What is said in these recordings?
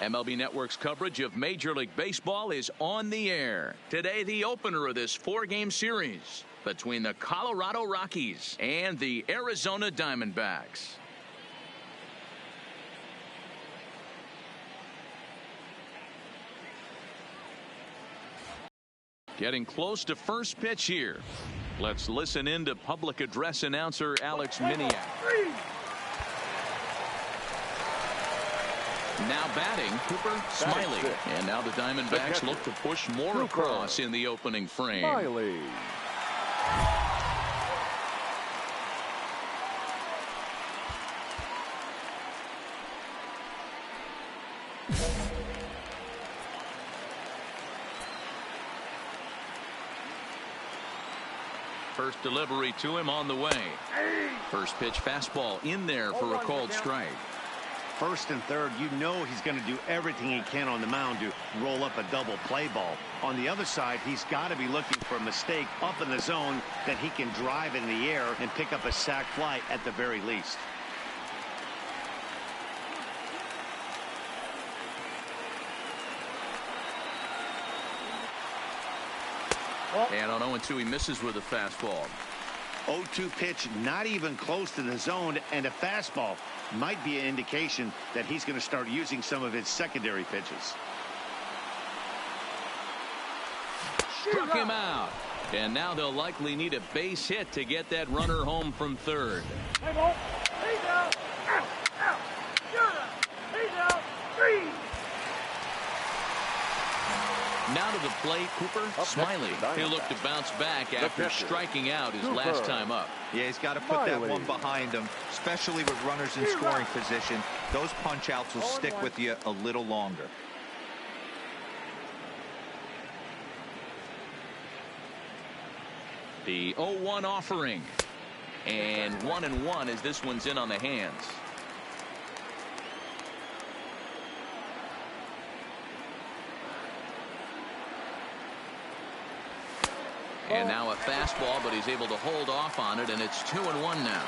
MLB Network's coverage of Major League Baseball is on the air. Today, the opener of this four-game series between the Colorado Rockies and the Arizona Diamondbacks. Getting close to first pitch here. Let's listen in to public address announcer Alex Miniak. Now batting, Cooper Smiley. And now the Diamondbacks look to push more across in the opening frame. Smiley. First delivery to him on the way. First pitch fastball in there for a called strike. First and third, you know he's going to do everything he can on the mound to roll up a double play ball. On the other side, he's got to be looking for a mistake up in the zone that he can drive in the air and pick up a sac fly at the very least. And on 0-2, he misses with a fastball. 0-2 pitch, not even close to the zone, and a fastball might be an indication that he's going to start using some of his secondary pitches. Struck him out. And now they'll likely need a base hit to get that runner home from third. Hey, ball. He's out. Out. Out. He's out. 3. Now to the plate, Cooper Smiley. He'll look to bounce back after striking out his last time up. Yeah, he's got to put that one behind him, especially with runners in scoring position. Those punch outs will stick with you a little longer. The 0-1 offering. And 1-1 as this one's in on the hands. And now a fastball, but he's able to hold off on it, and it's 2-1 now.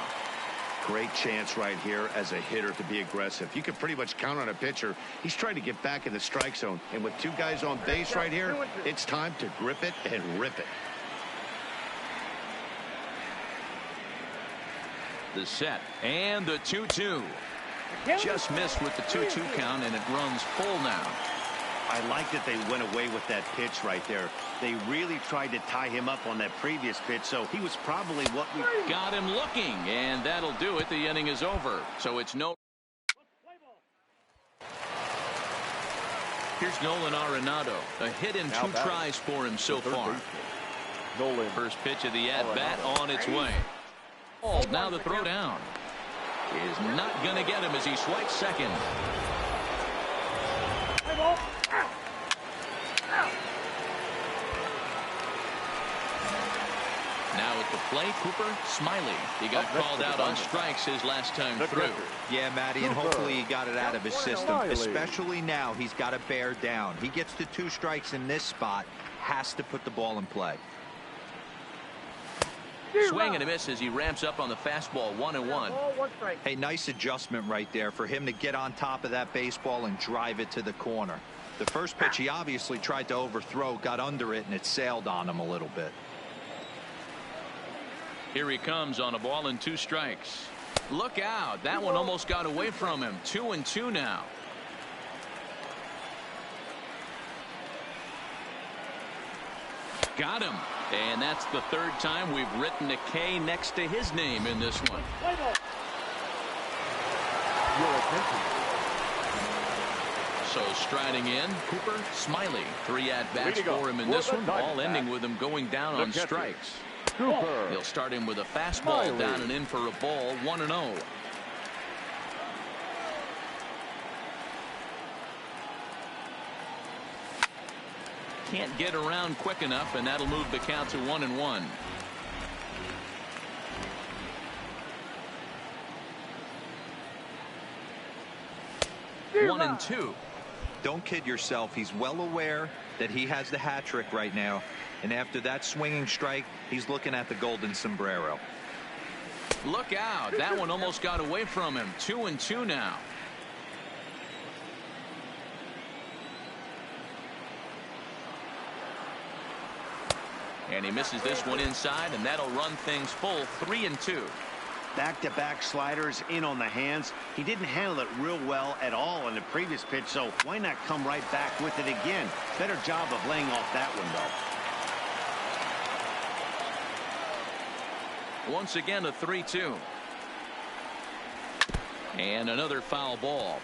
Great chance right here as a hitter to be aggressive. You can pretty much count on a pitcher. He's trying to get back in the strike zone. And with two guys on base right here, it's time to grip it and rip it. The set and the 2-2. Just missed with the 2-2 count, and it runs full now. I like that they went away with that pitch right there. They really tried to tie him up on that previous pitch, so he was probably what we got him looking, and that'll do it. The inning is over, so it's no. Here's Nolan Arenado. A hit and 2 tries for him so far. First pitch of the at-bat on its way. Oh, now the throw down is not going to get him as he swipes second. Now at the plate, Cooper Smiley. He got called out on strikes his last time through. Yeah, Matty, and hopefully he got it out of his system. Especially now, he's got to bear down. He gets to 2 strikes in this spot, has to put the ball in play. Swing and a miss as he ramps up on the fastball. 1-1. Hey, nice adjustment right there for him to get on top of that baseball and drive it to the corner. The first pitch he obviously tried to overthrow, got under it, and it sailed on him a little bit. Here he comes on a ball and 2 strikes. Look out. That one almost got away from him. 2-2 now. Got him. And that's the 3rd time we've written a K next to his name in this one. So striding in, Cooper Smiley. 3 at-bats for him in this one, all ending with him going down on strikes. He'll start him with a fastball down and in for a ball. 1-0. Can't get around quick enough, and that'll move the count to 1-1. One and 2. Don't kid yourself. He's well aware that he has the hat trick right now, and after that swinging strike, he's looking at the golden sombrero. Look out. That one almost got away from him. 2-2 now. And he misses this one inside, and that'll run things full 3-2. Back-to-back sliders in on the hands. He didn't handle it real well at all on the previous pitch, so why not come right back with it again? Better job of laying off that one, though. Once again, a 3-2. And another foul ball.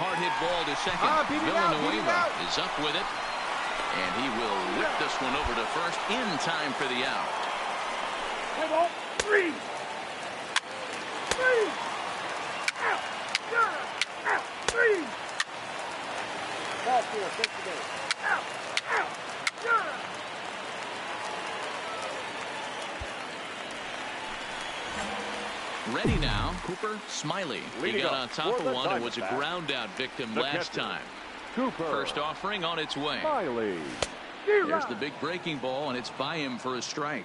Hard hit ball to second. Villanueva is up with it. And he will whip this one over to first in time for the out. Play ball. 3. 3. Out. Out. 3. Ball 4. Take the game. Out. Out. Ready now, Cooper Smiley. He got on top of one and was a ground out victim last time. First offering on its way. There's the big breaking ball, and it's by him for a strike.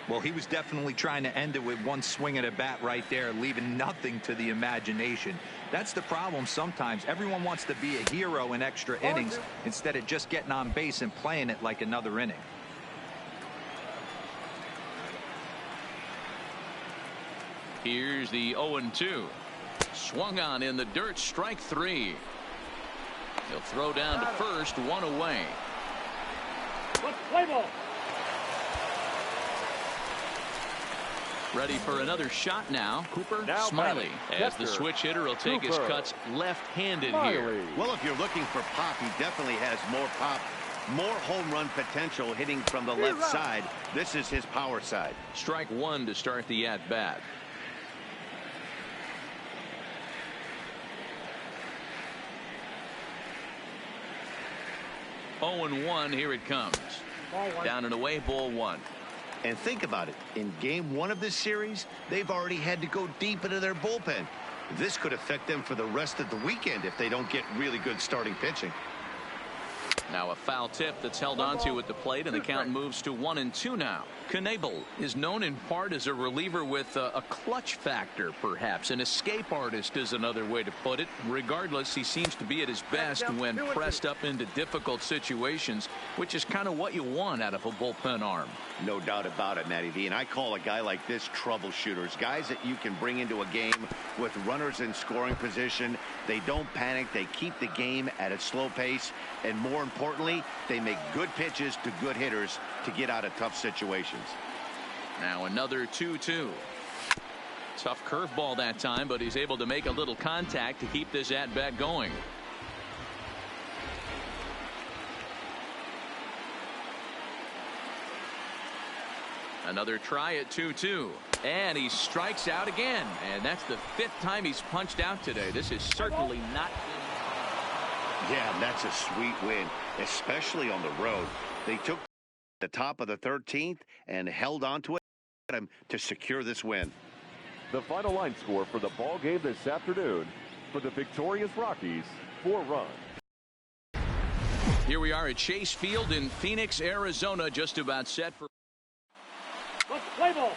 Well, he was definitely trying to end it with one swing at a bat right there, leaving nothing to the imagination. That's the problem sometimes. Everyone wants to be a hero in extra innings instead of just getting on base and playing it like another inning. Here's the 0-2. Swung on in the dirt, strike 3. He'll throw down to first, one away. Play ball. Ready for another shot now. Cooper Smiley, as the switch hitter will take his cuts left-handed here. Well, if you're looking for pop, he definitely has more pop, more home run potential hitting from the left side. This is his power side. Strike 1 to start the at-bat. Oh, and 1, here it comes. Down and away, ball 1. And think about it. In game 1 of this series, they've already had to go deep into their bullpen. This could affect them for the rest of the weekend if they don't get really good starting pitching. Now a foul tip that's held onto at the plate, and the count moves to 1-2 now. Knebel is known in part as a reliever with a clutch factor, perhaps. An escape artist is another way to put it. Regardless, he seems to be at his best when pressed up into difficult situations, which is kind of what you want out of a bullpen arm. No doubt about it, Matty V. And I call a guy like this troubleshooters. Guys that you can bring into a game with runners in scoring position. They don't panic. They keep the game at a slow pace. And more importantly, they make good pitches to good hitters to get out of tough situations. Now another 2-2. Tough curveball that time, but he's able to make a little contact to keep this at-bat going. Another try at 2-2. And he strikes out again. And that's the 5th time he's punched out today. This is certainly not. Yeah, that's a sweet win, especially on the road. They took the top of the 13th and held on to it to secure this win. The final line score for the ball game this afternoon for the victorious Rockies, 4 runs. Here we are at Chase Field in Phoenix, Arizona, just about set for. Play ball.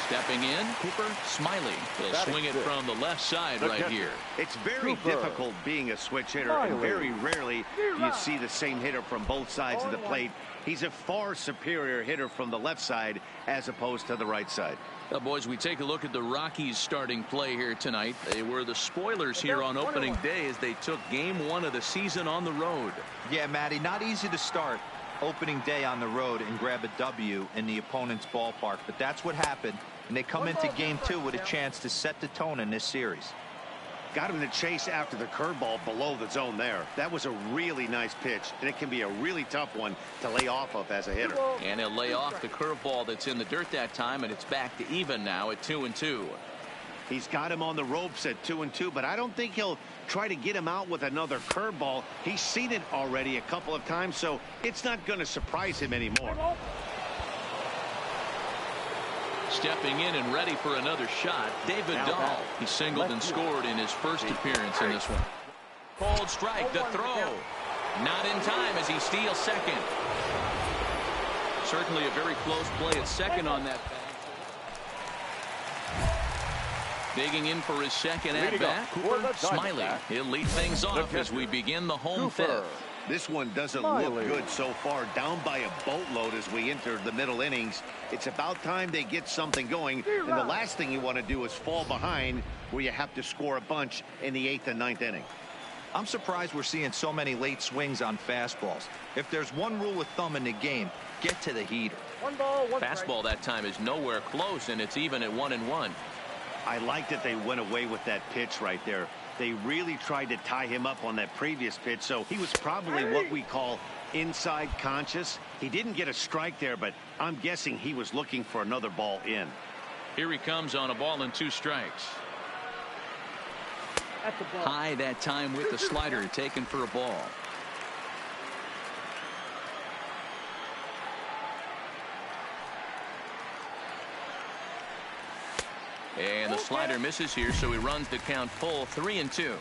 Stepping in, Cooper Smiley. He'll swing it from the left side right here. It's very difficult being a switch hitter, and very rarely you see the same hitter from both sides of the plate. He's a far superior hitter from the left side as opposed to the right side. Well, boys, we take a look at the Rockies starting play here tonight. They were the spoilers here on opening day as they took game 1 of the season on the road. Yeah, Matty, not easy to start opening day on the road and grab a W in the opponent's ballpark, but that's what happened, and they come into game 2 with a chance to set the tone in this series. Got him to chase after the curveball below the zone there. That was a really nice pitch, and it can be a really tough one to lay off of as a hitter. And he'll lay off the curveball that's in the dirt that time, and it's back to even now at 2-2. He's got him on the ropes at 2-2, but I don't think he'll try to get him out with another curveball. He's seen it already a couple of times, so it's not going to surprise him anymore. Stepping in and ready for another shot, David Dahl. He singled and scored in his first appearance in this one. Called strike, the throw. Not in time as he steals second. Certainly a very close play at second on that pass. Digging in for his second at-bat, Cooper Smiley. He'll lead things off as we begin the home fifth. This one doesn't look good so far. Down by a boatload as we enter the middle innings. It's about time they get something going. And the last thing you want to do is fall behind where you have to score a bunch in the 8th and 9th inning. I'm surprised we're seeing so many late swings on fastballs. If there's one rule of thumb in the game, get to the heater. One ball, one Fastball that time is nowhere close, and it's even at 1-1. I like that they went away with that pitch right there. They really tried to tie him up on that previous pitch, so he was probably what we call inside conscious. He didn't get a strike there, but I'm guessing he was looking for another ball in. Here he comes on a ball and 2 strikes. High that time with the slider, taken for a ball. And the slider misses here, so he runs the count full 3-2.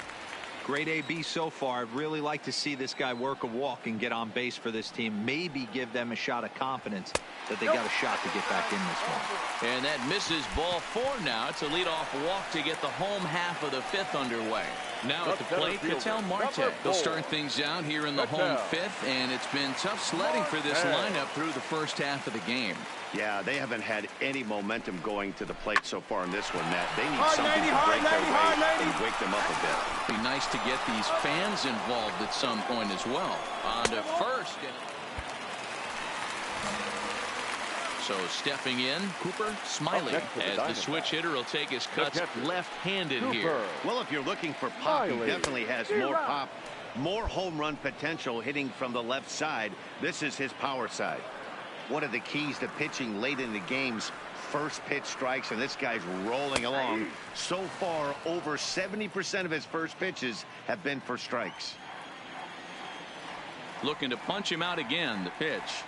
Great AB so far. I'd really like to see this guy work a walk and get on base for this team. Maybe give them a shot of confidence that they got a shot to get back in this one. And that misses ball 4 now. It's a leadoff walk to get the home half of the 5th underway. Now at the plate, Ketel Marte. They'll start things out here in the home 5th, and it's been tough sledding for this lineup through the first half of the game. Yeah, they haven't had any momentum going to the plate so far in this one, Matt. They need something to break their way and wake them up a bit. Be nice to get these fans involved at some point as well. On to first. So stepping in, Cooper Smiley, as the switch hitter will take his cuts left-handed here. Well, if you're looking for pop, he definitely has more pop, more home run potential hitting from the left side. This is his power side. One of the keys to pitching late in the game's first pitch strikes, and this guy's rolling along. So far, over 70% of his first pitches have been for strikes. Looking to punch him out again. The pitch.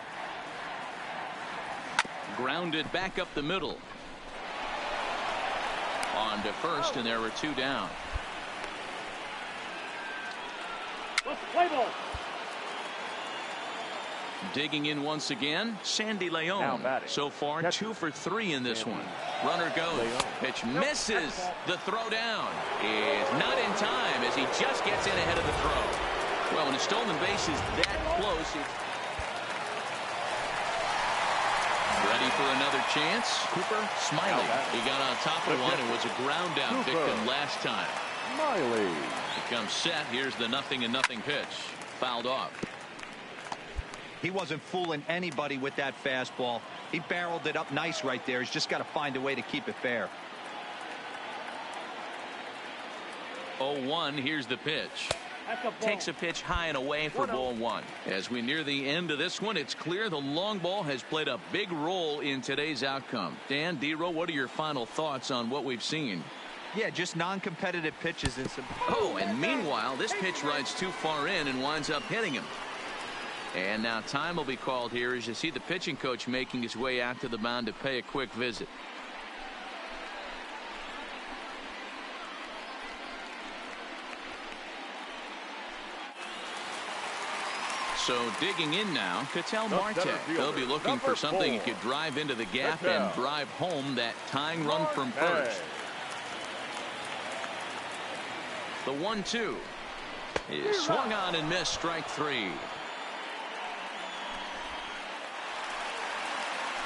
Grounded back up the middle. On to first, and there were 2 down. play ball. Digging in once again, Sandy Leon. So far, 2 for 3 in this one. Runner goes. Pitch misses. The throw down is not in time as he just gets in ahead of the throw. Well, when a stolen base is that close, it's ready for another chance. Cooper Smiley. He got on top of one and was a ground out victim last time. Smiley. He comes set. Here's the 0-0 pitch. Fouled off. He wasn't fooling anybody with that fastball. He barreled it up nice right there. He's just got to find a way to keep it fair. 0-1. Here's the pitch. Takes a pitch high and away for ball 1. As we near the end of this one, it's clear the long ball has played a big role in today's outcome. Dan, D-Row, what are your final thoughts on what we've seen? Yeah, just non-competitive pitches and some. Oh, and meanwhile, this pitch rides too far in and winds up hitting him. And now time will be called here as you see the pitching coach making his way out to the mound to pay a quick visit. So digging in now, Ketel Marte. They'll be looking for something he could drive into the gap and drive home that tying run from first. The 1-2 is swung on and missed, strike 3.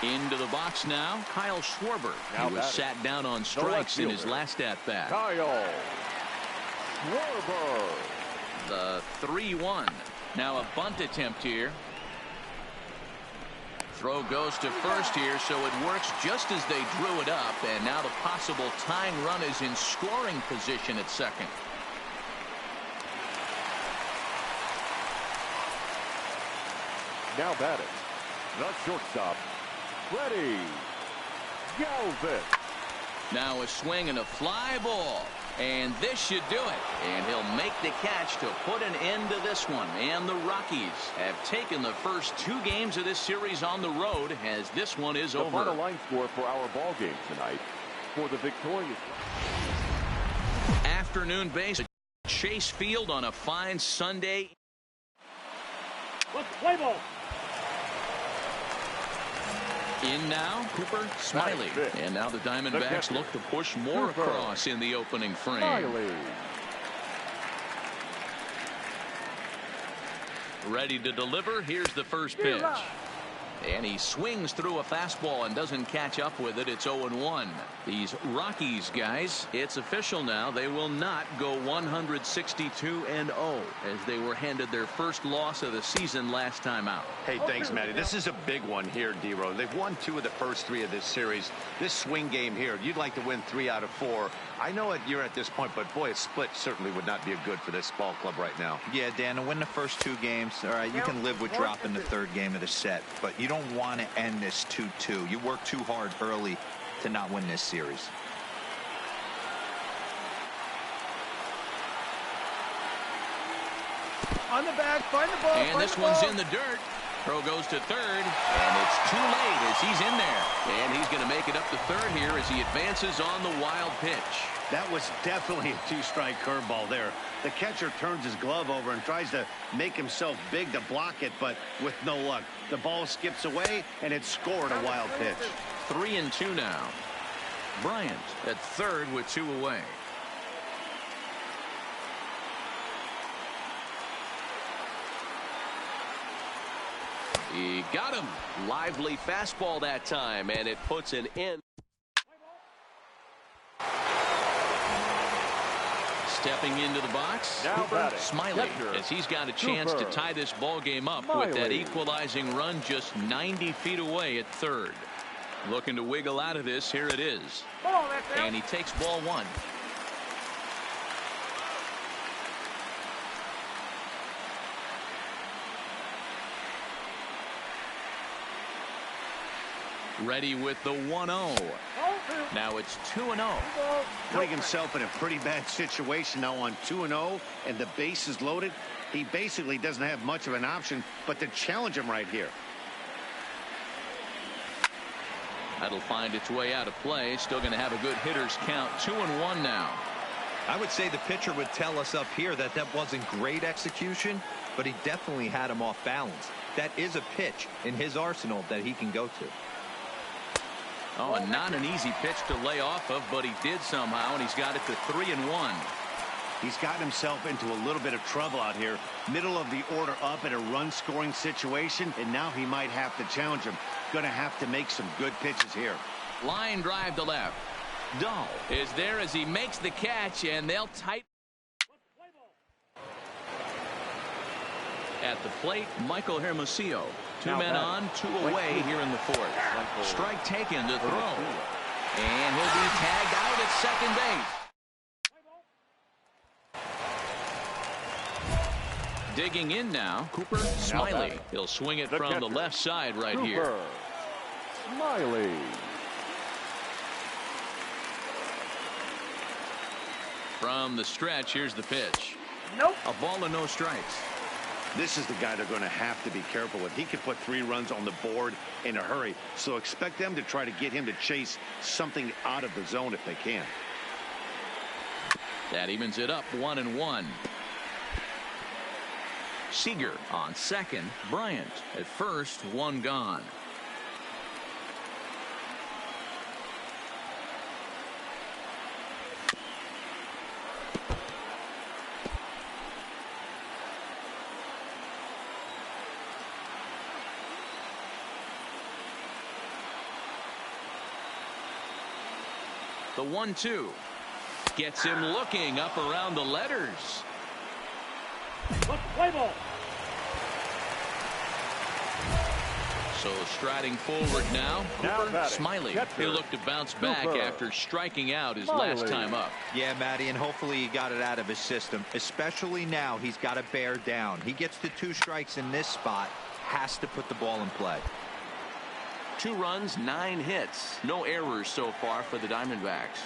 Into the box now, Kyle Schwarber. He was sat down on strikes in his last at-bat. Kyle Schwarber. The 3-1. Now a bunt attempt here. Throw goes to first here, so it works just as they drew it up, and now the possible tying run is in scoring position at second. Now batting, the shortstop, Freddie Galvis. Now a swing and a fly ball, and this should do it. And he'll make the catch to put an end to this one. And the Rockies have taken the first 2 games of this series on the road as this one is over. The final line score for our ball game tonight for the victorious afternoon base at Chase Field on a fine Sunday. Play ball. In now, Cooper Smiley. And now the Diamondbacks look to push more across in the opening frame. Smiley. Ready to deliver. Here's the first pitch. And he swings through a fastball and doesn't catch up with it. It's 0-1. These Rockies guys, it's official now. They will not go 162-0 as they were handed their first loss of the season last time out. Hey, thanks, Matty. This is a big one here, D-Row. They've won 2 of the first 3 of this series. This swing game here, you'd like to win 3 out of 4. I know you're at this point, but boy, a split certainly would not be good for this ball club right now. Yeah, Dan, to win the first 2 games, all right, you can live with dropping the 3rd game of the set, but you don't want to end this 2-2. You work too hard early to not win this series. On the back, find the ball. And this one's in the dirt. Throw goes to third, and it's too late as he's in there. And he's going to make it up to third here as he advances on the wild pitch. That was definitely a 2-strike curveball there. The catcher turns his glove over and tries to make himself big to block it, but with no luck. The ball skips away, and it's scored a wild pitch. 3-2 now. Bryant at third with 2 away. He got him. Lively fastball that time, and it puts an end. Stepping into the box, Cooper Smiley, as he's got a chance to tie this ball game up with that equalizing run just 90 feet away at third. Looking to wiggle out of this. Here it is. And he takes ball 1. Ready with the 1-0. Now it's 2-0. Putting himself in a pretty bad situation now on 2-0, and the base is loaded. He basically doesn't have much of an option but to challenge him right here. That'll find its way out of play. Still going to have a good hitter's count. 2-1 now. I would say the pitcher would tell us up here that wasn't great execution, but he definitely had him off balance. That is a pitch in his arsenal that he can go to. Oh, and not an easy pitch to lay off of, but he did somehow, and he's got it to 3-1. He's gotten himself into a little bit of trouble out here. Middle of the order up in a run-scoring situation, and now he might have to challenge him. Going to have to make some good pitches here. Line drive to left. Dahl is there as he makes the catch, and they'll tighten. At the plate, Michael Hermosillo. 2 men on, 2 away here in the 4th. Strike taken to throw. And he'll be tagged out at second base. Digging in now, Cooper Smiley. He'll swing it from the left side right here. Smiley. From the stretch, here's the pitch. Nope. A ball and no strikes. This is the guy they're going to have to be careful with. He can put 3 runs on the board in a hurry, so expect them to try to get him to chase something out of the zone if they can. That evens it up 1-1. Seager on second. Bryant at first. 1 gone. The 1-2 gets him looking up around the letters. Play ball. So striding forward now, Cooper Smiley. He'll look to bounce back after striking out his last time up. Yeah, Matty, and hopefully he got it out of his system. Especially now, he's got to bear down. He gets the 2 strikes in this spot, has to put the ball in play. 2 runs, 9 hits. No errors so far for the Diamondbacks.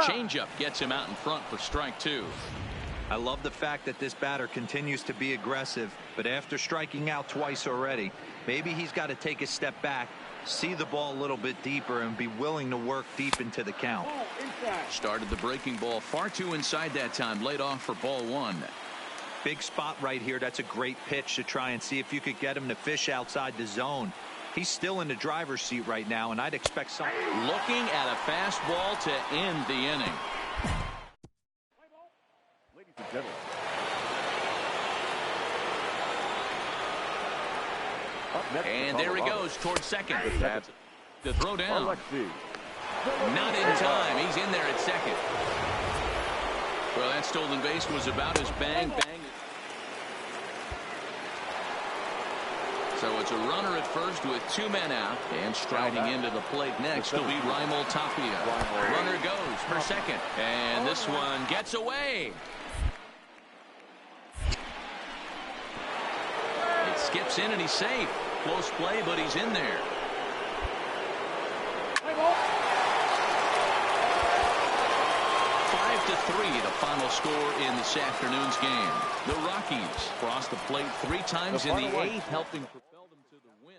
Changeup gets him out in front for strike 2. I love the fact that this batter continues to be aggressive, but after striking out twice already, maybe he's got to take a step back, see the ball a little bit deeper, and be willing to work deep into the count. Started the breaking ball far too inside that time. Laid off for ball 1. Big spot right here. That's a great pitch to try and see if you could get him to fish outside the zone. He's still in the driver's seat right now, and I'd expect something. Looking at a fastball to end the inning. Ladies and gentlemen. And there he goes towards second. The throw down. Not in time. He's in there at second. Well, that stolen base was about as bang. So it's a runner at first with 2 men out. And striding into the plate next will be Raimel Tapia. Runner goes for second. And this one gets away. It skips in and he's safe. Close play, but he's in there. 5-3, the final score in this afternoon's game. The Rockies cross the plate 3 times in the 8th, helping propel them to the win.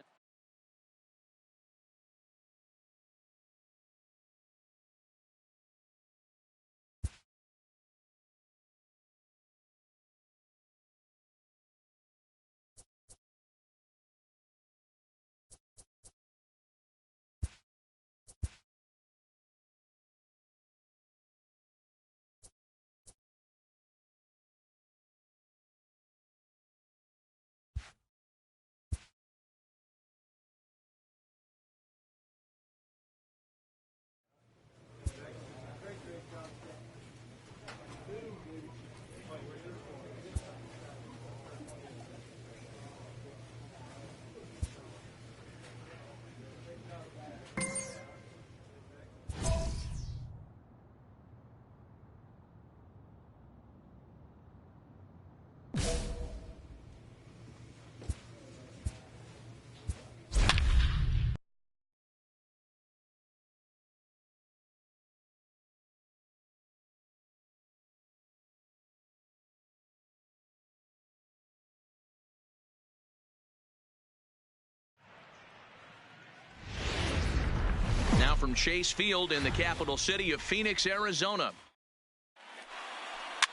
Now from Chase Field in the capital city of Phoenix, Arizona.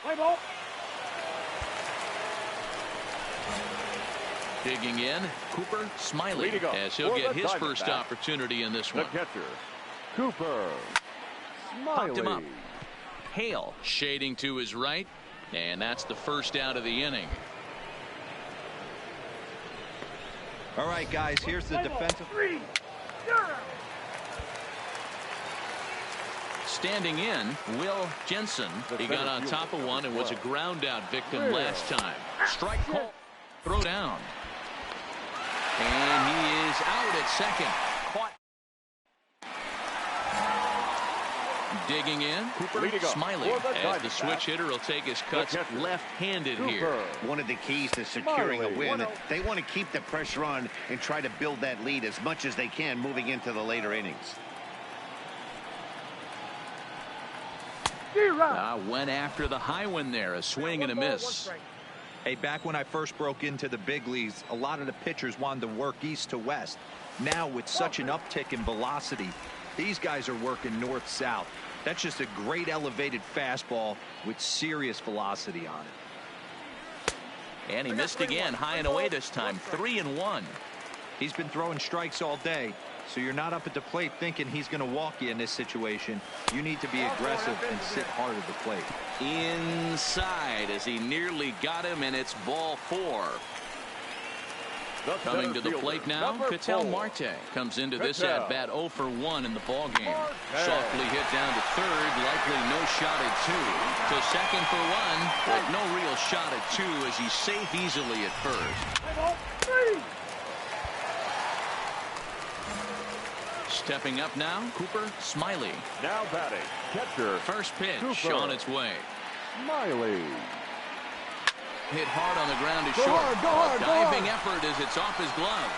Play ball. Digging in, Cooper Smiley, as he'll get his first opportunity in this one. The catcher, Cooper Smiley. Popped him up. Hale shading to his right, and that's the first out of the inning. All right, guys, here's the defensive. 3-0. Standing in, Will Jensen. He got on top of one and was a ground out victim last time. Strike call. Throw down. And he is out at second. Caught. Digging in, Cooper Smiley, as the switch hitter will take his cuts left-handed here. One of the keys to securing a win, they want to keep the pressure on and try to build that lead as much as they can moving into the later innings. Went after the high one there, a swing and a miss. Hey, back when I first broke into the big leagues, a lot of the pitchers wanted to work east to west. Now, with such an uptick in velocity, these guys are working north-south. That's just a great elevated fastball with serious velocity on it. And he missed again, high and away this time, 3-1. He's been throwing strikes all day, so you're not up at the plate thinking he's going to walk you in this situation. You need to be aggressive and sit hard at the plate. Inside as he nearly got him, and it's ball 4. Coming to the plate now, Ketel Marte comes into this at-bat 0 for 1 in the ballgame. Softly hit down to third, likely no shot at 2. To second for 1, but no real shot at 2 as he's safe easily at first. Stepping up now, Cooper Smiley. Now batting, catcher. First pitch Cooper on its way. Smiley. Hit hard on the ground to short. Diving effort as it's off his glove.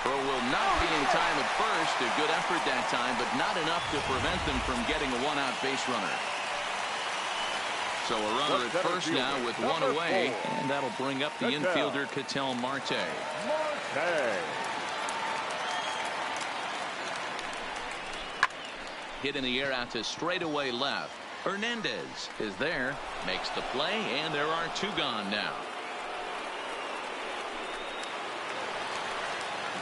Throw will not be in time at first. A good effort that time, but not enough to prevent them from getting a one-out base runner. So a runner at first now with 1 away, and that'll bring up the infielder Ketel Marte. Hit in the air out to straightaway left. Hernandez is there, makes the play, and there are 2 gone now.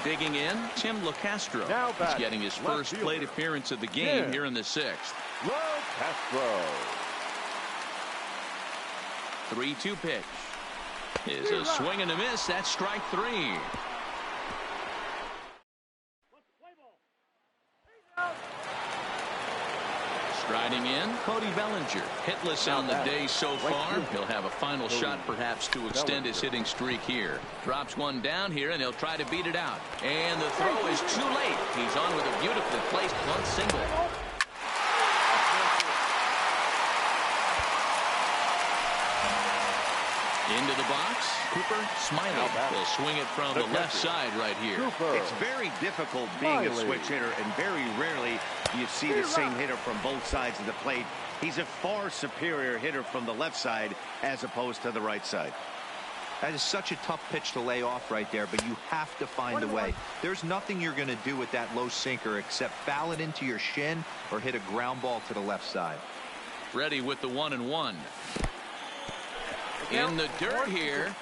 Digging in, Tim LeCastro. He's getting his first plate appearance of the game here in the 6th. LeCastro. 3-2 pitch. Is a swing and a miss. That's strike 3. Striding in, Cody Bellinger. Hitless on the day so far. He'll have a final shot perhaps to extend his hitting streak here. Drops one down here, and he'll try to beat it out. And the throw is too late. He's on with a beautifully placed bunt single. Into the box, Cooper Smiley will swing it from the left side right here. It's very difficult being a switch hitter, and very rarely you see the same hitter from both sides of the plate. He's a far superior hitter from the left side as opposed to the right side. That is such a tough pitch to lay off right there, but you have to find a way. There's nothing you're going to do with that low sinker except foul it into your shin or hit a ground ball to the left side. Ready with the 1-1. In the dirt here.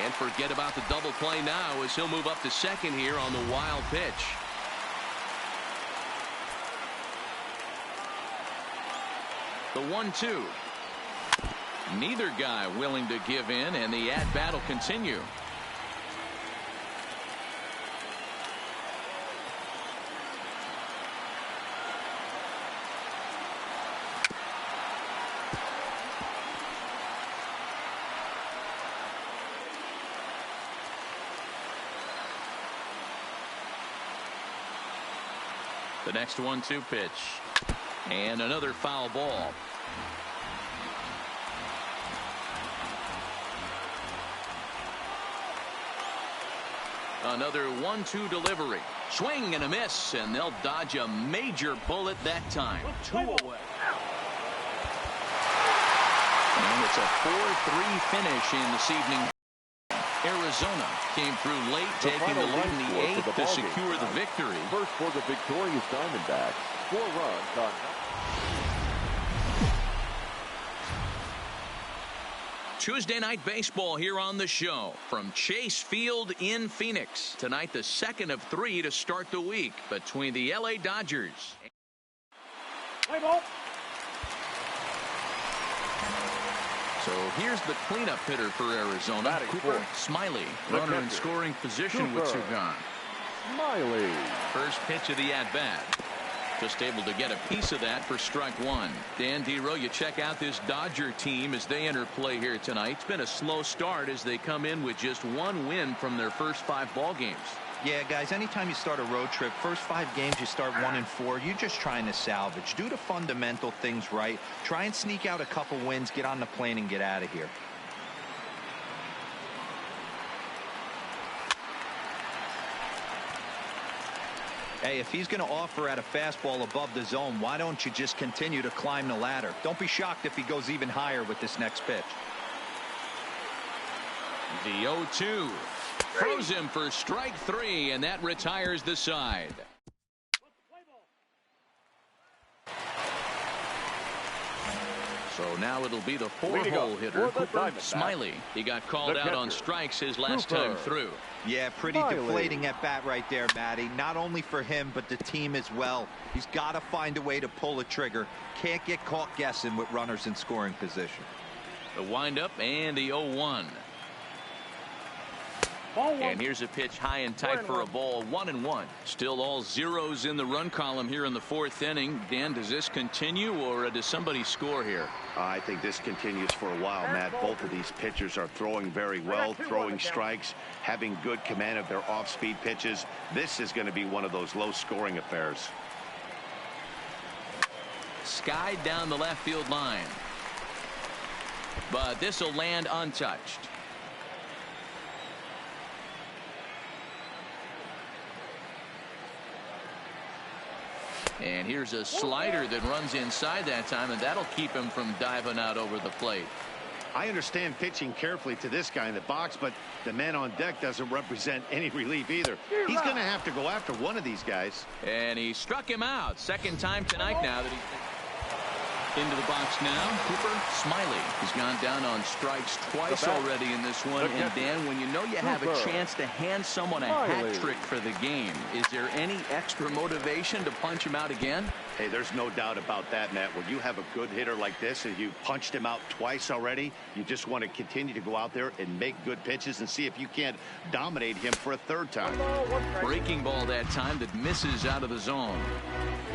And forget about the double play now as he'll move up to second here on the wild pitch. The 1-2. Neither guy willing to give in, and the at-bat will continue. The next 1-2 pitch. And another foul ball. Another 1-2 delivery. Swing and a miss, and they'll dodge a major bullet that time. 2 away. And it's a 4-3 finish in this evening. Arizona came through late, taking the lead in the 8th to secure the victory. First for the victorious Diamondbacks, 4 runs on. Tuesday night baseball here on the show from Chase Field in Phoenix. Tonight, the 2nd of 3 to start the week between the LA Dodgers. Play ball. So here's the cleanup hitter for Arizona. Cooper Smiley, runner in scoring position with Sugan. Smiley. First pitch of the at-bat. Just able to get a piece of that for strike 1. Dan Dero, you check out this Dodger team as they enter play here tonight. It's been a slow start as they come in with just 1 win from their first 5 ball games. Yeah, guys, anytime you start a road trip, first 5 games you start 1-4, you're just trying to salvage. Do the fundamental things right. Try and sneak out a couple wins, get on the plane, and get out of here. Hey, if he's going to offer at a fastball above the zone, why don't you just continue to climb the ladder? Don't be shocked if he goes even higher with this next pitch. The 0-2. Throws him for strike 3, and that retires the side. So now it'll be the 4-hole hitter, Cooper Smiley. He got called out on strikes his last time through. Yeah, pretty deflating at bat right there, Matty. Not only for him, but the team as well. He's got to find a way to pull a trigger. Can't get caught guessing with runners in scoring position. The windup and the 0-1. And here's a pitch high and tight for a ball. 1-1. Still all zeros in the run column here in the 4th inning. Dan, does this continue, or does somebody score here? I think this continues for a while, Matt. Both of these pitchers are throwing very well, throwing strikes, having good command of their off-speed pitches. This is going to be one of those low-scoring affairs. Skied down the left field line. But this will land untouched. And here's a slider that runs inside that time, and that'll keep him from diving out over the plate. I understand pitching carefully to this guy in the box, but the man on deck doesn't represent any relief either. He's going to have to go after one of these guys. And he struck him out. 2nd time tonight now that Into the box now, Cooper Smiley. He's gone down on strikes twice already in this one. And Dan, when you know you have a chance to hand someone a hat trick for the game, is there any extra motivation to punch him out again? Hey, there's no doubt about that, Matt. When you have a good hitter like this and you punched him out twice already, you just want to continue to go out there and make good pitches and see if you can't dominate him for a third time. Breaking ball that time that misses out of the zone.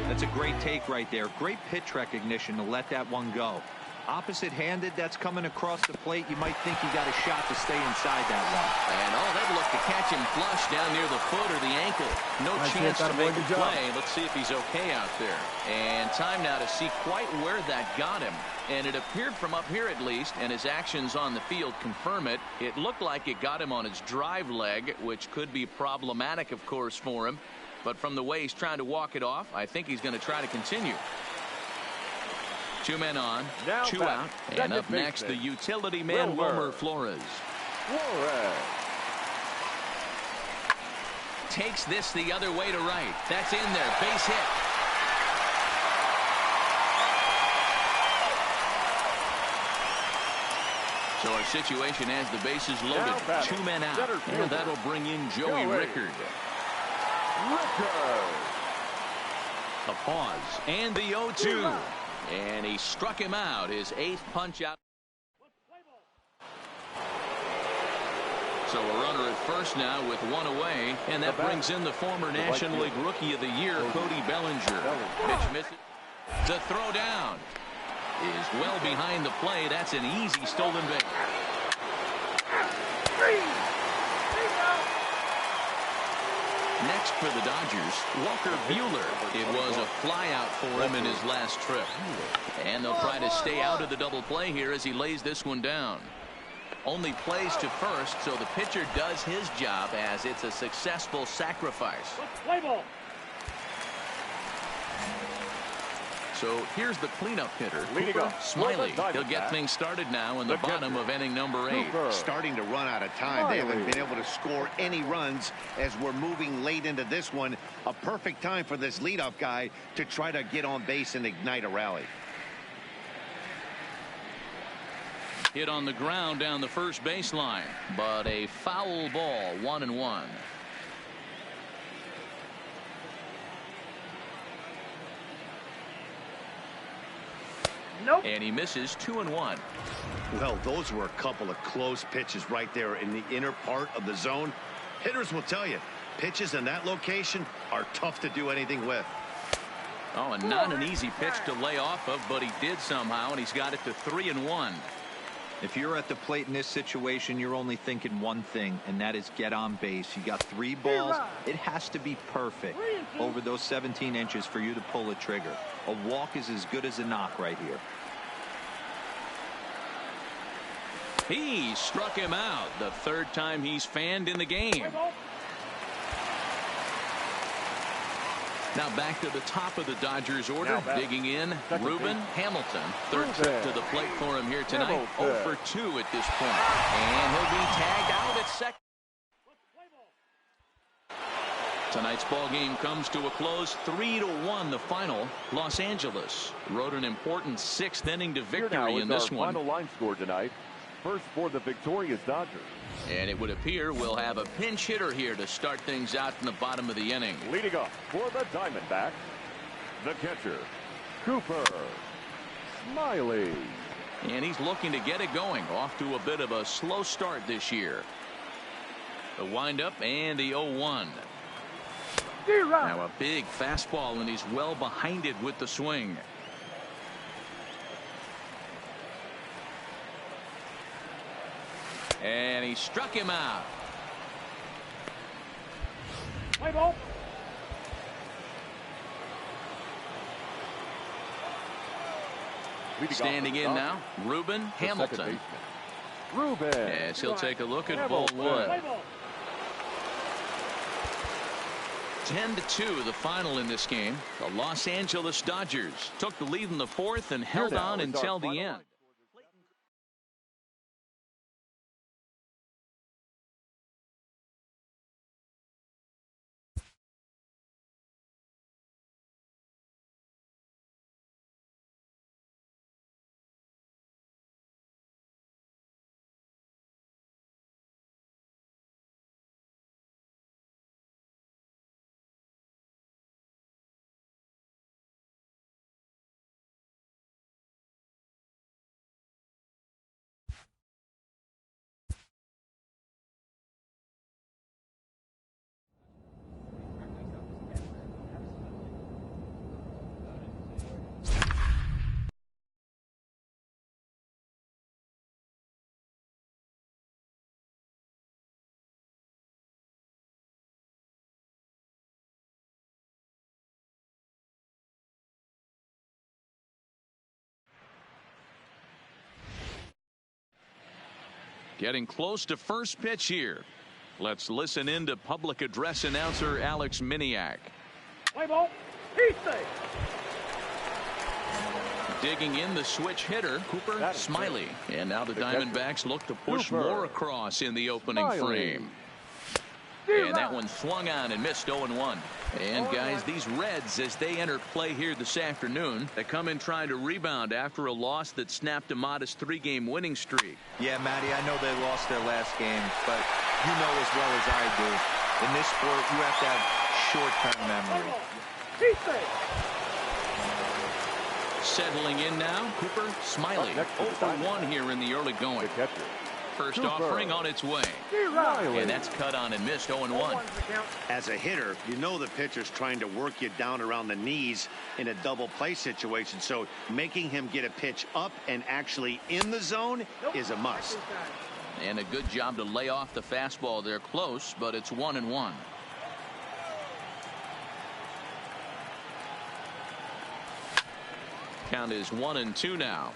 That's a great take right there. Great pitch recognition to let that one go. Opposite-handed, that's coming across the plate. You might think he got a shot to stay inside that one. And they've looked to catch him flush down near the foot or the ankle. No chance to make a play. Let's see if he's okay out there. And time now to see quite where that got him. And it appeared from up here at least, and his actions on the field confirm it. It looked like it got him on his drive leg, which could be problematic, of course, for him. But from the way he's trying to walk it off, I think he's going to try to continue. 2 men on, now 2 out, and up next, the utility man, Wilmer Flores. Takes this the other way to right. That's in there. Base hit. So our situation has the bases loaded. 2 men out. And that'll bring in Joey Rickard. The pause. And the 0-2. And he struck him out. His 8th punch out. So a runner at first now with 1 away. And that brings in the former National League Rookie of the Year, Cody Bellinger. Pitch misses. The throw down is well behind the play. That's an easy stolen base. Next for the Dodgers, Walker Buehler. It was a flyout for him in his last trip. And they'll try to stay out of the double play here as he lays this one down. Only plays to first, so the pitcher does his job as it's a successful sacrifice. Play ball. So here's the cleanup hitter, Cooper Smiley. He'll get things started now in the bottom of inning number 8. Starting to run out of time. They haven't been able to score any runs as we're moving late into this one. A perfect time for this leadoff guy to try to get on base and ignite a rally. Hit on the ground down the first baseline, but a foul ball, 1-1. Nope. And he misses 2-1. Well, those were a couple of close pitches right there in the inner part of the zone. Hitters will tell you, pitches in that location are tough to do anything with. Oh, and not an easy pitch to lay off of, but he did somehow, and he's got it to 3-1. If you're at the plate in this situation, you're only thinking one thing, and that is get on base. You got 3 balls. It has to be perfect over those 17 inches for you to pull a trigger. A walk is as good as a knock right here. He struck him out. The 3rd time he's fanned in the game. Now back to the top of the Dodgers order. Digging in, Ruben Hamilton. 3rd trip to the plate for him here tonight. 0 for 2 at this point. And he'll be tagged out at second. Tonight's ball game comes to a close. 3-1 the final. Los Angeles wrote an important 6th inning to victory in this one. Final line score tonight. First for the victorious Dodgers. And it would appear we'll have a pinch hitter here to start things out in the bottom of the inning. Leading off for the Diamondbacks, the catcher, Cooper Smiley. And he's looking to get it going. Off to a bit of a slow start this year. The windup and the 0-1. Now a big fastball, and he's well behind it with the swing. And he struck him out. Play ball. Standing in now, Ruben Hamilton. Ruben. Yes, he'll take a look at ball 1. 10-2 the final in this game. The Los Angeles Dodgers took the lead in the 4th and held on until the end. Getting close to first pitch here. Let's listen in to public address announcer Alex Miniak. Play ball. He's safe. Digging in the switch hitter, Cooper Smiley. And now the Diamondbacks look to push more across in the opening frame. And that one swung on and missed 0-1. And guys, these Reds, as they enter play here this afternoon, they come in trying to rebound after a loss that snapped a modest 3-game winning streak. Yeah, Matty, I know they lost their last game, but you know as well as I do, in this sport, you have to have short-term memory. He's safe. Settling in now, Cooper Smiley. 0-1 here in the early going. First offering on its way. And that's cut on and missed 0-1. As a hitter, you know the pitcher's trying to work you down around the knees in a double play situation. So making him get a pitch up and actually in the zone is a must. And a good job to lay off the fastball there close, but it's 1-1. Count is 1-2 now.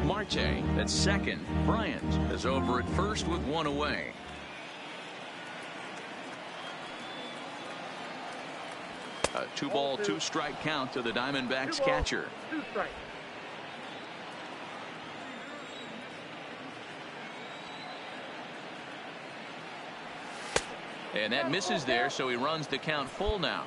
Marte at second. Bryant is over at first with one away. A 2-ball, 2-strike count to the Diamondbacks catcher. 2 strikes. And that misses there, so he runs the count full now.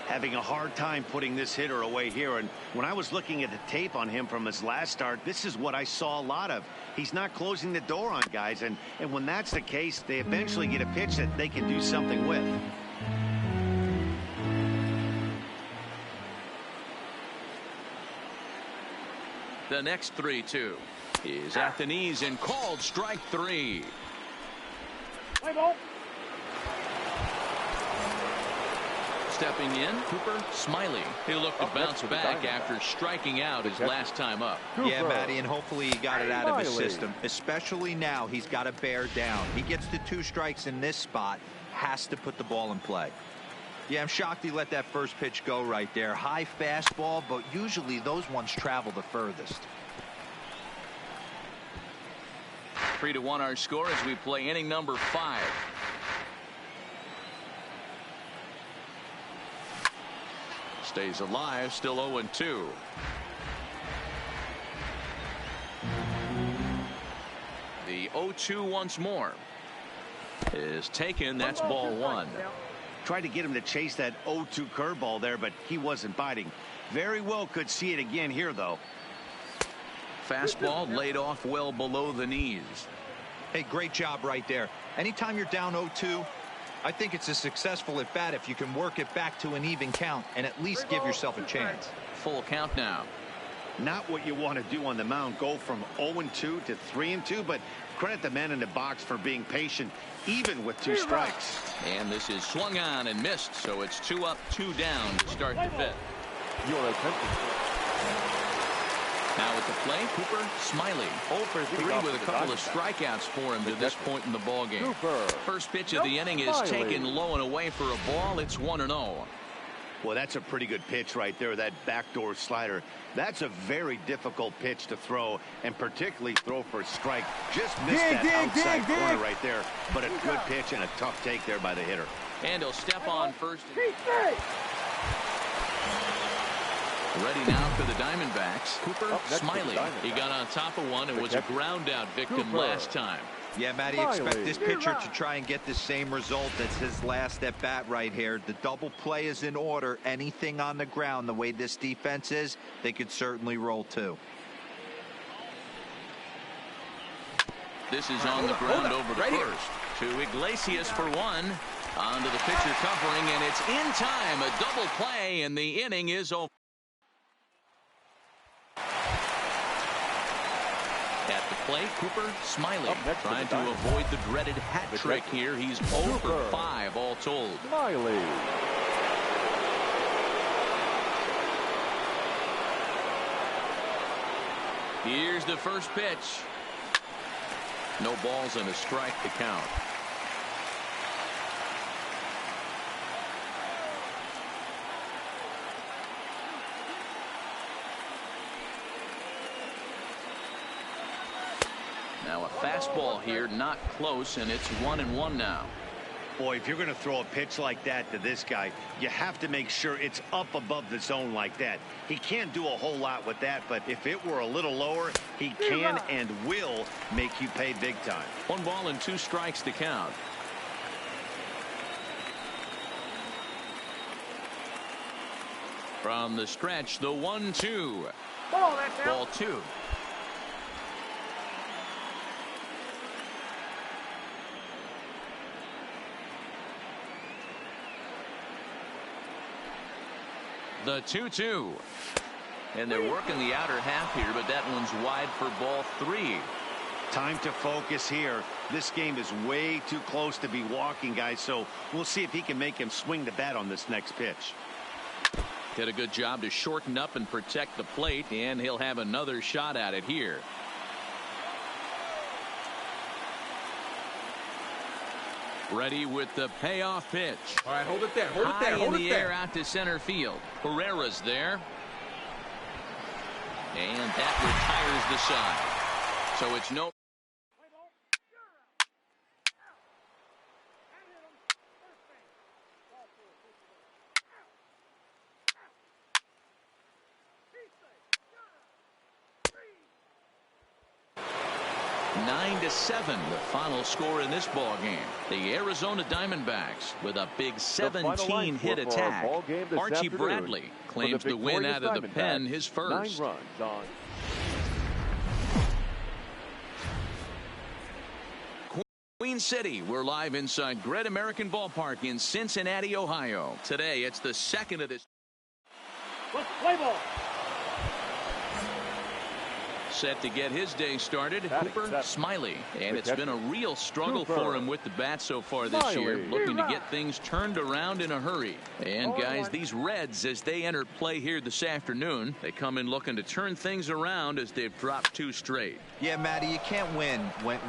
Having a hard time putting this hitter away here, and when I was looking at the tape on him from his last start, this is what I saw a lot of. He's not closing the door on guys, and when that's the case, they eventually get a pitch that they can do something with. The next 3-2 is at the knees and called strike 3. Play ball. Stepping in, Cooper Smiley. He'll look to bounce back after striking out his last time up. Yeah, Matty, and hopefully he got it out of his system. Especially now, he's got to bear down. He gets the 2 strikes in this spot, has to put the ball in play. Yeah, I'm shocked he let that first pitch go right there. High fastball, but usually those ones travel the furthest. 3-1 our score as we play inning number 5. Stays alive, still 0-2. The 0-2 once more is taken. That's ball 1. Tried to get him to chase that 0-2 curveball there, but he wasn't biting. Very well could see it again here, though. Fastball laid off well below the knees. Hey, great job right there. Anytime you're down 0-2, I think it's a successful at bat if you can work it back to an even count and at least give yourself a chance. Full count now. Not what you want to do on the mound, go from 0-2 to 3-2, but credit the man in the box for being patient even with 2 strikes. And this is swung on and missed, so it's 2 up, 2 down to start the 5th. Your attention. Now at the plate, Cooper Smiley 0-for-3 with a couple of strikeouts for him to this point in the ball game. First pitch of the inning is taken low and away for a ball. It's 1-0. Well, that's a pretty good pitch right there, that backdoor slider. That's a very difficult pitch to throw, and particularly throw for a strike. Just missed that outside corner right there, but a good pitch and a tough take there by the hitter. And he'll step on first. Ready now for the Diamondbacks. Cooper Smiley. He got on top of one and was a ground out victim last time. Yeah, Matty, expect this pitcher to try and get the same result as his last at bat right here. The double play is in order. Anything on the ground, the way this defense is, they could certainly roll 2. This is on the ground over the first. To Iglesias for 1. Onto the pitcher covering, and it's in time. A double play, and the inning is over. At the plate, Cooper Smiley trying to avoid the dreaded hat trick here. He's 0-for-5 all told. Smiley. Here's the first pitch. No balls and a strike to count. Now a fastball here, not close, and it's 1-1 now. Boy, if you're going to throw a pitch like that to this guy, you have to make sure it's up above the zone like that. He can't do a whole lot with that, but if it were a little lower, he can and will make you pay big time. 1 ball and 2 strikes to count. From the stretch, the 1-2. Ball 2. The 2-2. And they're working the outer half here, but that one's wide for ball 3. Time to focus here. This game is way too close to be walking, guys, so we'll see if he can make him swing the bat on this next pitch. Did a good job to shorten up and protect the plate, and he'll have another shot at it here. Ready with the payoff pitch. All right, hold it there. Hold it there. High Hold in it the there. air out to center field. Herrera's there. And that retires the side. So it's no. Nine to 7, the final score in this ball game. The Arizona Diamondbacks with a big 17-hit attack. Archie Bradley claims the win out of the pen, his first. 9 runs on. Queen City, we're live inside Great American Ballpark in Cincinnati, Ohio. Today, it's the second of this. Play ball. Set to get his day started, Cooper Smiley. And it's been a real struggle for him with the bat so far this year, looking to get things turned around in a hurry. And guys, these Reds, as they enter play here this afternoon, they come in looking to turn things around as they've dropped 2 straight. Yeah, Matty, you can't win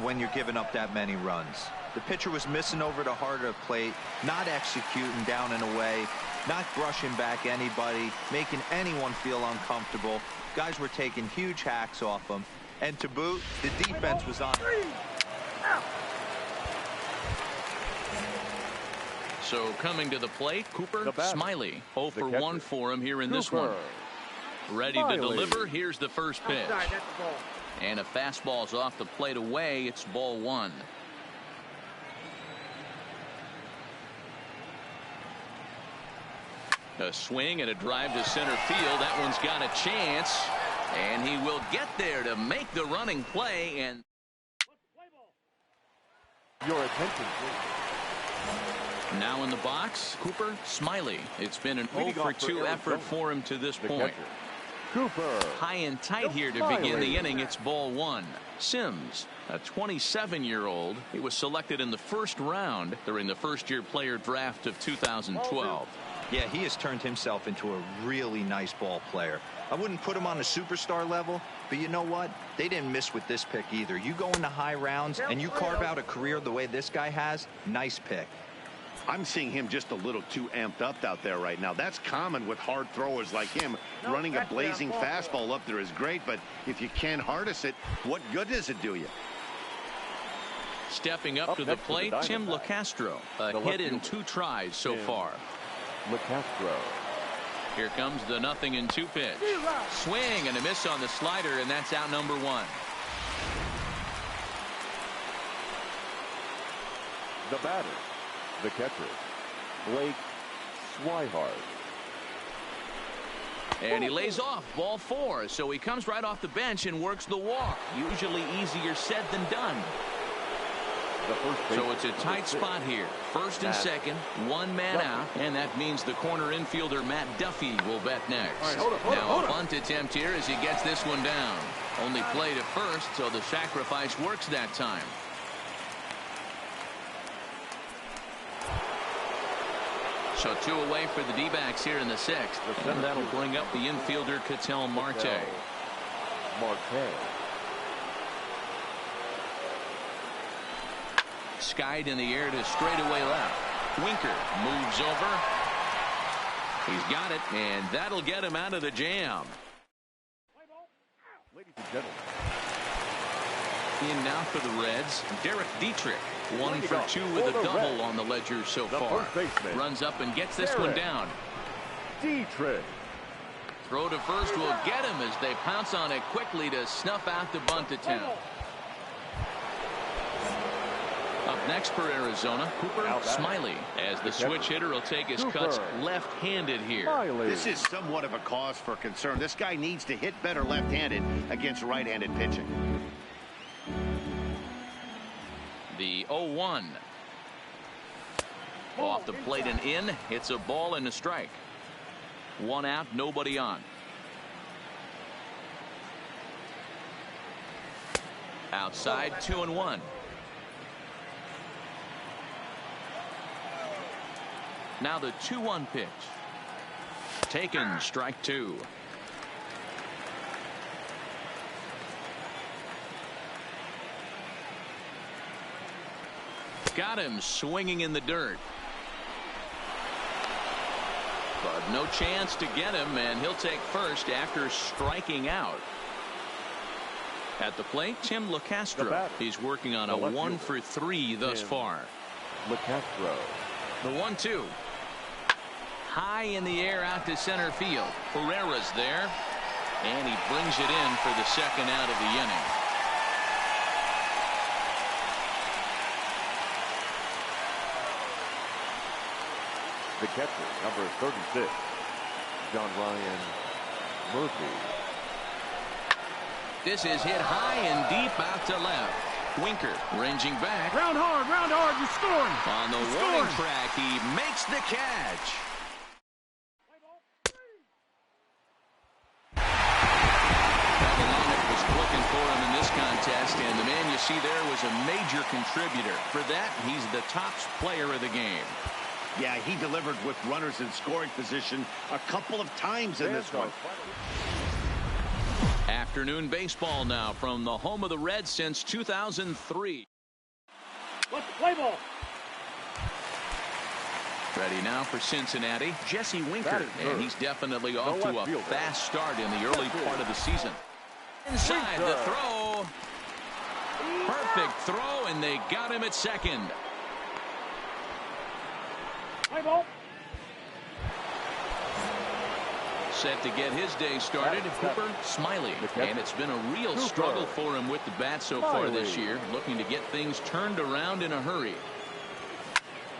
when you're giving up that many runs. The pitcher was missing over the heart of the plate, not executing down and away, not brushing back anybody, making anyone feel uncomfortable. Guys were taking huge hacks off him, and to boot, the defense was on. So coming to the plate, Cooper Smiley. 0 for 1 for him here in this one. Ready to deliver. Here's the first pitch. And a fastball's off the plate away. It's ball 1. A swing and a drive to center field. That one's got a chance, and he will get there to make the running play. And Your attention, please. now in the box, Cooper Smiley. It's been an 0 for 2 effort for him to this point. Cooper. High and tight here to begin the inning. It's ball 1. Sims, a 27-year-old. He was selected in the first round during the first-year player draft of 2012. Yeah, he has turned himself into a really nice ball player. I wouldn't put him on a superstar level, but you know what? They didn't miss with this pick either. You go into high rounds and you carve out a career the way this guy has, nice pick. I'm seeing him just a little too amped up out there right now. That's common with hard throwers like him. Running a blazing fastball up there is great, but if you can't harness it, what good does it do you? Stepping up to the plate, Tim LeCastro. A hit in 2 tries so far. LeCastro. Here comes the 0-2 pitch. Swing and a miss on the slider, and that's out number 1. The batter, the catcher, Blake Swihart. And he lays off, ball 4. So he comes right off the bench and works the walk. Usually easier said than done. So it's a tight spot here. First and second, 1 man out, and that means the corner infielder Matt Duffy will bat next. Now a bunt attempt here as he gets this one down. Only played at first, so the sacrifice works that time. So 2 away for the D-backs here in the 6th, and that'll bring up the infielder Ketel Marte. Skied in the air to straightaway left. Winker moves over. He's got it, and that'll get him out of the jam. Ladies and gentlemen, In now for the Reds, Derek Dietrich. 1 for 2 with a double on the ledger so far. Runs up and gets this one down. Dietrich. Throw to first will get him as they pounce on it quickly to snuff out the bunt attempt. Up next for Arizona, Cooper Smiley, as the switch hitter will take his cuts left-handed here. This is somewhat of a cause for concern. This guy needs to hit better left-handed against right-handed pitching. The 0-1. Off the plate and in. It's a ball and a strike. 1 out, nobody on. Outside, 2-1. Now the 2-1 pitch. Taken, strike 2. Got him swinging in the dirt. But no chance to get him, and he'll take first after striking out. At the plate, Tim LeCastro. He's working on a 1 for 3 thus far. LeCastro. The 1-2. High in the air out to center field. Herrera's there, and he brings it in for the second out of the inning. The catcher, number 36, John Ryan Murphy. This is hit high and deep out to left. Winker ranging back. Round hard, you're scoring. On the warning track, he makes the catch. That was clicking for him in this contest, and the man you see there was a major contributor. For that, he's the top player of the game. Yeah, he delivered with runners in scoring position a couple of times in this one. Afternoon baseball now from the home of the Reds since 2003. Let's play ball. Ready now for Cincinnati, Jesse Winker, and he's definitely off to a fast start in the early part of the season. Inside the throw. Perfect throw, and they got him at second. Play ball. Set to get his day started, Cooper Smiley. And it's been a real struggle for him with the bat so far this year, looking to get things turned around in a hurry.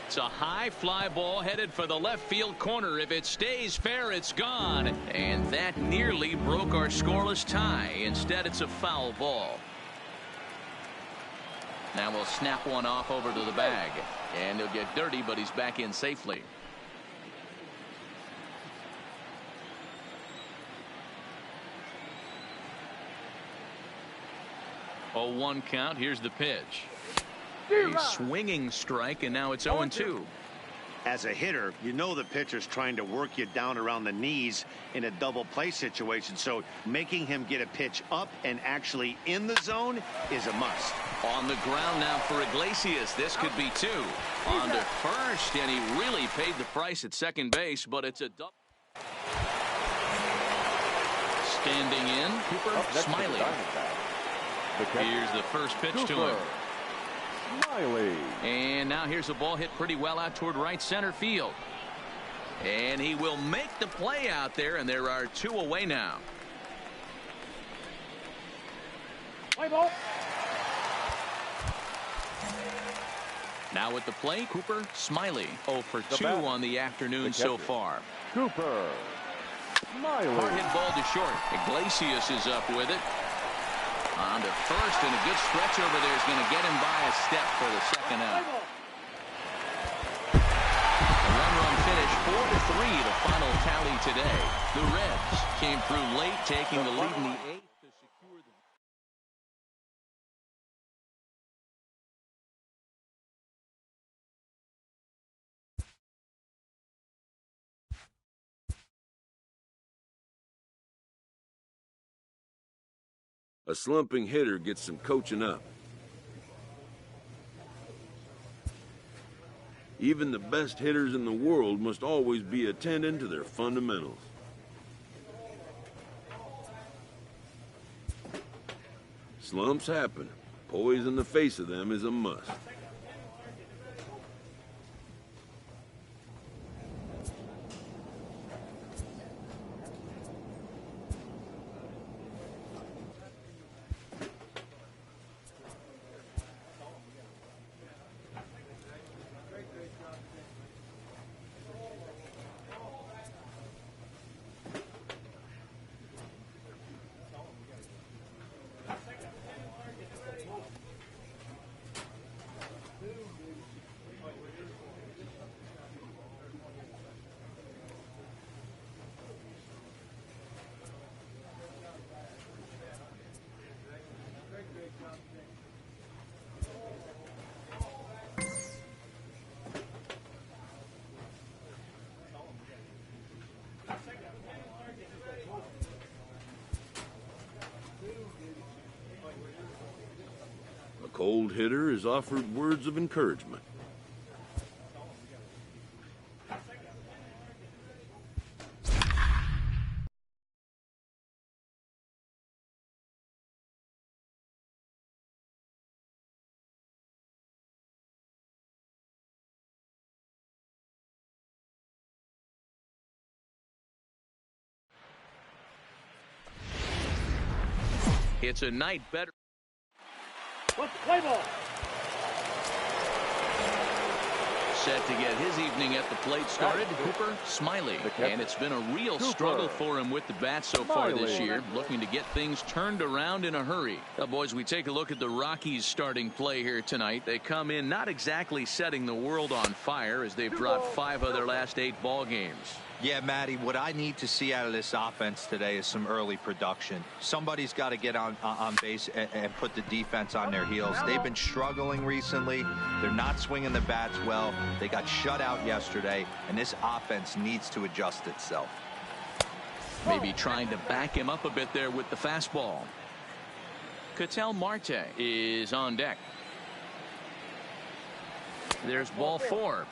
It's a high fly ball headed for the left field corner. If it stays fair, it's gone. And that nearly broke our scoreless tie. Instead, it's a foul ball. Now we'll snap one off over to the bag. And he'll get dirty, but he's back in safely. Oh, 1 count. Here's the pitch. A swinging strike, and now it's 0-2. As a hitter, you know the pitcher's trying to work you down around the knees in a double play situation, so making him get a pitch up and actually in the zone is a must. On the ground now for Iglesias. This could be 2. On to first, and he really paid the price at second base, but it's a double. Standing in, Cooper Smiley. Here's the first pitch to him. Smiley. And now here's a ball hit pretty well out toward right center field. And he will make the play out there, and there are 2 away now. Play ball. Now at the plate, Cooper Smiley. 0 for 2 on the afternoon so far. Cooper Smiley. Hard hit ball to short. Iglesias is up with it. On to first, and a good stretch over there is going to get him by a step for the second out. A run finish 4-3, the final tally today. The Reds came through late, taking the lead in the 8th to secure the. A slumping hitter gets some coaching up. Even the best hitters in the world must always be attending to their fundamentals. Slumps happen. Poise in the face of them is a must. A cold hitter is offered words of encouragement. It's a night better. Let's play ball. Set to get his evening at the plate started, Cooper Smiley. And it's been a real struggle for him with the bat so far this year, looking to get things turned around in a hurry. Now, boys, we take a look at the Rockies starting play here tonight. They come in not exactly setting the world on fire, as they've dropped 5 of their last 8 ball games. Yeah, Matty, what I need to see out of this offense today is some early production. Somebody's got to get on base and put the defense on their heels. They've been struggling recently. They're not swinging the bats well. They got shut out yesterday, and this offense needs to adjust itself. Maybe trying to back him up a bit there with the fastball. Ketel Marte is on deck. There's ball 4.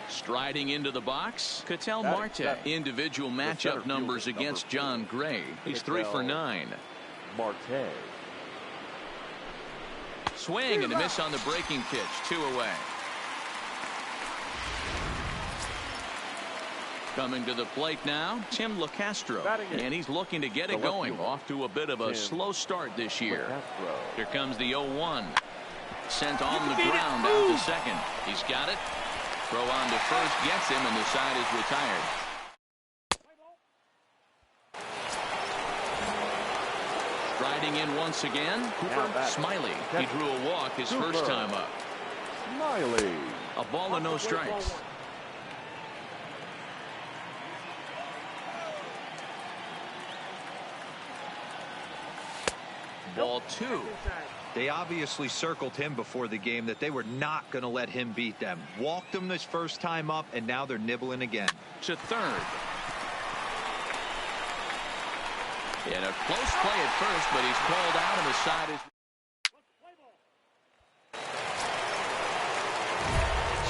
Striding into the box, Ketel Marte. Individual matchup numbers against John Gray. He's 3 for 9. Marte. Swing and a miss on the breaking pitch. 2 away. Coming to the plate now, Tim LeCastro. And he's looking to get it going. Off to a bit of a slow start this year. Here comes the 0-1. Sent on the ground out to second. He's got it. Throw on to first gets him, and the side is retired. Striding in once again, Cooper Smiley. He drew a walk his first time up. Smiley. A ball and no strikes. Ball 2. They obviously circled him before the game that they were not going to let him beat them. Walked him this first time up, and now they're nibbling again. To third. And a close play at first, but he's called out, and the side is...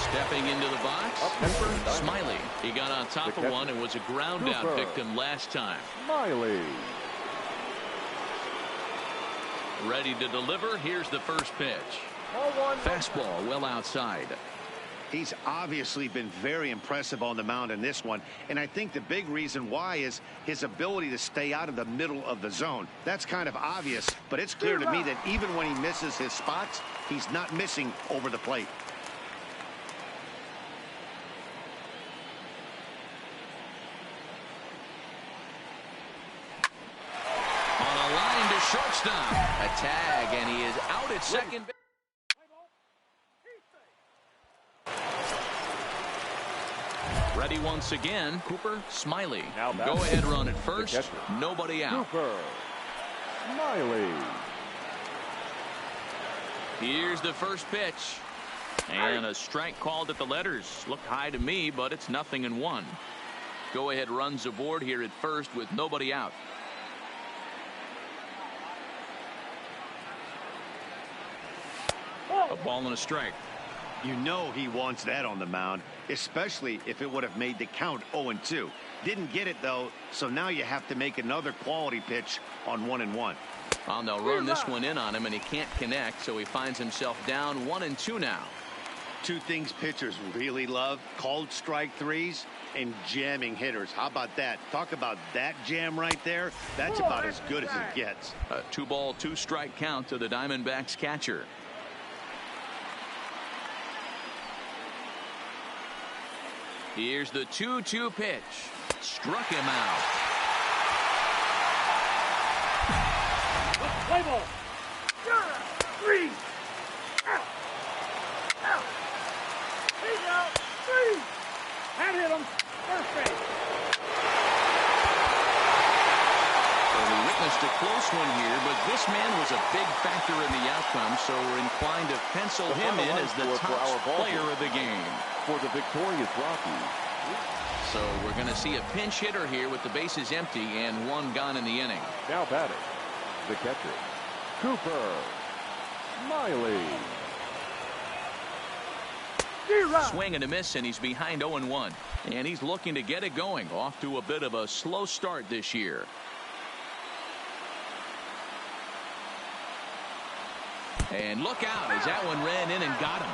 Stepping into the box, Cooper Smiley. He got on top of one and was a ground out victim last time. Smiley. Ready to deliver. Here's the first pitch. Fastball well outside. He's obviously been very impressive on the mound in this one, and I think the big reason why is his ability to stay out of the middle of the zone. That's kind of obvious, but it's clear to me that even when he misses his spots, he's not missing over the plate. Shortstop. A tag, and he is out at second. Ready once again, Cooper Smiley. Go-ahead run at first. Nobody out. Cooper Smiley. Here's the first pitch. And a strike called at the letters. Looked high to me, but it's 0-1. Go-ahead runs aboard here at first with nobody out. A ball and a strike. You know he wants that on the mound, especially if it would have made the count 0-2. Didn't get it, though, so now you have to make another quality pitch on 1-1. Well, they'll run this one in on him, and he can't connect, so he finds himself down 1-2 now. Two things pitchers really love: called strike threes and jamming hitters. How about that? Talk about that jam right there. That's about as good as it gets. A 2-ball, 2-strike count to the Diamondbacks catcher. Here's the 2-2 pitch. Struck him out. Play ball. 3. Out. Out. He's out. 3. That hit him. First base. Well, we witnessed a close one here, but this man was a big factor in the outcome, so we're inclined to pencil him in as the top player of the game. For the victorious Rockies. So we're going to see a pinch hitter here with the bases empty and one gone in the inning. Now batting, the catcher, Cooper Miley. Swing and a miss, and he's behind 0-1. And he's looking to get it going. Off to a bit of a slow start this year. And look out as that one ran in and got him.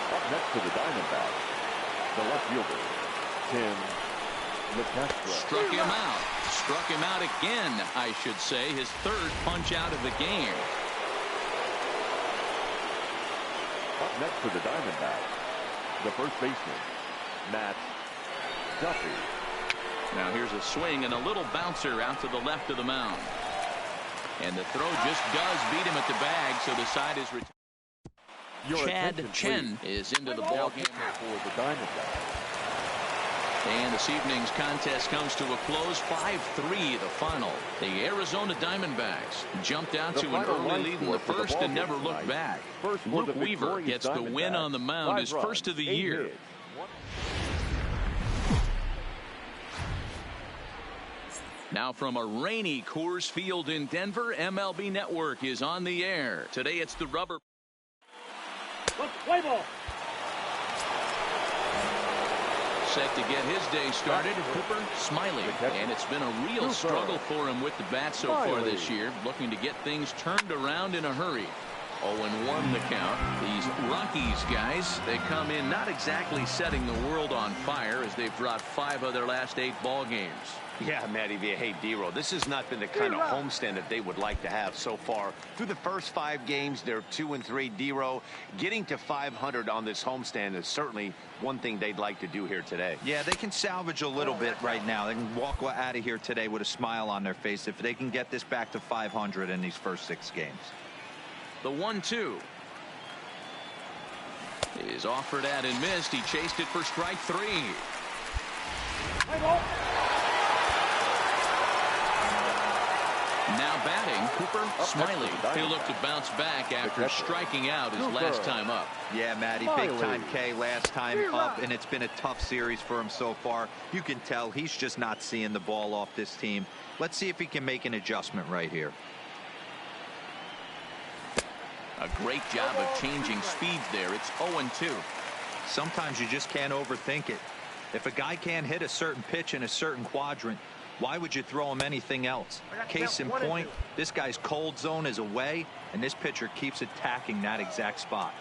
Up next to the Diamondbacks, the left fielder, Tim LeCastro. Struck him out. Struck him out again, I should say. His third punch out of the game. Up next to the Diamondbacks, the first baseman, Matt Duffy. Now here's a swing and a little bouncer out to the left of the mound. And the throw just does beat him at the bag, so the side is retired. Chad Chen is into the ball game for the Diamondbacks. And this evening's contest comes to a close. 5-3 the final. The Arizona Diamondbacks jumped out to an early lead in the first and never looked back. Luke Weaver gets the win on the mound, his first of the year. Now from a rainy Coors Field in Denver, MLB Network is on the air. Today it's the rubber. Play ball. Set to get his day started, Cooper Smiley. And it's been a real struggle for him with the bat so far this year. Looking to get things turned around in a hurry. 0-1 the count. These Rockies guys, they come in not exactly setting the world on fire as they've dropped 5 of their last 8 ball games. Yeah, Matty V. Hey, D-Row, this has not been the kind of homestand that they would like to have so far. Through the first 5 games, they're 2-3. D-Row, getting to 500 on this homestand is certainly one thing they'd like to do here today. Yeah, they can salvage a little bit right now. They can walk out of here today with a smile on their face if they can get this back to 500 in these first 6 games. The 1-2 is offered at and missed. He chased it for strike 3. Now batting, Cooper Smiley. He'll look to bounce back after striking out his last time up. Yeah, Matty, big time K last time up, and it's been a tough series for him so far. You can tell he's just not seeing the ball off this team. Let's see if he can make an adjustment right here. A great job of changing speeds there. It's 0-2. Sometimes you just can't overthink it. If a guy can't hit a certain pitch in a certain quadrant, why would you throw him anything else? Case in point, this guy's cold zone is away, and this pitcher keeps attacking that exact spot.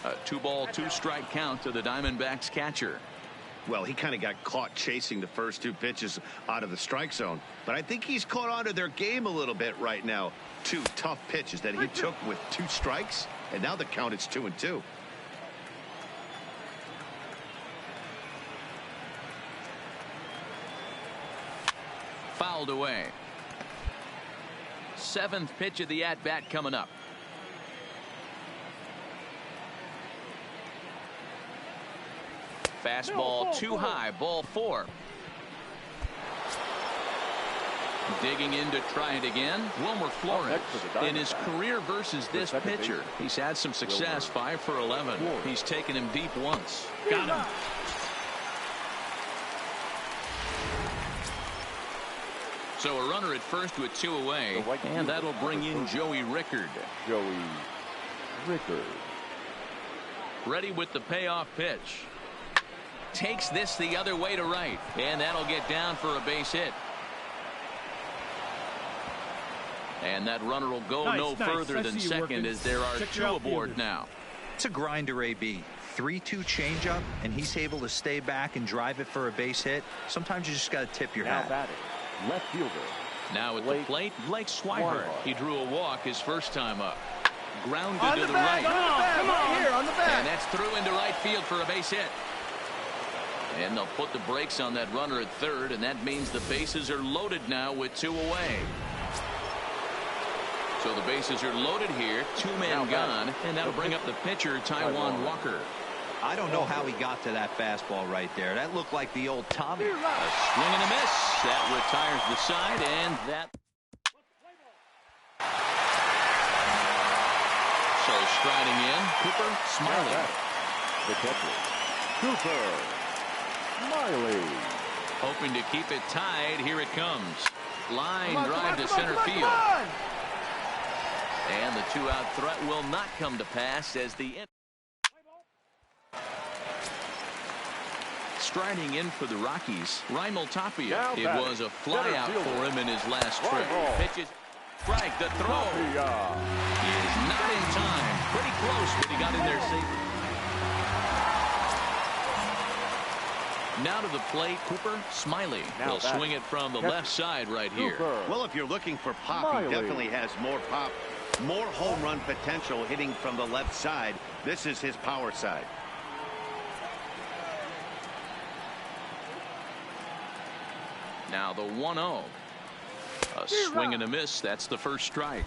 A 2-ball, 2-strike count to the Diamondbacks catcher. Well, he kind of got caught chasing the first 2 pitches out of the strike zone. But I think he's caught on to their game a little bit right now. 2 tough pitches that he took with 2 strikes, and now the count is 2-2. Fouled away. 7th pitch of the at-bat coming up. Fastball too high, ball 4. Digging in to try it again, Wilmer Flores. In his career versus this pitcher, he's had some success, 5 for 11. He's taken him deep once. Got him. So a runner at first with 2 away, and that'll bring in Joey Rickard. Joey Rickard. Ready with the payoff pitch. Takes this the other way to right, and that'll get down for a base hit. And that runner will go no further than second as there are 2 aboard now. It's a grinder, AB. 3-2 changeup, and he's able to stay back and drive it for a base hit. Sometimes you just got to tip your hat. Batting, left fielder. Now at the plate, Blake Swihart. He drew a walk his first time up. Grounded to the right. Come on, here on the back. And that's through into right field for a base hit. And they'll put the brakes on that runner at third, and that means the bases are loaded now with 2 away. So the bases are loaded here, 2 men gone, and that'll bring up the pitcher, Taijuan Walker. I don't know how he got to that fastball right there. That looked like the old Tommy. A swing and a miss. That retires the side, and that. So striding in, Cooper Smiley. The catcher, Cooper Smiley. Hoping to keep it tied. Here it comes. Line drive to center field. And the 2-out threat will not come to pass as the. Striding in for the Rockies, Raimel Tapia. It was a flyout for him in his last trip. Pitches, strike, the throw. He is not in time. Pretty close, but he got in there safely. Now to the plate, Cooper Smiley. He'll swing it from the left side right here. Well, if you're looking for pop, he definitely has more pop, more home run potential hitting from the left side. This is his power side. Now the 1-0. A swing and a miss. That's the first strike.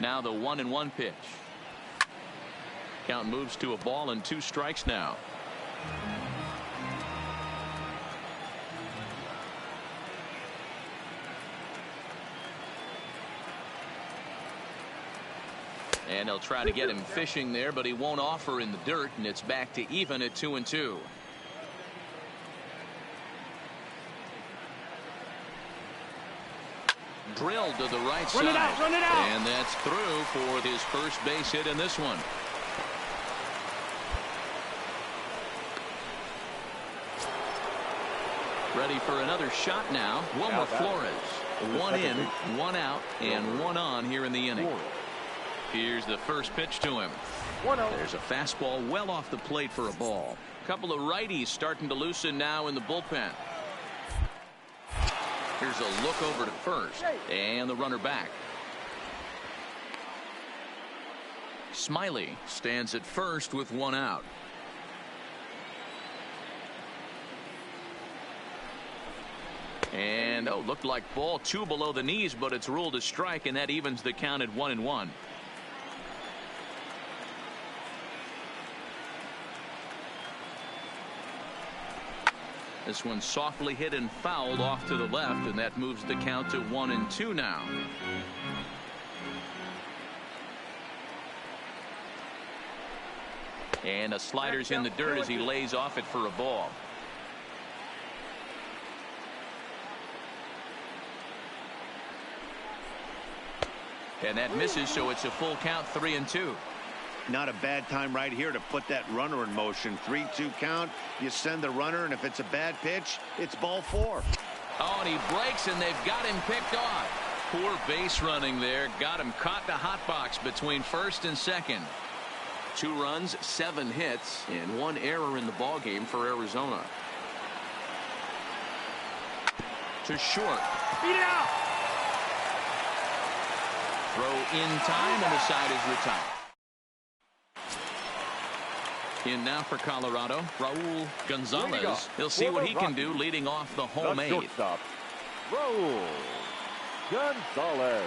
Now the 1-1 pitch. Count moves to a ball and 2 strikes now. And they'll try to get him fishing there, but he won't offer in the dirt, and it's back to even at 2-2. Drilled to the right side. Run it out. And that's through for his first base hit in this one. Ready for another shot now. Wilmer Flores. 1 in, 1 out, and 1 on here in the inning. Here's the first pitch to him. There's a fastball well off the plate for a ball. Couple of righties starting to loosen now in the bullpen. Here's a look over to first, and the runner back. Smiley stands at first with 1 out. And looked like ball 2 below the knees, but it's ruled a strike, and that evens the count at 1-1. This one softly hit and fouled off to the left, and that moves the count to 1-2 now. And a slider's in the dirt as he lays off it for a ball. And that misses, so it's a full count, 3-2. Not a bad time right here to put that runner in motion. 3-2 count. You send the runner, and if it's a bad pitch, it's ball 4. Oh, and he breaks, and they've got him picked off. Poor base running there. Got him caught the hot box between first and second. 2 runs, 7 hits, and 1 error in the ballgame for Arizona. To short. Beat it out. Throw in time, and the side is retired. In now for Colorado, Raul Gonzalez. He'll see what he can do leading off the home 8th. Shortstop, Raul Gonzalez.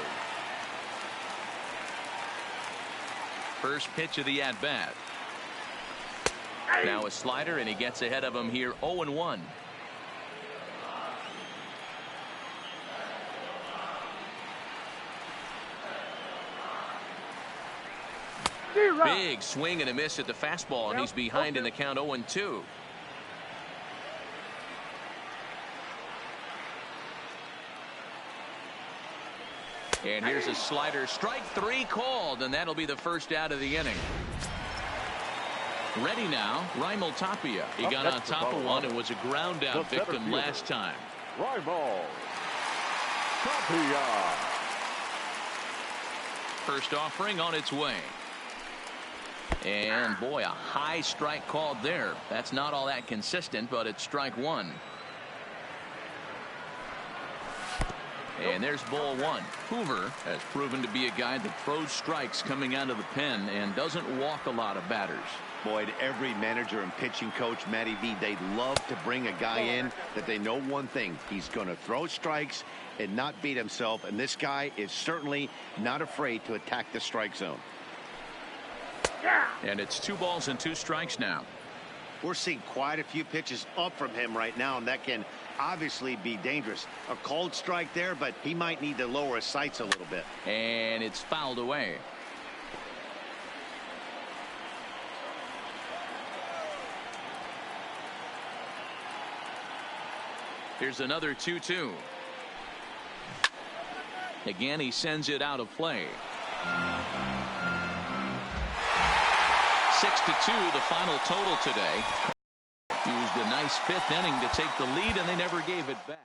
First pitch of the at-bat. Now a slider, and he gets ahead of him here, 0-1. Big swing and a miss at the fastball, and he's behind in the count 0-2. And here's a slider. Strike 3 called, and that'll be the first out of the inning. Ready now, Raimel Tapia. He got on top of one and was a ground out victim last time. Raimel Tapia. First offering on its way. And boy, a high strike called there. That's not all that consistent, but it's strike 1. And there's ball 1. Hoover has proven to be a guy that throws strikes coming out of the pen and doesn't walk a lot of batters. Boyd, every manager and pitching coach, Matty V, they love to bring a guy in that they know one thing. He's going to throw strikes and not beat himself. And this guy is certainly not afraid to attack the strike zone. And it's 2 balls and 2 strikes now. We're seeing quite a few pitches up from him right now, and that can obviously be dangerous. A cold strike there, but he might need to lower his sights a little bit. And it's fouled away. Here's another 2-2. Again, he sends it out of play. 6-2 the final total today. Used a nice 5th inning to take the lead, and they never gave it back.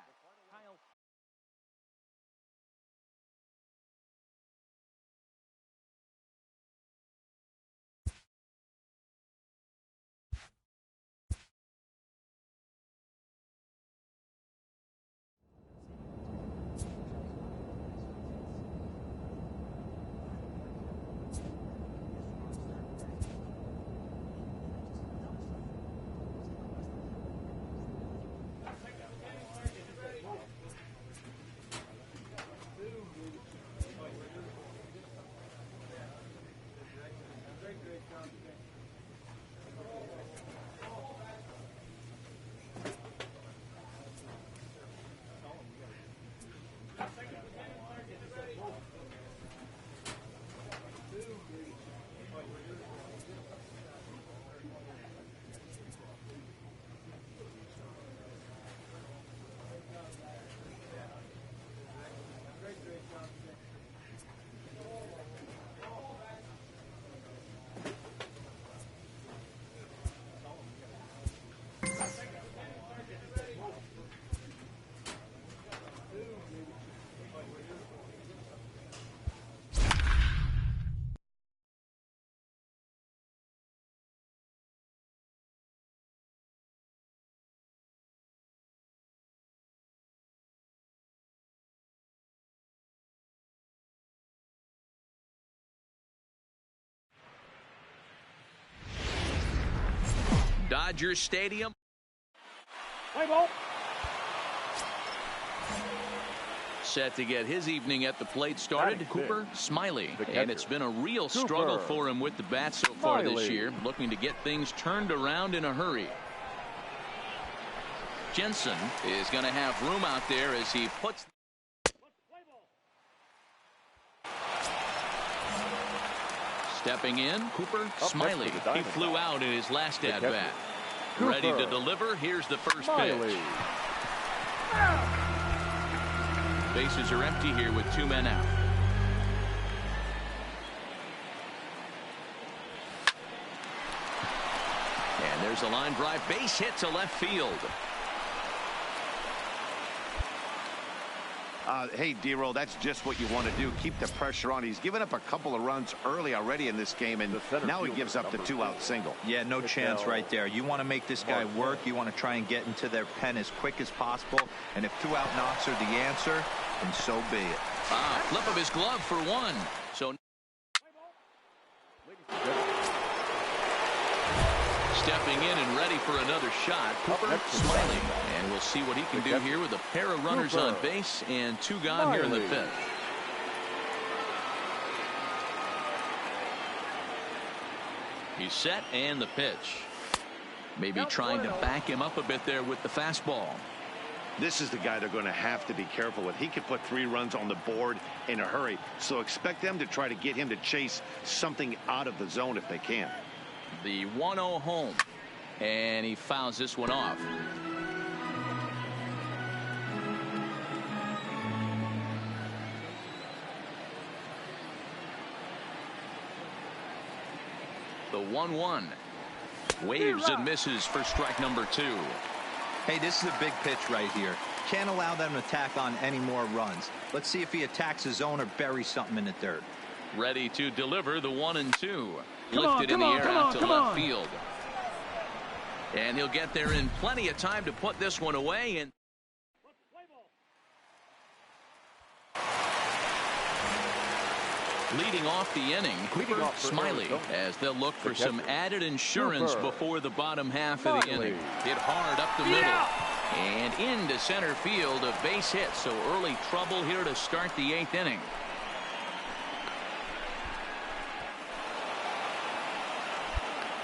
Dodger Stadium. Play ball. Set to get his evening at the plate started. Cooper Smiley. And it's been a real struggle for him with the bat so far this year. Looking to get things turned around in a hurry. Jensen is going to have room out there as he puts. Stepping in, Cooper Smiley. He flew out in his last at-bat. Ready to deliver. Here's the first pitch. Bases are empty here with 2 men out. And there's a line drive. Base hit to left field. Hey, D-Roll, that's just what you want to do. Keep the pressure on. He's given up a couple of runs early already in this game, and now he gives up the 2-out single. Yeah, no chance right there. You want to make this guy work. You want to try and get into their pen as quick as possible. And if 2-out knocks are the answer, then so be it. Flip of his glove for 1. So stepping in and ready for another shot, Cooper Smiley. And we'll see what he can do here with a pair of runners on base and 2 gone here in the 5th. He's set, and the pitch. Maybe trying to back him up a bit there with the fastball. This is the guy they're going to have to be careful with. He could put 3 runs on the board in a hurry. So expect them to try to get him to chase something out of the zone if they can. The 1-0 home. And he fouls this one off. The 1-1. Waves and misses for strike number 2. Hey, this is a big pitch right here. Can't allow them to tack on any more runs. Let's see if he attacks his zone or buries something in the dirt. Ready to deliver the 1-2. Lifted in the air out to left field. And he'll get there in plenty of time to put this one away. And leading off the inning, Cooper Smiley, as they'll look for some added insurance before the bottom half of the inning. Hit hard up the middle and into center field, a base hit. So early trouble here to start the 8th inning.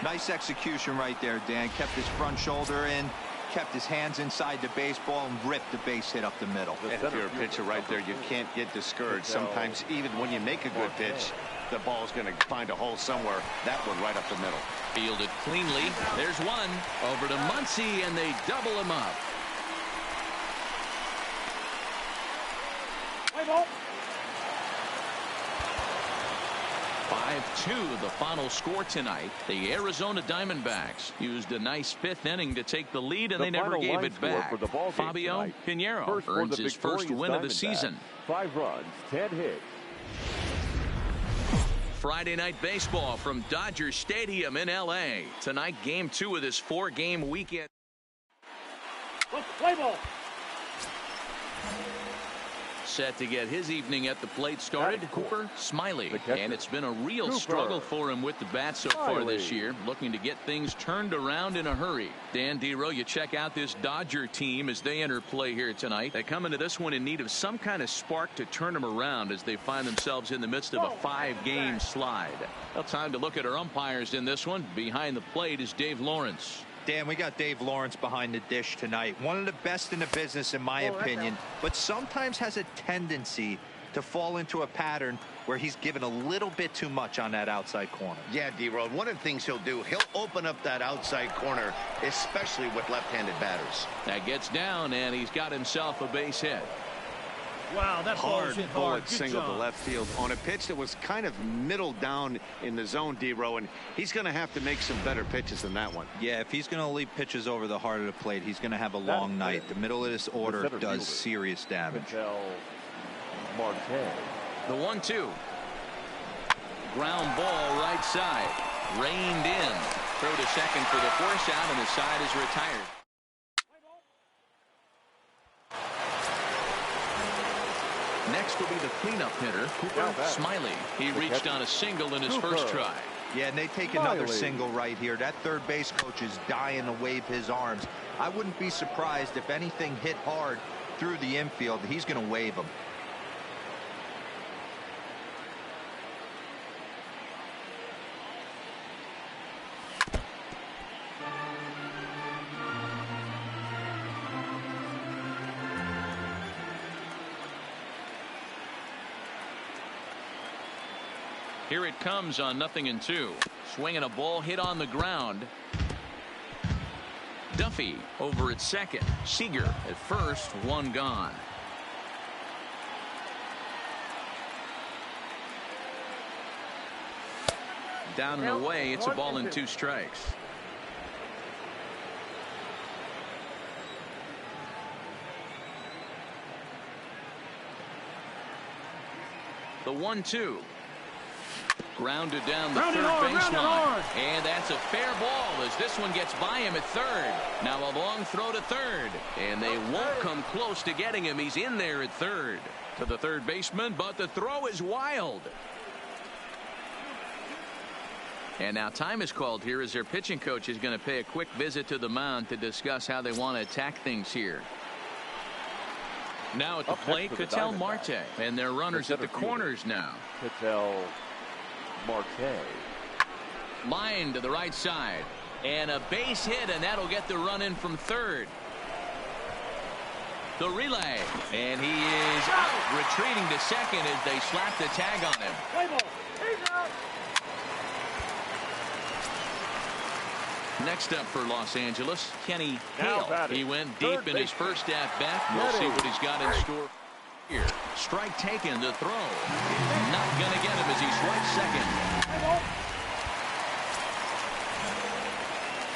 Nice execution right there, Dan. Kept his front shoulder in, kept his hands inside the baseball, and ripped the base hit up the middle. And if you're a pitcher right there, you can't get discouraged. Sometimes even when you make a good pitch, the ball's going to find a hole somewhere. That one right up the middle. Fielded cleanly. There's one. Over to Muncy, and they double him up. Play ball. 5-2 the final score tonight. The Arizona Diamondbacks used a nice 5th inning to take the lead, and they never gave it back. Fabio Pinheiro earns his first win of the season. 5 runs, 10 hits. Friday night baseball from Dodger Stadium in L.A. Tonight, game 2 of this 4-game weekend. Play ball. Set to get his evening at the plate started, Cooper Smiley. And it's been a real struggle for him with the bat so far this year, looking to get things turned around in a hurry. Dan Dero, you check out this Dodger team as they enter play here tonight. They come into this one in need of some kind of spark to turn them around as they find themselves in the midst of a 5-game slide. Well, time to look at our umpires in this one. Behind the plate is Dave Lawrence. Dan, we got Dave Lawrence behind the dish tonight. One of the best in the business, in my opinion, but sometimes has a tendency to fall into a pattern where he's given a little bit too much on that outside corner. Yeah, D-Road, one of the things he'll do, he'll open up that outside corner, especially with left-handed batters. That gets down, and he's got himself a base hit. Wow, that hard hit bullet single to left field on a pitch that was kind of middle down in the zone, D-Row, and he's going to have to make some better pitches than that one. Yeah, if he's going to leave pitches over the heart of the plate, he's going to have a long night. The middle of this order does serious damage. The 1-2. Ground ball right side. Reined in. Throw to second for the force out, and the side is retired. Next will be the cleanup hitter, Cooper Smiley. He reached on a single in his first try. Yeah, and they take another single right here. That third base coach is dying to wave his arms. I wouldn't be surprised if anything hit hard through the infield. He's going to wave them. Here it comes on 0-2. Swinging a ball hit on the ground. Duffy over at second. Seager at first. One gone. Down and away. It's a ball and 2 strikes. The 1-2. Grounded down the third baseline. And that's a fair ball as this one gets by him at third. Now a long throw to third. And they won't come close to getting him. He's in there at third. To the third baseman, but the throw is wild. And now time is called here as their pitching coach is going to pay a quick visit to the mound to discuss how they want to attack things here. Now at the plate, Ketel Marte. And their runners at the corners now. Ketel Marte. Line to the right side. And a base hit, and that'll get the run in from third. The relay. And he is out, retreating to second as they slap the tag on him. Play ball. He's out. Next up for Los Angeles, Kenny Now Hale. batting. He went deep in his first at-bat. We'll see what he's got in store here. Strike taken, the throw. Not going to get him as he swipes second. Play ball.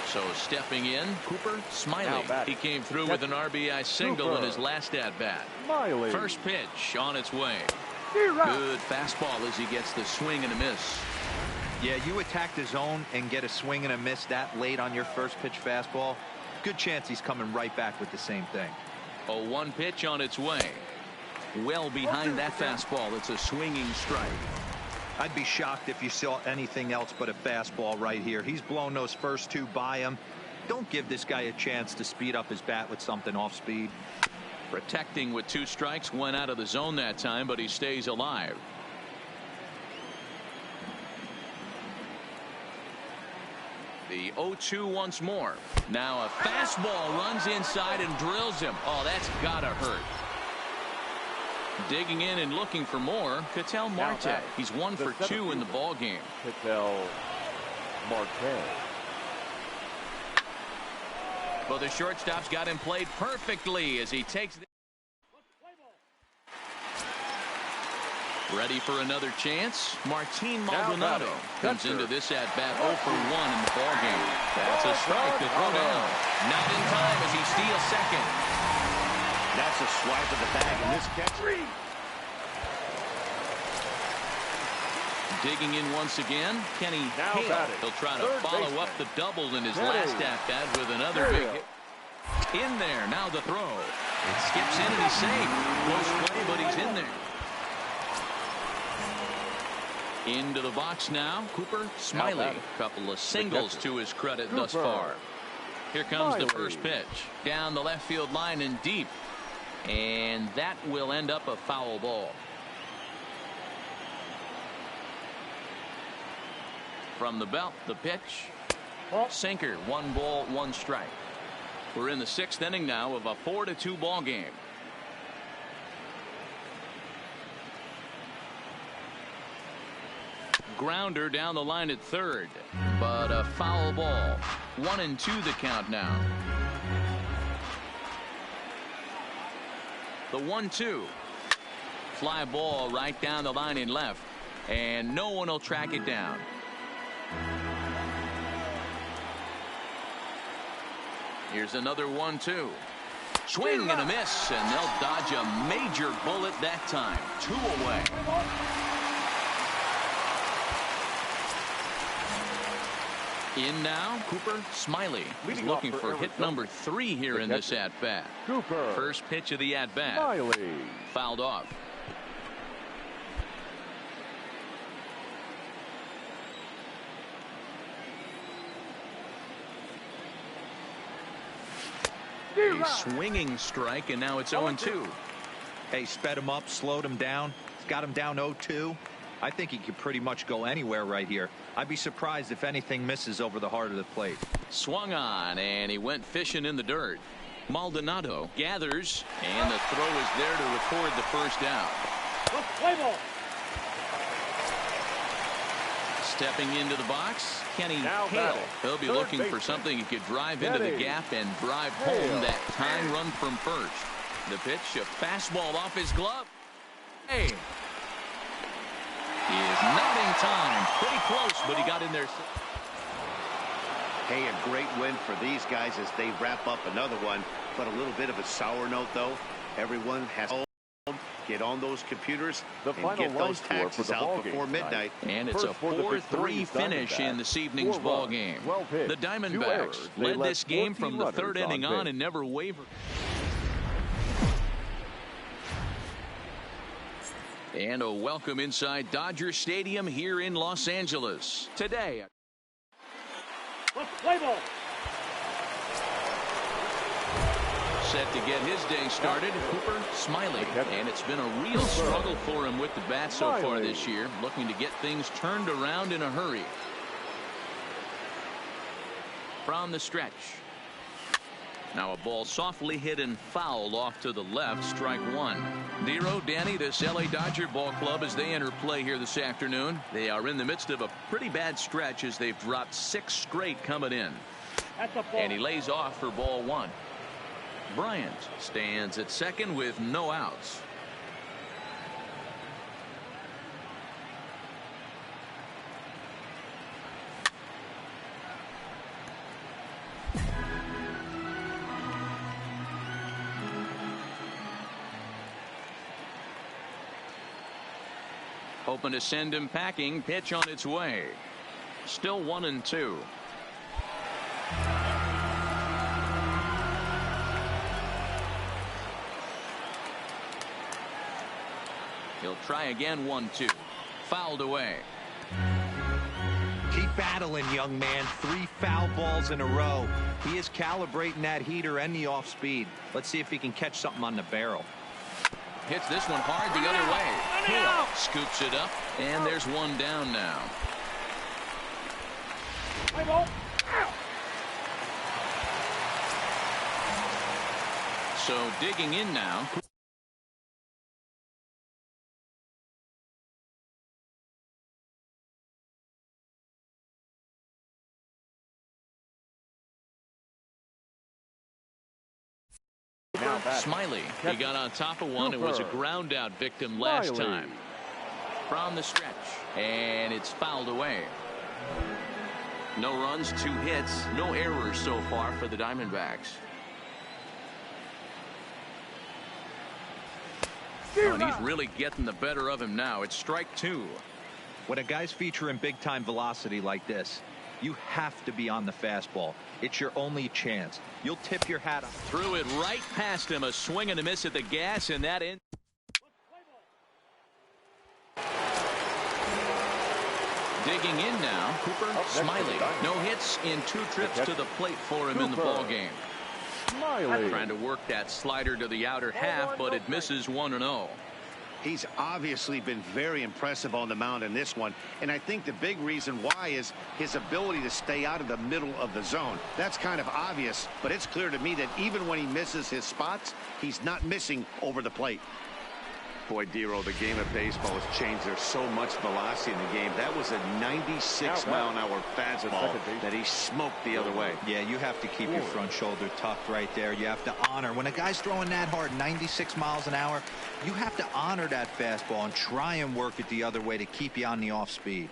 So stepping in, Cooper Smiley. batting. He came through with an RBI single Cooper in his last at-bat. Smiley. First pitch on its way. D-Rock. Good fastball as he gets the swing and a miss. Yeah, you attack the zone and get a swing and a miss that late on your first pitch fastball. Good chance he's coming right back with the same thing. A 1 pitch on its way. Well behind that fastball. It's a swinging strike. I'd be shocked if you saw anything else but a fastball right here. He's blown those first 2 by him. Don't give this guy a chance to speed up his bat with something off speed. Protecting with 2 strikes, went out of the zone that time, but he stays alive. The 0-2 once more. Now a fastball runs inside and drills him. Oh, that's gotta hurt. Digging in and looking for more, Ketel Marte. He's 1 for 2 in the ball game. Ketel Marte. Well, the shortstop's got him played perfectly as he takes the... Ready for another chance? Martin Maldonado comes into this at-bat 0 for 1 in the ball game. That's a strike to throw down. Not in time as he steals second. That's a swipe of the bag in this catch. Digging in once again, Kenny Now Hale. batting. He'll try to Third follow baseman. up the double in his Kenny last at-bat with another big hit. In there, now the throw. It skips in and he's safe. Close play, but he's in there. Into the box now, Cooper Smiley. Couple of singles to his credit thus far. Here comes the first pitch. Down the left field line and deep. And that will end up a foul ball. From the belt, the pitch. Sinker, 1 ball, 1 strike. We're in the 6th inning now of a 4-2 ball game. Grounder down the line at third, but a foul ball. 1-2 the count now. The 1-2. Fly ball right down the line in left, and no one will track it down. Here's another 1-2. Swing and a miss, and they'll dodge a major bullet that time. 2 away. In now, Cooper Smiley. He's looking for hit number 3 here in this at-bat. Cooper. First pitch of the at-bat. Smiley. Fouled off. A swinging strike, and now it's 0-2. Hey, sped him up, slowed him down. He's got him down 0-2. I think he could pretty much go anywhere right here. I'd be surprised if anything misses over the heart of the plate. Swung on, and he went fishing in the dirt. Maldonado gathers, and the throw is there to record the first down. Play ball. Stepping into the box, Kenny Now Hale. batting. He'll be Third looking for baseman. something he could drive into the Kenny gap and drive home Hale. that tying run from first. The pitch, a fastball off his glove. Hey. He is not in time. Pretty close, but he got in there. Hey, a great win for these guys as they wrap up another one. But a little bit of a sour note, though. Everyone has to get on those computers and get those taxes out before midnight. And it's a 4-3 finish in this evening's ball game. The Diamondbacks led this game from the 3rd inning on and never wavered. And a welcome inside Dodger Stadium here in Los Angeles. Today. Play ball. Set to get his day started, Cooper Smiley. And it's been a real struggle for him with the bat so far this year, looking to get things turned around in a hurry. From the stretch. Now a ball softly hit and fouled off to the left, strike one. Nero, Danny, this LA Dodger ball club as they enter play here this afternoon. They are in the midst of a pretty bad stretch as they've dropped 6 straight coming in. And he lays off for ball one. Bryant stands at second with no outs. Open to send him packing. Pitch on its way. Still 1-2. He'll try again. 1-2. Fouled away. Keep battling, young man. 3 foul balls in a row. He is calibrating that heater and the off speed. Let's see if he can catch something on the barrel. Hits this one hard the other way. Hill scoops it up, and there's one down now. So digging in now. Smiley. He got on top of one. It was a ground out victim last time. From the stretch. And it's fouled away. No runs, 2 hits, no errors so far for the Diamondbacks. Oh, and he's really getting the better of him now. It's strike 2. When a guy's featuring big time velocity like this, you have to be on the fastball. It's your only chance. You'll tip your hat off. Threw it right past him. A swing and a miss at the gas, and that in. Digging in now, Cooper Smiley. No hits in 2 trips to the plate for him in the ball game. Smiley trying to work that slider to the outer half, but it misses 1-0. He's obviously been very impressive on the mound in this one, and I think the big reason why is his ability to stay out of the middle of the zone. That's kind of obvious, but it's clear to me that even when he misses his spots, he's not missing over the plate. Boy, Dero, the game of baseball has changed. There's so much velocity in the game. That was a 96-mile-an-hour fastball that he smoked the other way. Yeah, you have to keep your front shoulder tucked right there. You have to honor. When a guy's throwing that hard, 96 miles an hour, you have to honor that fastball and try and work it the other way to keep you on the off speed.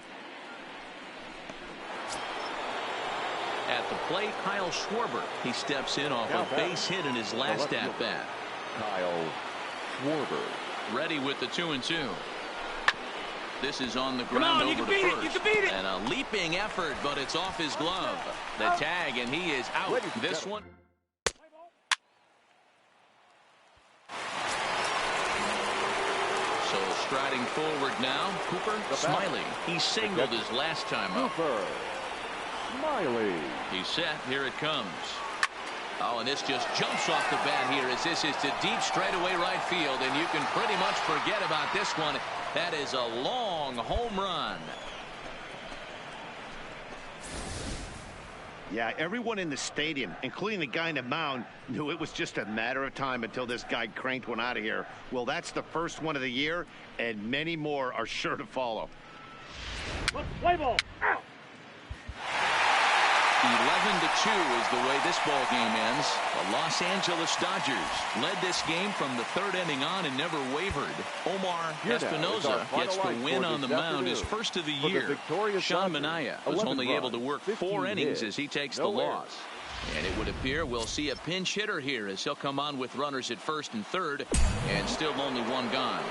At the plate, Kyle Schwarber. He steps in off a base hit in his last at-bat. Kyle Schwarber. Ready with the 2-2. This is on the ground over to first. You can beat it. And a leaping effort, but it's off his glove. The tag, and he is out. This one. So striding forward now, Cooper Smiley. He singled his last time up. Cooper Smiley. He's set. Here it comes. Oh, and this just jumps off the bat here as this is to deep straightaway right field, and you can pretty much forget about this one. That is a long home run. Yeah, everyone in the stadium, including the guy in the mound, knew it was just a matter of time until this guy cranked one out of here. Well, that's the first one of the year, and many more are sure to follow. Play ball. 11-2 is the way this ball game ends. The Los Angeles Dodgers led this game from the 3rd inning on and never wavered. Omar Espinoza gets the win on the mound, his first of the year. Sean Manaea was only able to work 4 innings as he takes the loss. And it would appear we'll see a pinch hitter here as he'll come on with runners at first and third, and still only one gone.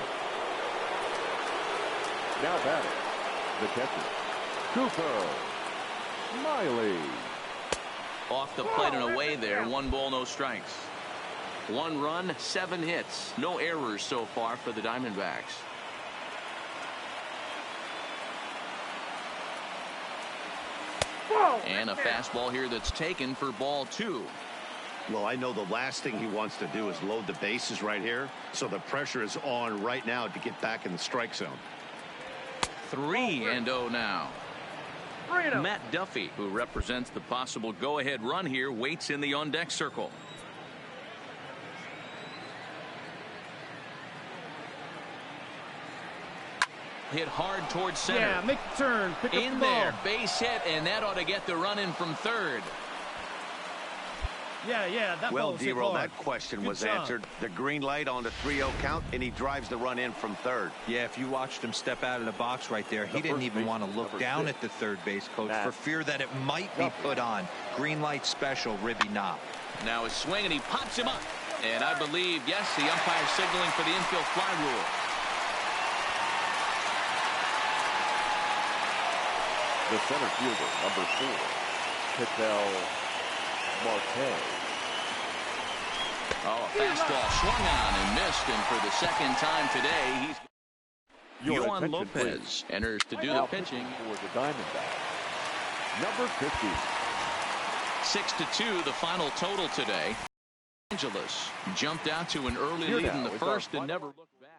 Now batting, the catcher, Cooper Smiley. Off the plate and away there. 1 ball, no strikes. 1 run, 7 hits. No errors so far for the Diamondbacks. And a fastball here that's taken for ball 2. Well, I know the last thing he wants to do is load the bases right here, so the pressure is on right now to get back in the strike zone. 3-0 now. Matt Duffy, who represents the possible go-ahead run here, waits in the on-deck circle. hit hard towards center. Yeah, make the turn. Pick up the ball. there, base hit, and that ought to get the run in from third. Yeah, that well, ball was hit D-Roll, hard. that question Good was job. answered. The green light on the 3-0 count, and he drives the run in from third. Yeah, if you watched him step out of the box right there, he didn't even want to look down at the third base coach for fear that it might be put on. Green light special, Ribby knock. Now a swing, and he pops him up. And I believe, yes, the umpire signaling for the infield fly rule. The center fielder, number 4, Patel Marte. Oh, a fastball swung on and missed, and for the second time today, he's Yohan Lopez enters to do the pitching for the Diamondbacks. Number 50. 6-2, the final total today. Angeles jumped out to an early Here lead now in the is first our and never looked back.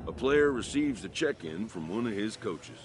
A player receives a check-in from one of his coaches.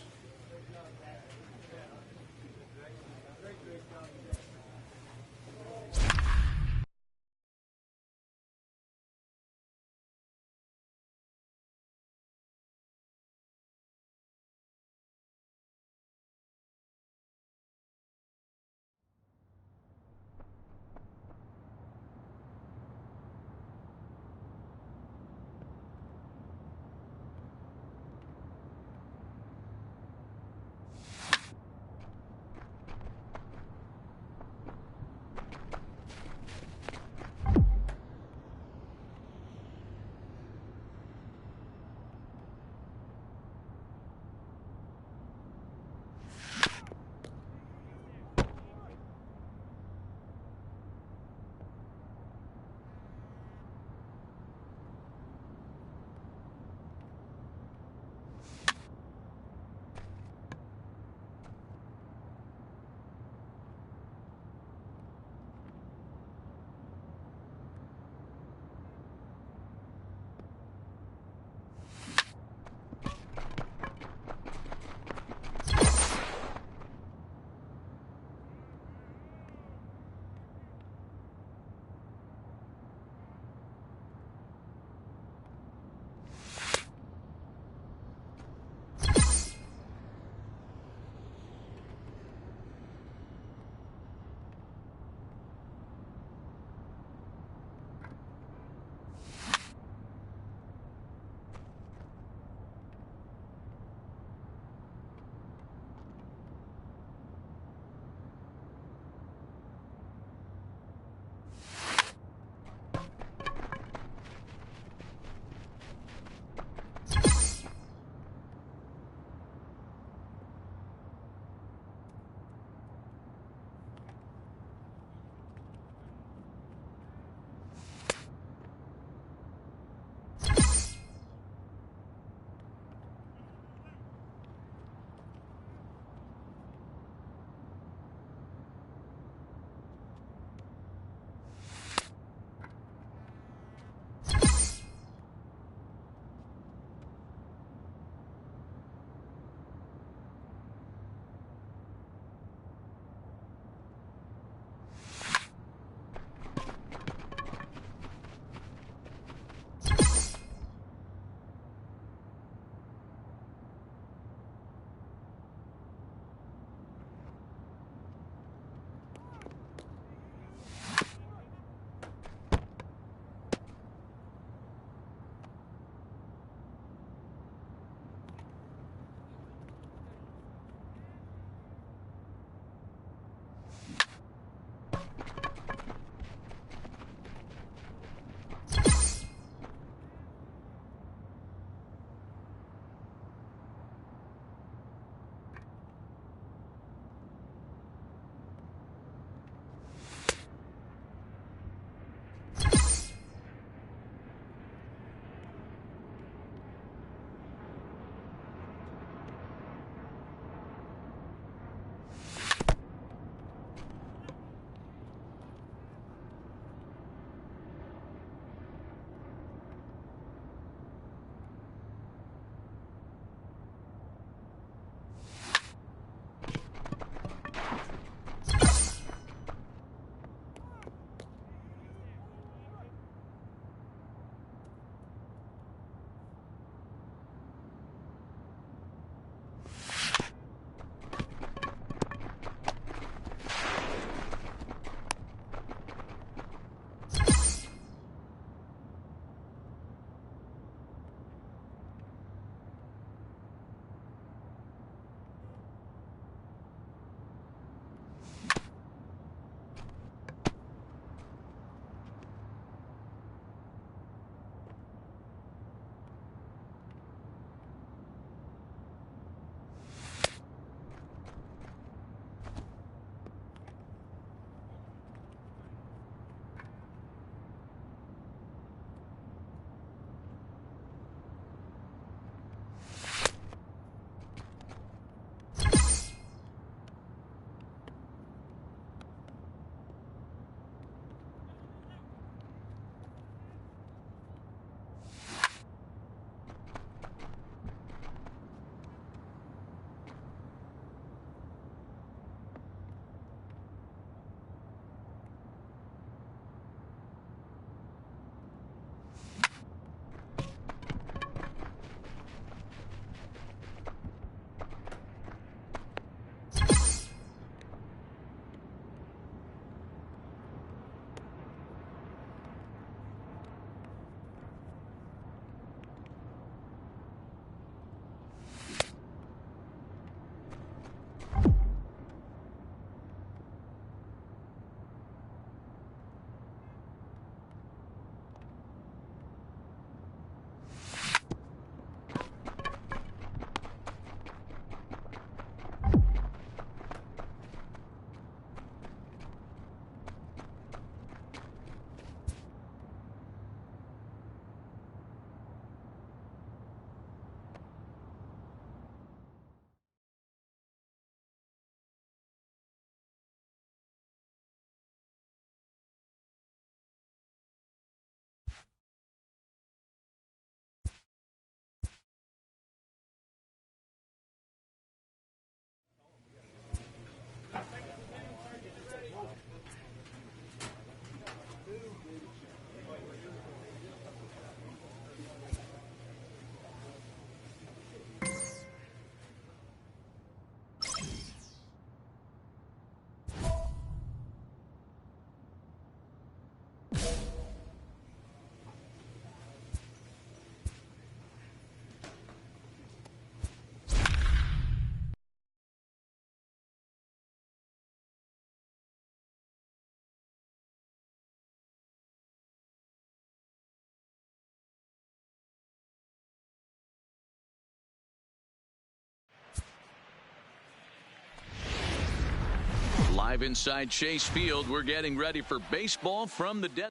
Live inside Chase Field, we're getting ready for baseball from the dead.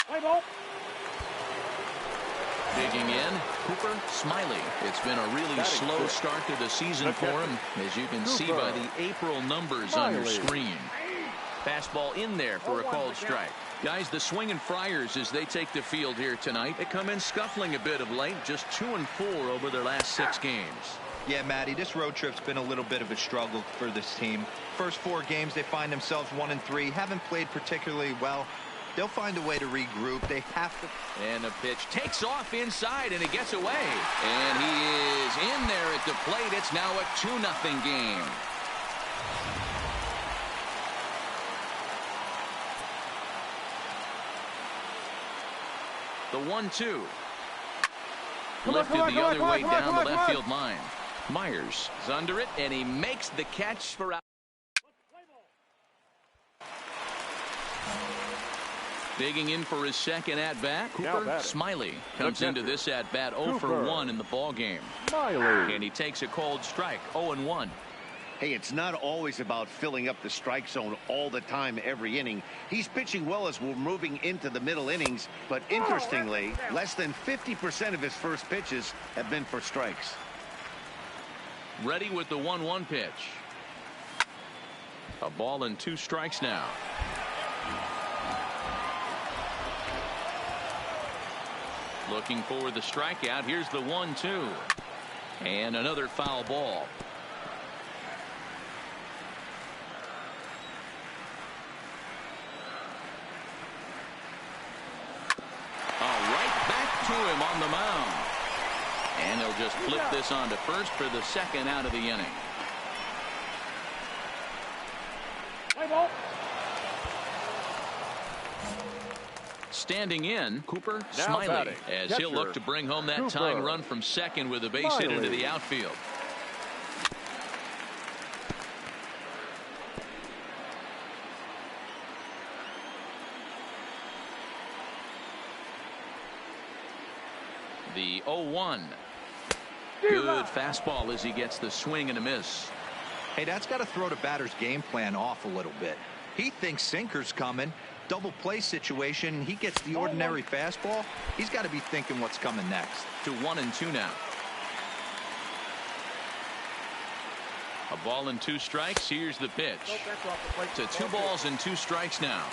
Play ball. Digging in, Cooper Smiley. It's been a really slow start to the season for him, as you can see by the April numbers on your screen. Fastball in there for a called strike. Guys, the swinging Friars, as they take the field here tonight, they come in scuffling a bit of late, just 2-4 over their last 6 games. Yeah, Matty, this road trip's been a little bit of a struggle for this team. First 4 games, they find themselves 1-3, haven't played particularly well. They'll find a way to regroup. They have to. And a pitch takes off inside, and it gets away. And he is in there at the plate. It's now a 2-0 game. The 1-2. Lifted the other way down the left field line. Myers is under it, and he makes the catch for out. Digging in for his second at-bat, Cooper Smiley comes into this at-bat 0 for 1 in the ball game. And he takes a cold strike, 0-1. Hey, it's not always about filling up the strike zone all the time every inning. He's pitching well as we're moving into the middle innings, but interestingly, less than 50% of his first pitches have been for strikes. Ready with the 1-1 pitch. A ball and 2 strikes now. Looking for the strikeout. Here's the 1-2. And another foul ball. Right back to him on the mound. And they'll just flip this on to first for the second out of the inning. Play ball. Standing in, Cooper Smiley, as he'll look to bring home that tying run from second with a base hit into the outfield. The 0-1. Good fastball as he gets the swing and a miss. Hey, that's got to throw the batter's game plan off a little bit. He thinks sinker's coming. Double play situation. He gets the ordinary fastball. He's got to be thinking what's coming next. To 1-2 now. A ball and 2 strikes. Here's the pitch. To 2 balls and 2 strikes now.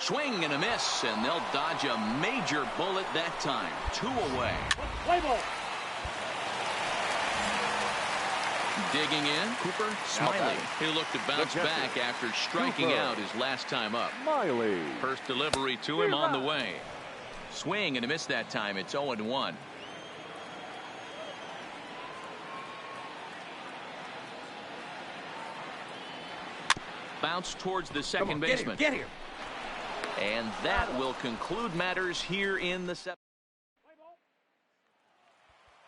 Swing and a miss, and they'll dodge a major bullet that time. 2 away. Play ball. Digging in, Cooper Smiley. He'll look to bounce back after striking out his last time up. Smiley. First delivery to him on the way. Swing and a miss that time. It's 0-1. Bounce towards the second baseman. Get here. And that will conclude matters here in the 7th.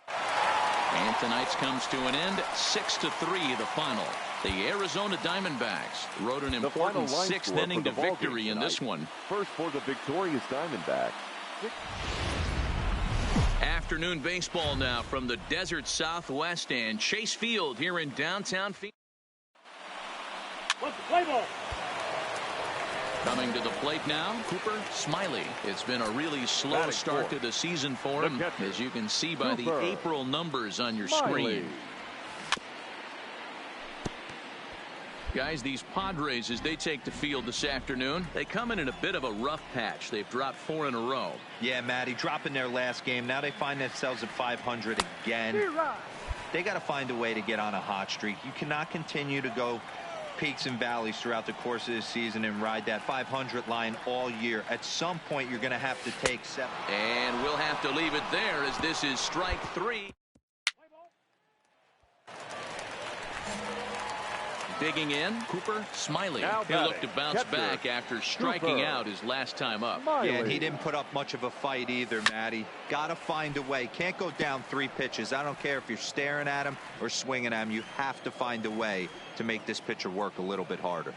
And tonight's comes to an end. 6-3 the final. The Arizona Diamondbacks wrote an important 6th inning to victory in this one. First for the victorious Diamondbacks. Afternoon baseball now from the desert Southwest and Chase Field here in downtown Phoenix. What's the play ball? Coming to the plate now, Cooper Smiley. It's been a really slow start to the season for him, as you can see by the April numbers on your screen. Guys, these Padres, as they take the field this afternoon, they come in a bit of a rough patch. They've dropped 4 in a row. Yeah, Matty, dropping their last game. Now they find themselves at 500 again. They got to find a way to get on a hot streak. You cannot continue to go peaks and valleys throughout the course of this season and ride that 500 line all year. At some point, you're going to have to take 7. And we'll have to leave it there, as this is strike 3. Digging in, Cooper Smiley. He'll look to bounce back after striking out his last time up. Yeah, and he didn't put up much of a fight either, Matty. Got to find a way. Can't go down 3 pitches. I don't care if you're staring at him or swinging at him. You have to find a way to make this pitcher work a little bit harder.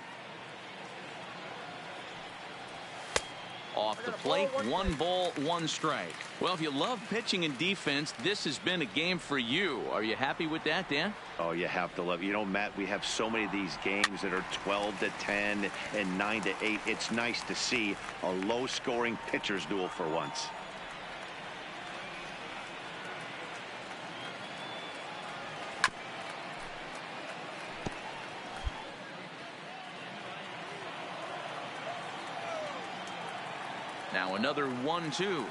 Off the plate, 1 ball, 1 strike. Well, if you love pitching and defense, this has been a game for you. Are you happy with that, Dan? Oh, you have to love it. You know, Matt, we have so many of these games that are 12-10 and 9-8. It's nice to see a low-scoring pitcher's duel for once. Now another 1-2.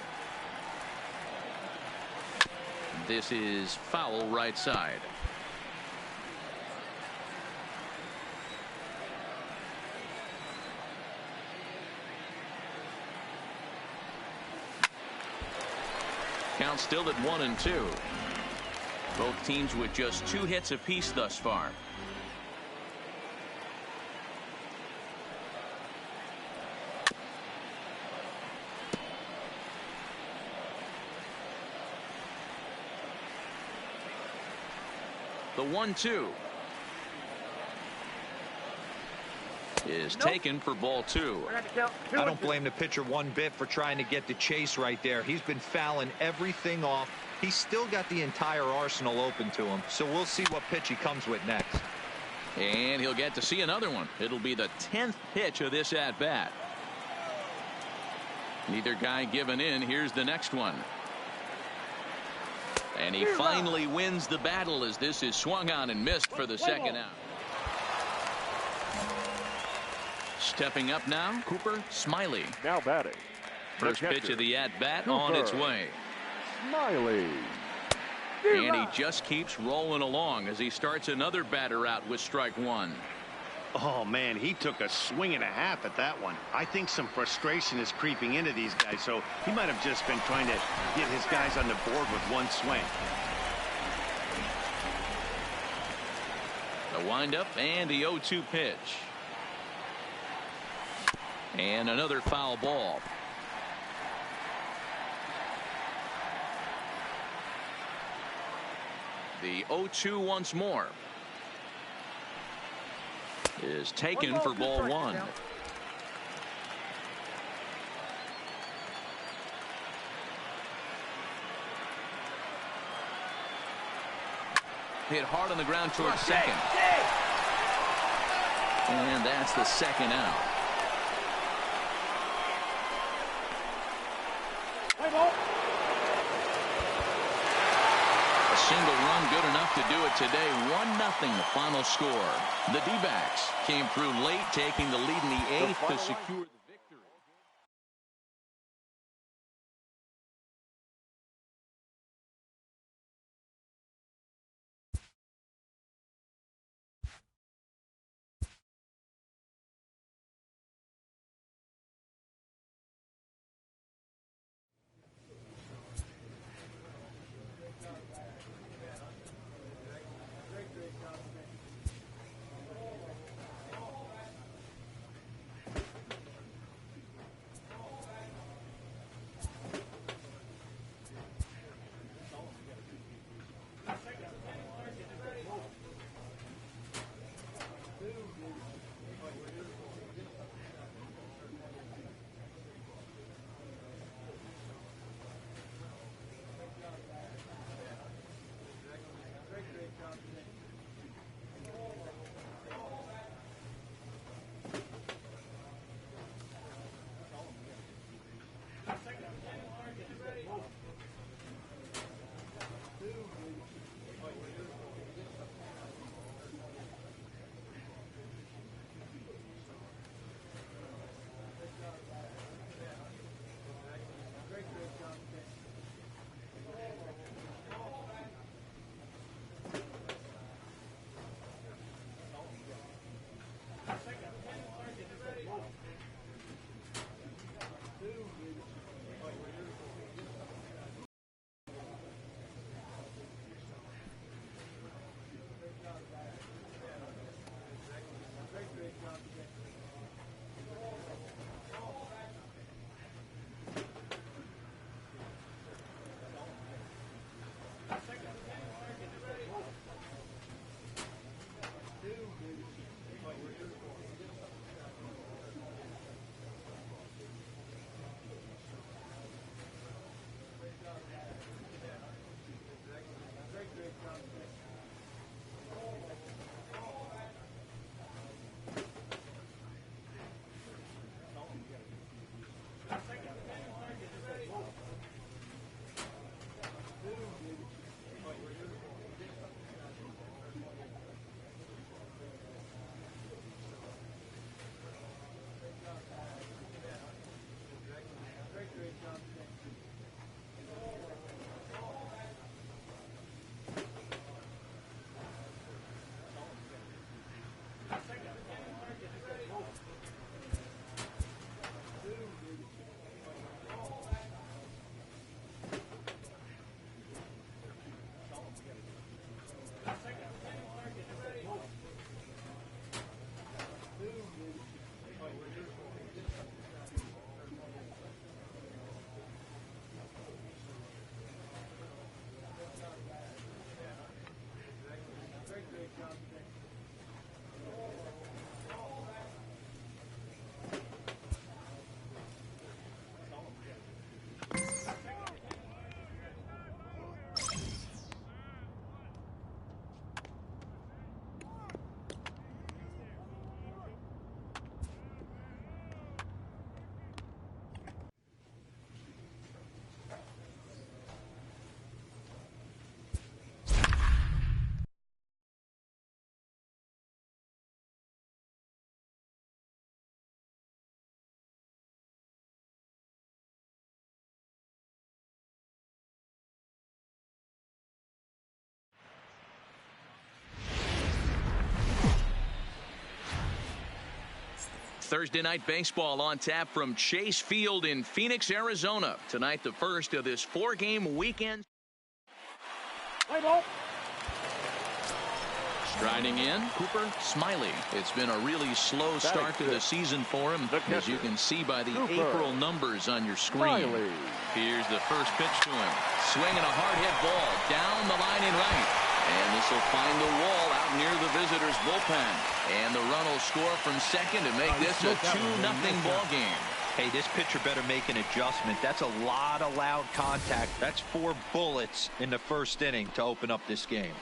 This is foul right side. Count still at 1-2. Both teams with just 2 hits apiece thus far. The 1-2 is taken for ball 2. I don't blame the pitcher one bit for trying to get the chase right there. He's been fouling everything off. He's still got the entire arsenal open to him. So we'll see what pitch he comes with next. And he'll get to see another one. It'll be the 10th pitch of this at bat. Neither guy giving in. Here's the next one. And he finally wins the battle as this is swung on and missed for the second out. Stepping up now, Cooper Smiley. Now batting. First pitch of the at-bat on its way. Smiley. And he just keeps rolling along as he starts another batter out with strike 1. Oh, man, he took a swing and a half at that one. I think some frustration is creeping into these guys, so he might have just been trying to get his guys on the board with one swing. The windup and the 0-2 pitch. And another foul ball. The 0-2 once more. Is taken for ball 1. Hit hard on the ground towards second. And that's the second out. A single run good enough to do it today. 1-0 the final score. The D-backs came through late, taking the lead in the 8th to secure the victory. Thursday night baseball on tap from Chase Field in Phoenix, Arizona. Tonight, the first of this 4-game weekend. Striding in, Cooper Smiley. It's been a really slow start to the season for him, as you can see by the April numbers on your screen. Here's the first pitch to him. Swinging a hard hit ball down the line in right. And this will find the wall out near the visitors' bullpen. And the run will score from second to make this a 2-0 ball game. Hey, this pitcher better make an adjustment. That's a lot of loud contact. That's 4 bullets in the first inning to open up this game.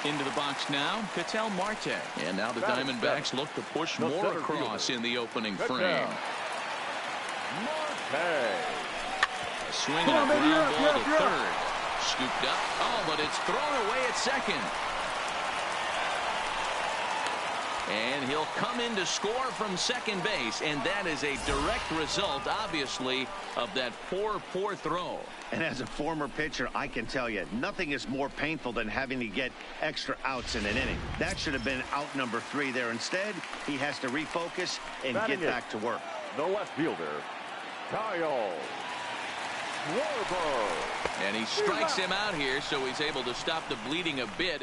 Into the box now, Ketel Marte. And now the Diamondbacks look to push more across in the opening frame. Swinging a ground ball to third. Scooped up. Oh, but it's thrown away at second. And he'll come in to score from second base. And that is a direct result, obviously, of that poor throw. And as a former pitcher, I can tell you, nothing is more painful than having to get extra outs in an inning. That should have been out number 3 there. Instead, he has to refocus and get back to work. The left fielder, Kyle Schwarber. And he strikes him out here, so he's able to stop the bleeding a bit.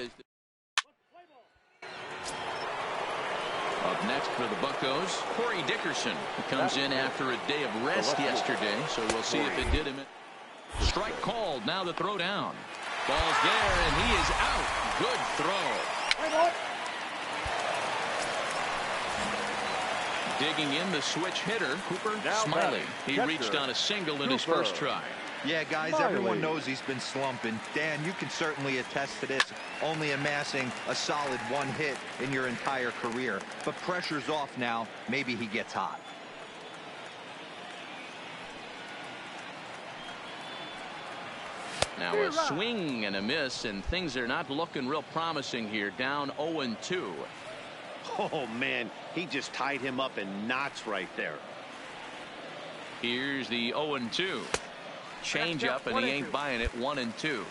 Up next for the Buccos, Corey Dickerson. He comes in after a day of rest yesterday, so we'll see if it did him. Strike called. Now the throw down. Ball's there, and he is out. Good throw. Digging in the switch hitter, Cooper Smiley. He reached on a single in his first try. Yeah, guys, everyone knows he's been slumping. Dan, you can certainly attest to this, only amassing a solid 1 hit in your entire career. But pressure's off now. Maybe he gets hot. Now a swing and a miss, and things are not looking real promising here. Down 0-2. Oh, man, he just tied him up in knots right there. Here's the 0-2. Change up, and he ain't buying it. 1-2.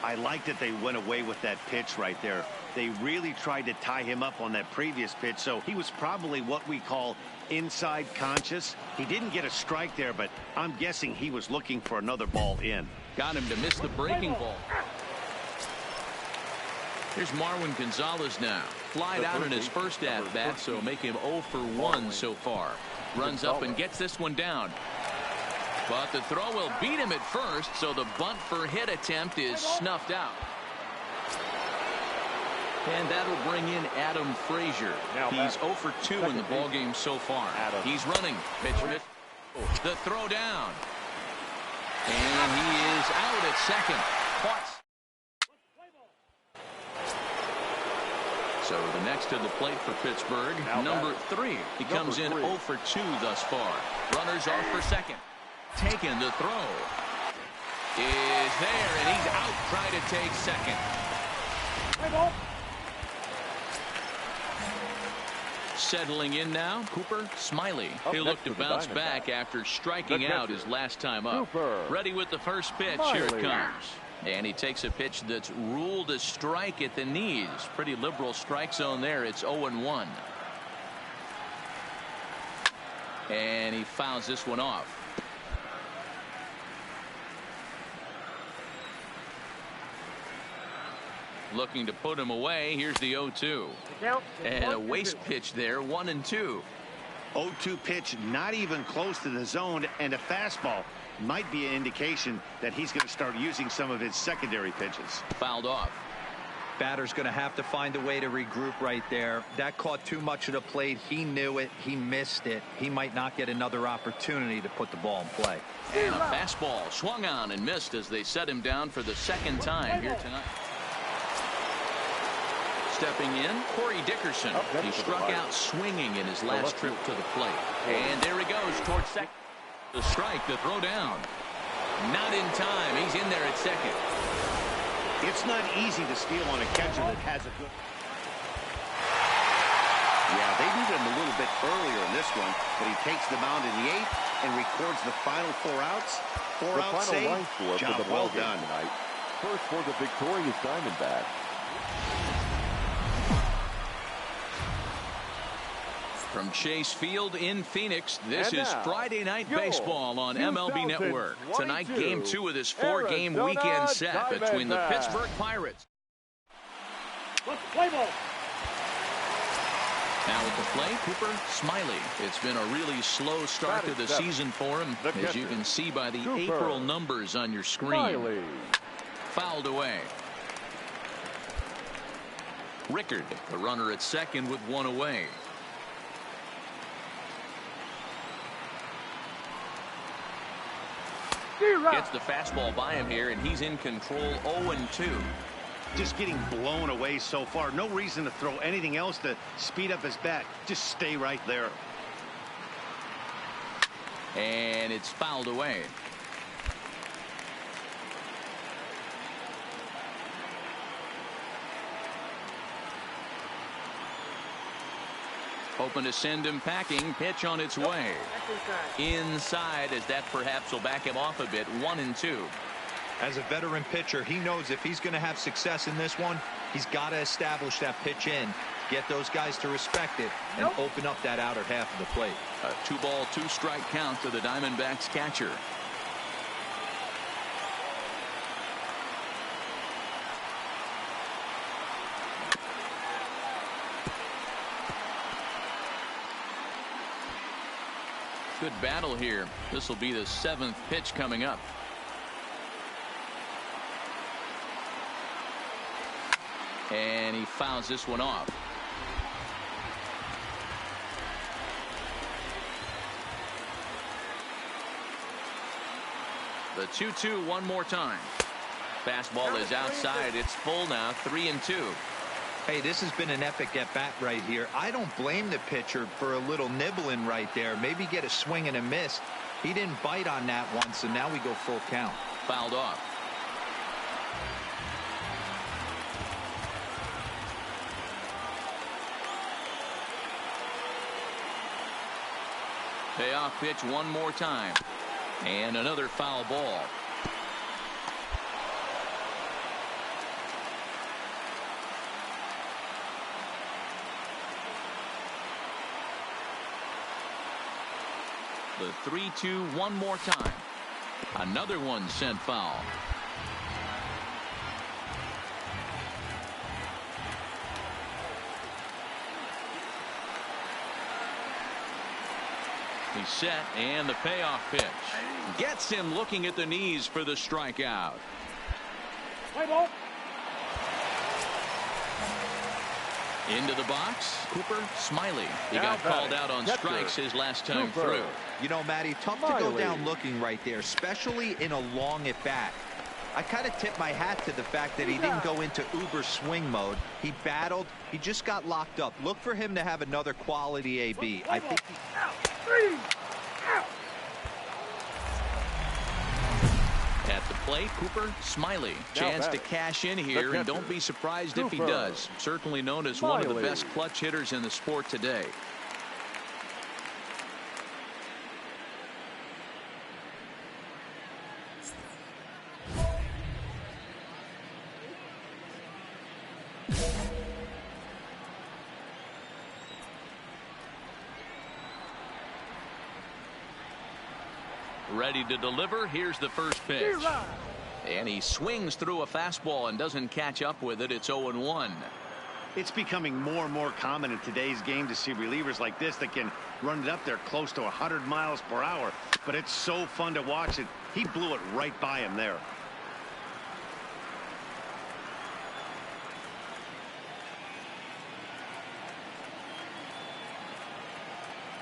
I like that they went away with that pitch right there. They really tried to tie him up on that previous pitch, so he was probably what we call inside conscious. He didn't get a strike there, but I'm guessing he was looking for another ball in. Got him to miss the breaking ball. Here's Marwin Gonzalez now. Flied out in his first at-bat, so make him 0 for 1 so far. Runs up and gets this one down. But the throw will beat him at first, so the bunt for hit attempt is snuffed out. And that'll bring in Adam Frazier. He's 0 for 2 in the ballgame so far. He's running. Pitch miss. The throw down. And he is out at second. Caught. So the next to the plate for Pittsburgh, number 3. He comes in 0 for 2 thus far. Runners off for second. Taken, the throw is there, and he's out trying to take second. Settling in now, Cooper Smiley. He'll look to bounce back after striking out his last time up. Ready with the first pitch. Here it comes. And he takes a pitch that's ruled a strike at the knees. Pretty liberal strike zone there. It's 0-1. And he fouls this one off. Looking to put him away. Here's the 0-2. And a waste pitch there. 1-2. 0-2 pitch, not even close to the zone, and a fastball might be an indication that he's going to start using some of his secondary pitches. Fouled off. Batter's going to have to find a way to regroup right there. That caught too much of the plate. He knew it. He missed it. He might not get another opportunity to put the ball in play. And a fastball swung on and missed as they set him down for the second time here tonight. Stepping in, Corey Dickerson. He struck out swinging in his last trip to the plate. And there he goes towards second. The strike, the throw down. Not in time. He's in there at second. It's not easy to steal on a catcher that has a good... Yeah, they needed him a little bit earlier in this one, but he takes the mound in the 8th and records the final 4 outs. 4 out save. Job well done. first for the victorious Diamondbacks. From Chase Field in Phoenix, this is Friday Night Baseball on MLB Network. Tonight, Game 2 of this 4-game weekend set between the Pittsburgh Pirates. Let's play ball. Now at the plate, Cooper Smiley. It's been a really slow start to the season for him, as you can see by the April numbers on your screen. Fouled away. Rickard, the runner at second with one away. Gets the fastball by him here, and he's in control 0-2. Just getting blown away so far. No reason to throw anything else to speed up his bat. Just stay right there. And it's fouled away. Hoping to send him packing. Pitch on its way. Inside, as that perhaps will back him off a bit. 1-2. As a veteran pitcher, he knows if he's going to have success in this one, he's got to establish that pitch in, get those guys to respect it, and open up that outer half of the plate. A 2-ball, 2-strike count to the Diamondbacks catcher. Good battle here. This will be the 7th pitch coming up. And he fouls this one off. The 2-2 one more time. Fastball is outside. It's full now. 3-2. Hey, this has been an epic at-bat right here. I don't blame the pitcher for a little nibbling right there. Maybe get a swing and a miss. He didn't bite on that one, so now we go full count. Fouled off. Payoff pitch one more time. And another foul ball. The 3-2 one more time. Another one sent foul. He's set, and the payoff pitch gets him looking at the knees for the strikeout. Play ball. Into the box, Cooper Smiley. He got called out on strikes his last time through. You know, Matty, tough to go down looking right there, especially in a long at bat. I kind of tip my hat to the fact that he didn't go into uber swing mode. He battled. He just got locked up. Look for him to have another quality AB. I think he... At the plate, Cooper Smiley. Chance to cash in here, and don't be surprised if he does. Certainly known as one of the best clutch hitters in the sport today. Ready to deliver. Here's the first pitch. And he swings through a fastball and doesn't catch up with it. It's 0-1. It's becoming more and more common in today's game to see relievers like this that can run it up there close to 100 miles per hour. But it's so fun to watch it. He blew it right by him there.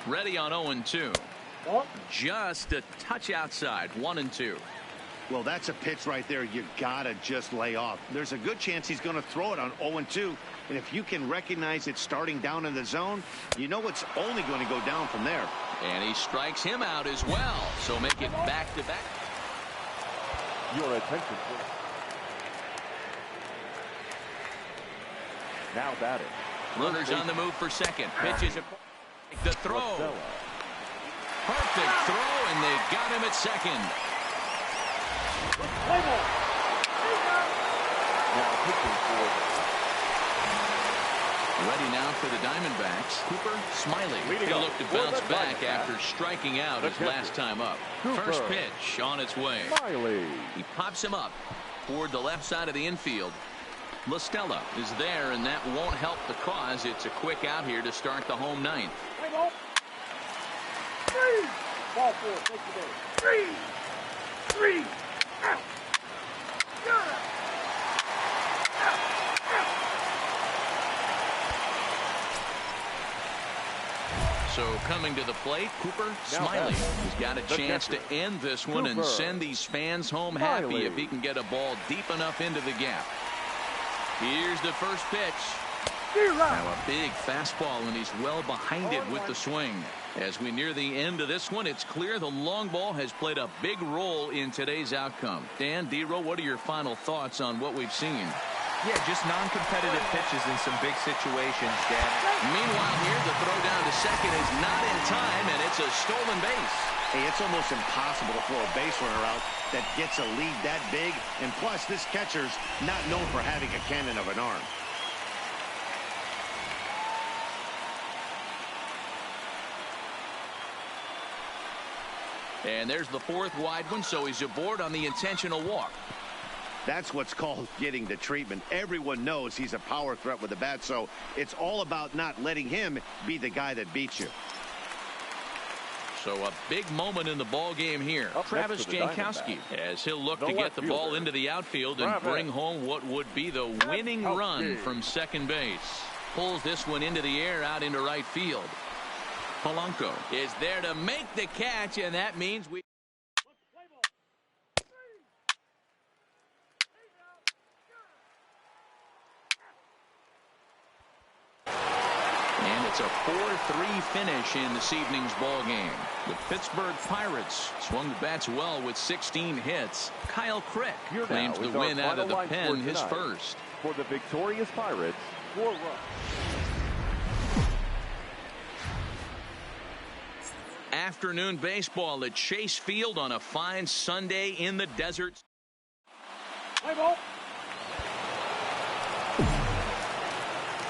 Ready on 0-2. Just a touch outside. 1-2. Well, that's a pitch right there you gotta just lay off. There's a good chance he's going to throw it on 0-2, and if you can recognize it starting down in the zone, you know it's only going to go down from there. And he strikes him out as well, so make it back-to-back. Your attention, please. Now batting. Runners on the move for second. Pitches the throw. Perfect throw, and they got him at second. Play ball. Ready now for the Diamondbacks. Cooper Smiley. He'll look to bounce back after striking out his last time up. First pitch on its way. He pops him up toward the left side of the infield. LaStella is there, and that won't help the cause. It's a quick out here to start the home ninth. Ball four, take the base. Three. Out. So coming to the plate, Cooper Smiley. He's got a chance to end this one and send these fans home happy if he can get a ball deep enough into the gap. Here's the first pitch. Now a big fastball, and he's well behind it with the swing. As we near the end of this one, it's clear the long ball has played a big role in today's outcome. Dan, D-Row, what are your final thoughts on what we've seen? Yeah, just non-competitive pitches in some big situations, Dan. Meanwhile here, the throw down to second is not in time, and it's a stolen base. Hey, it's almost impossible to throw a base runner out that gets a lead that big. And plus, this catcher's not known for having a cannon of an arm. And there's the fourth wide one, so he's aboard on the intentional walk. That's what's called getting the treatment. Everyone knows he's a power threat with the bat, so it's all about not letting him be the guy that beats you. So a big moment in the ball game here. Travis Jankowski, as he'll look to get the ball into the outfield and bring home what would be the winning run from second base. Pulls this one into the air out into right field. Polanco is there to make the catch, and that means we... And it's a 4-3 finish in this evening's ball game. The Pittsburgh Pirates swung the bats well with 16 hits. Kyle Crick claims the win out of the pen, his first. For the victorious Pirates, 4 runs. Afternoon baseball at Chase Field on a fine Sunday in the desert.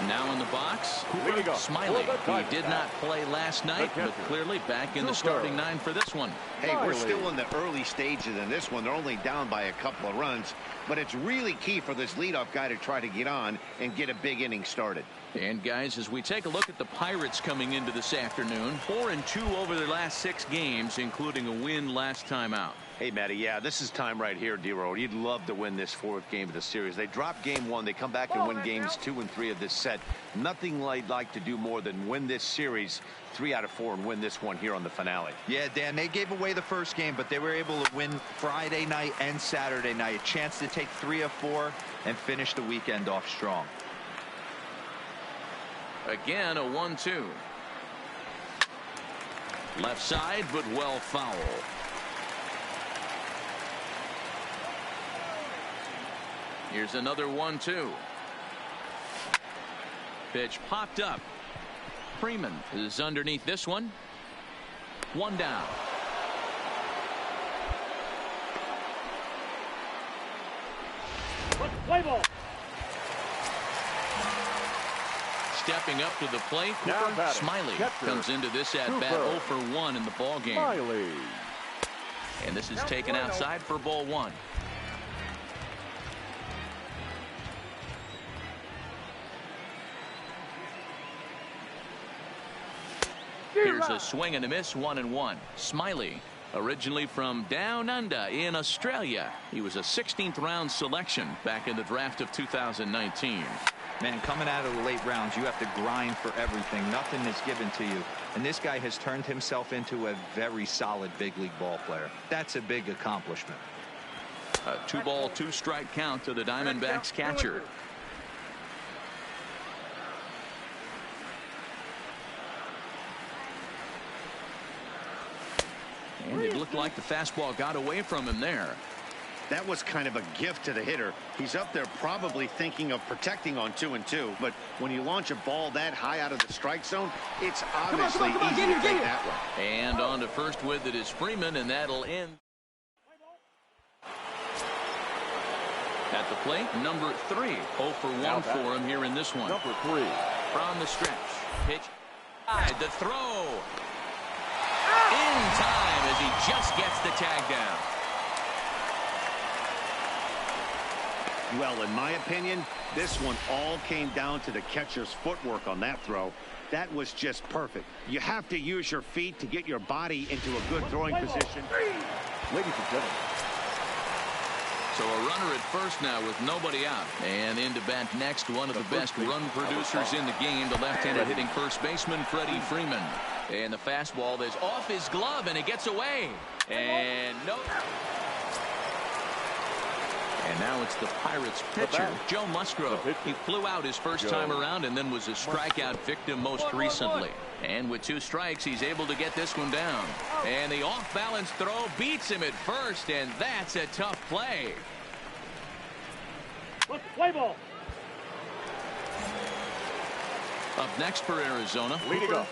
Now in the box, Cooper Smiley. He did not play last night, but clearly back in the starting 9 for this one. Hey, we're still in the early stages in this one. They're only down by a couple of runs, but it's really key for this leadoff guy to try to get on and get a big inning started. And guys, as we take a look at the Pirates coming into this afternoon, 4-2 over their last 6 games, including a win last time out. Hey, Matty, yeah, this is time right here, D-Row. You'd love to win this 4th game of the series. They drop game 1. They come back and win games 2 and 3 of this set. Nothing they'd like to do more than win this series 3 out of 4 and win this one here on the finale. Yeah, Dan, they gave away the first game, but they were able to win Friday night and Saturday night. A chance to take 3 of 4 and finish the weekend off strong. Again, a 1-2. Left side, but well foul. Here's another 1-2. Pitch popped up. Freeman is underneath this one. 1 down. Play ball. Stepping up to the plate, Cooper Smiley comes into this at bat 0 for 1 in the ball game. And this is taken outside for ball 1. Here's a swing and a miss, 1-1. Smiley, originally from down under in Australia. He was a 16th round selection back in the draft of 2019. Man, coming out of the late rounds, you have to grind for everything. Nothing is given to you. And this guy has turned himself into a very solid big league ball player. That's a big accomplishment. A 2-ball, 2-strike count to the Diamondbacks catcher. And it looked like the fastball got away from him there. That was kind of a gift to the hitter. He's up there probably thinking of protecting on 2-2, but when you launch a ball that high out of the strike zone, it's obviously easy to take that one. And on to first with it is Freeman, and that'll end. At the plate, number 3. 0 for 1 for him here in this one. Number 3. From the stretch. Pitch. The throw. In time as he just gets the tag down. Well, in my opinion, this one all came down to the catcher's footwork on that throw. That was just perfect. You have to use your feet to get your body into a good throwing position. Ladies and gentlemen. So a runner at first now with nobody out. And in to bat next, one of the best run producers in the game, the left-handed hitting first baseman, Freddie Freeman. And the fastball that's off his glove, and it gets away. And no. And now it's the Pirates pitcher, Joe Musgrove. He flew out his first time around and then was a strikeout victim most recently. And with 2 strikes, he's able to get this one down. And the off-balance throw beats him at first, and that's a tough play. Play ball. Up next for Arizona,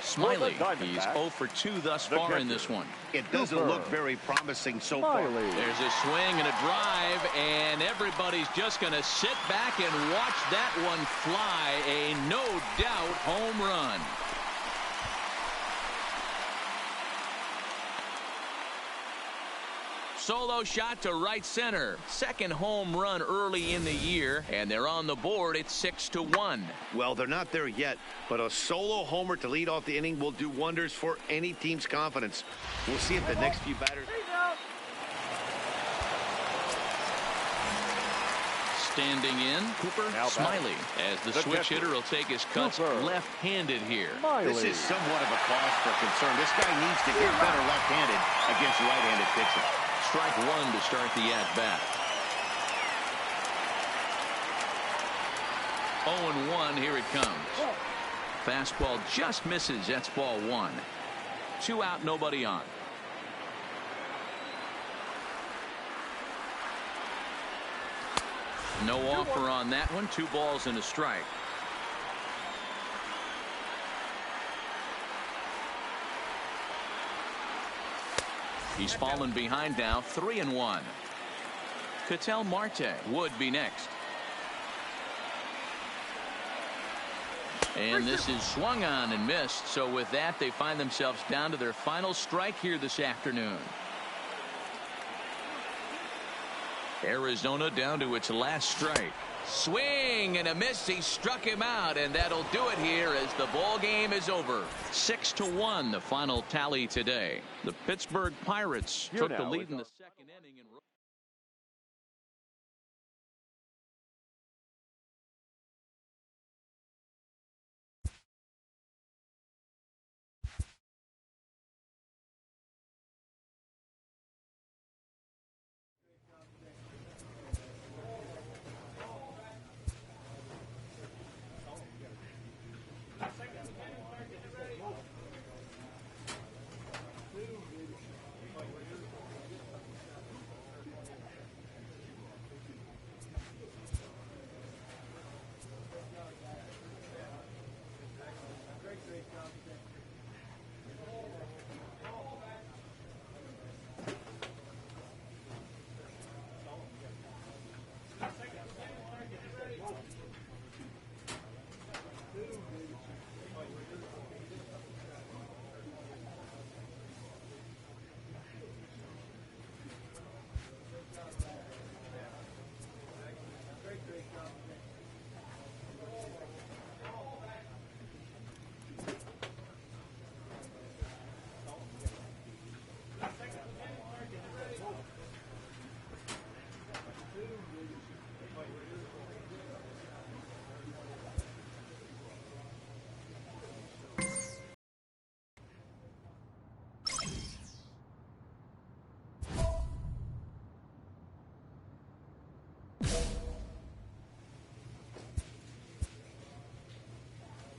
Smiley. He's 0 for 2 thus far in this one. It doesn't look very promising so far. There's a swing and a drive, and everybody's just going to sit back and watch that one fly. A no-doubt home run. Solo shot to right center. Second home run early in the year, and they're on the board at 6-1. Well, they're not there yet, but a solo homer to lead off the inning will do wonders for any team's confidence. We'll see if the next few batters. Standing in, Cooper Smiley, as the switch hitter will take his cuts left-handed here. This is somewhat of a cause for concern. This guy needs to get better left-handed against right-handed pitching. Strike 1 to start the at-bat. 0-1, here it comes. Fastball just misses. That's ball 1. 2 out, nobody on. No offer on that one. 2 balls and a strike. He's fallen behind now, 3-1. Ketel Marte would be next. And this is swung on and missed. So with that, they find themselves down to their final strike here this afternoon. Arizona down to its last strike. Swing and a miss. He struck him out, and that'll do it here as the ball game is over. 6-1, the final tally today. The Pittsburgh Pirates took the lead in the second inning.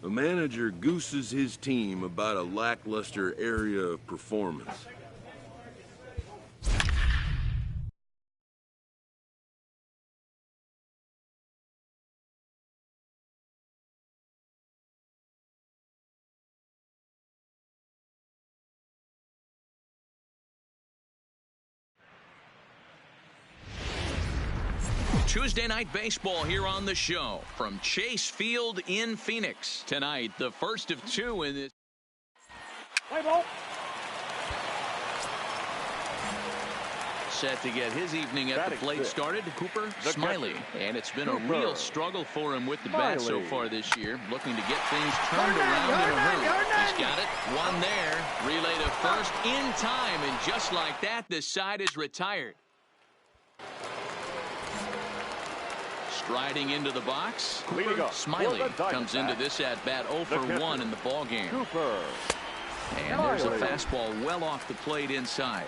A manager gooses his team about a lackluster area of performance. Tuesday night baseball here on the show from Chase Field in Phoenix. Tonight, the first of two in this. Play ball. Set to get his evening at the plate started, Cooper Smiley. And it's been a real struggle for him with the bat so far this year, looking to get things turned around in a hurry. He's got it, one there, relay to first in time, and just like that, this side is retired. Striding into the box, Cooper Smiley comes into this at-bat 0 for 1 in the ballgame. And there's a fastball well off the plate inside.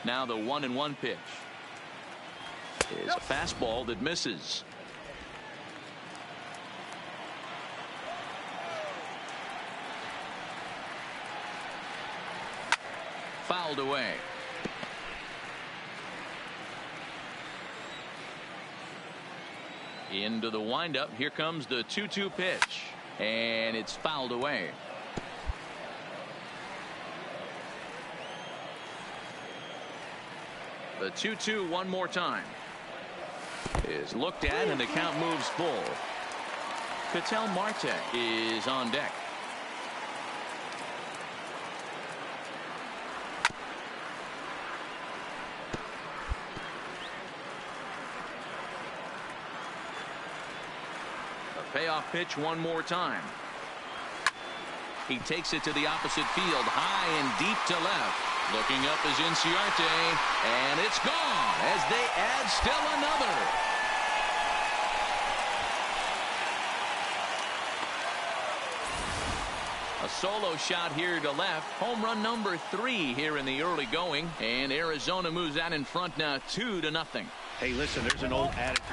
Now the 1-1 pitch is a fastball that misses. Fouled away. Into the windup. Here comes the 2-2 pitch. And it's fouled away. The 2-2 one more time. Is looked at and the count moves full. Ketel Marte is on deck. Payoff pitch one more time. He takes it to the opposite field, high and deep to left. Looking up is Inciarte, and it's gone as they add still another. A solo shot here to left. Home run number 3 here in the early going, and Arizona moves out in front now 2-0. Hey, listen, there's an old attitude.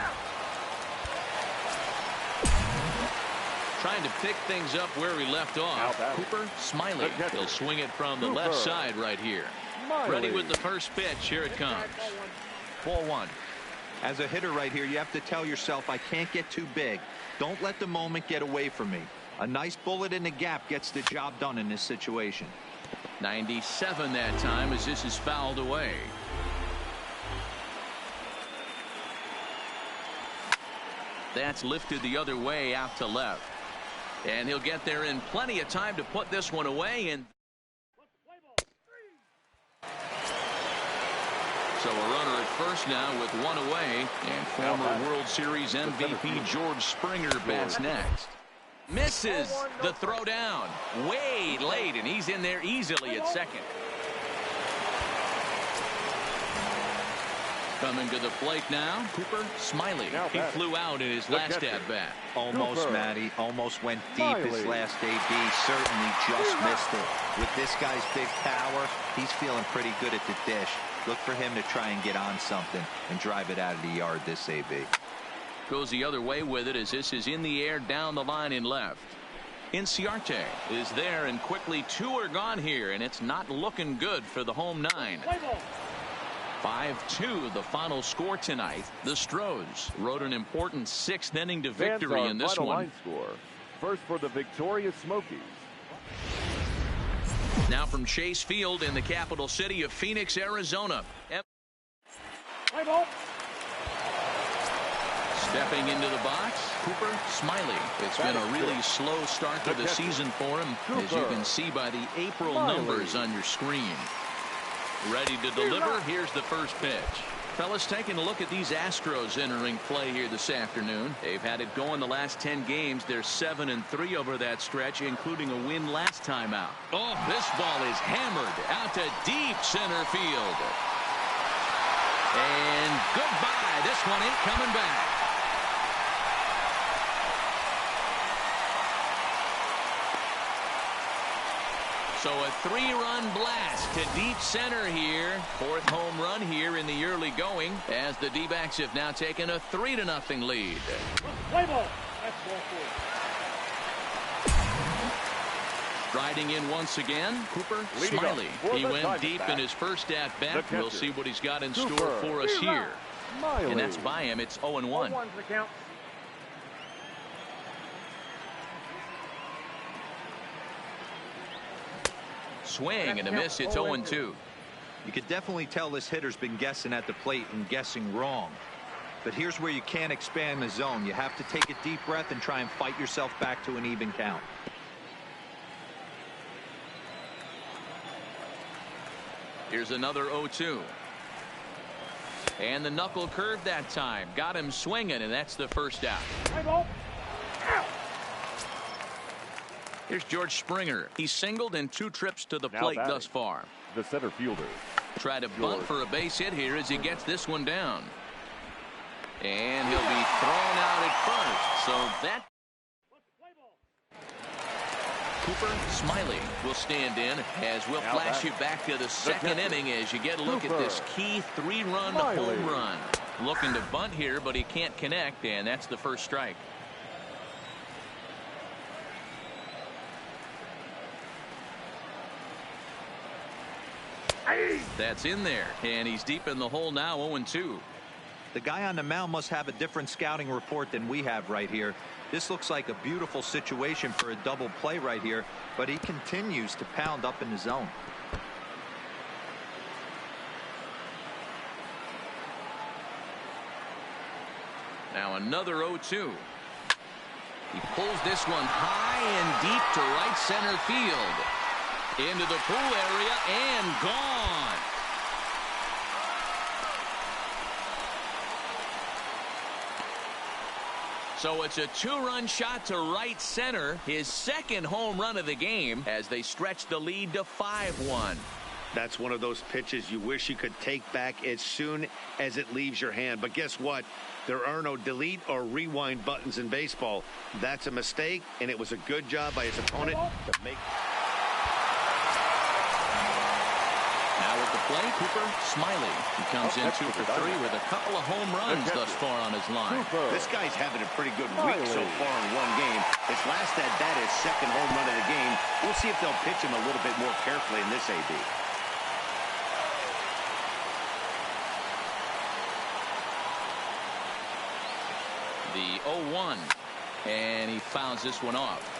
Trying to pick things up where we left off. Cooper Smiley. He'll swing it from the left side right here. Ready with the first pitch. Here it comes. Ball 1. As a hitter right here, you have to tell yourself, I can't get too big. Don't let the moment get away from me. A nice bullet in the gap gets the job done in this situation. 97 that time as this is fouled away. That's lifted the other way out to left. And he'll get there in plenty of time to put this one away. And so a runner at first now with one away. And former World Series MVP George Springer bats next. Misses the throw down. Way late, and he's in there easily at second. Coming to the plate now, Cooper Smiley. He flew out in his last at-bat. Almost, Matty. Almost went deep his last AB. Certainly just missed it. With this guy's big power, he's feeling pretty good at the dish. Look for him to try and get on something and drive it out of the yard this AB. Goes the other way with it as this is in the air down the line in left. Inciarte is there, and quickly 2 are gone here, and it's not looking good for the home 9. 5-2 the final score tonight. The Stros rode an important 6th inning to victory in this one. Score. First for the victorious Smokies. Now from Chase Field in the capital city of Phoenix, Arizona. Stepping into the box, Cooper Smiley. It's been a really slow start to the season for him, as you can see by the April numbers on your screen. Ready to deliver. Here's the first pitch. Fellas, taking a look at these Astros entering play here this afternoon. They've had it going the last 10 games. They're 7-3 over that stretch, including a win last time out. Oh, this ball is hammered out to deep center field. And goodbye. This one ain't coming back. So a 3-run blast to deep center here. 4th home run here in the early going, as the D-backs have now taken a 3-0 lead. Play ball. That's ball 4. Striding in once again, Cooper Smiley. He went deep in his first at-bat. We'll see what he's got in store for us here. And that's by him. It's 0-1. Swing and a miss. It's 0-2. You could definitely tell this hitter's been guessing at the plate and guessing wrong. But here's where you can't expand the zone. You have to take a deep breath and try and fight yourself back to an even count. Here's another 0-2. And the knuckle curve that time. Got him swinging, and that's the first out. Here's George Springer. He's singled in 2 trips to the plate thus far. The center fielder. Try to bunt for a base hit here as he gets this one down. And he'll be thrown out at first. So that Cooper Smiley will stand in as we'll flash you back to the second inning as you get a look at this key 3-run home run. Looking to bunt here, but he can't connect, and that's the first strike. That's in there, and he's deep in the hole now, 0-2. The guy on the mound must have a different scouting report than we have right here. This looks like a beautiful situation for a double play right here, but he continues to pound up in the zone. Now another 0-2. He pulls this one high and deep to right center field. Into the pool area and gone. So it's a 2-run shot to right center, his second home run of the game as they stretch the lead to 5-1. That's one of those pitches you wish you could take back as soon as it leaves your hand. But guess what? There are no delete or rewind buttons in baseball. That's a mistake, and it was a good job by his opponent to make. Now at the plate, Cooper Smiley. He comes in 2 for 3 with a couple of home runs thus far on his line. This guy's having a pretty good week so far in one game. His last at bat is second home run of the game. We'll see if they'll pitch him a little bit more carefully in this AB. The 0-1, and he fouls this one off.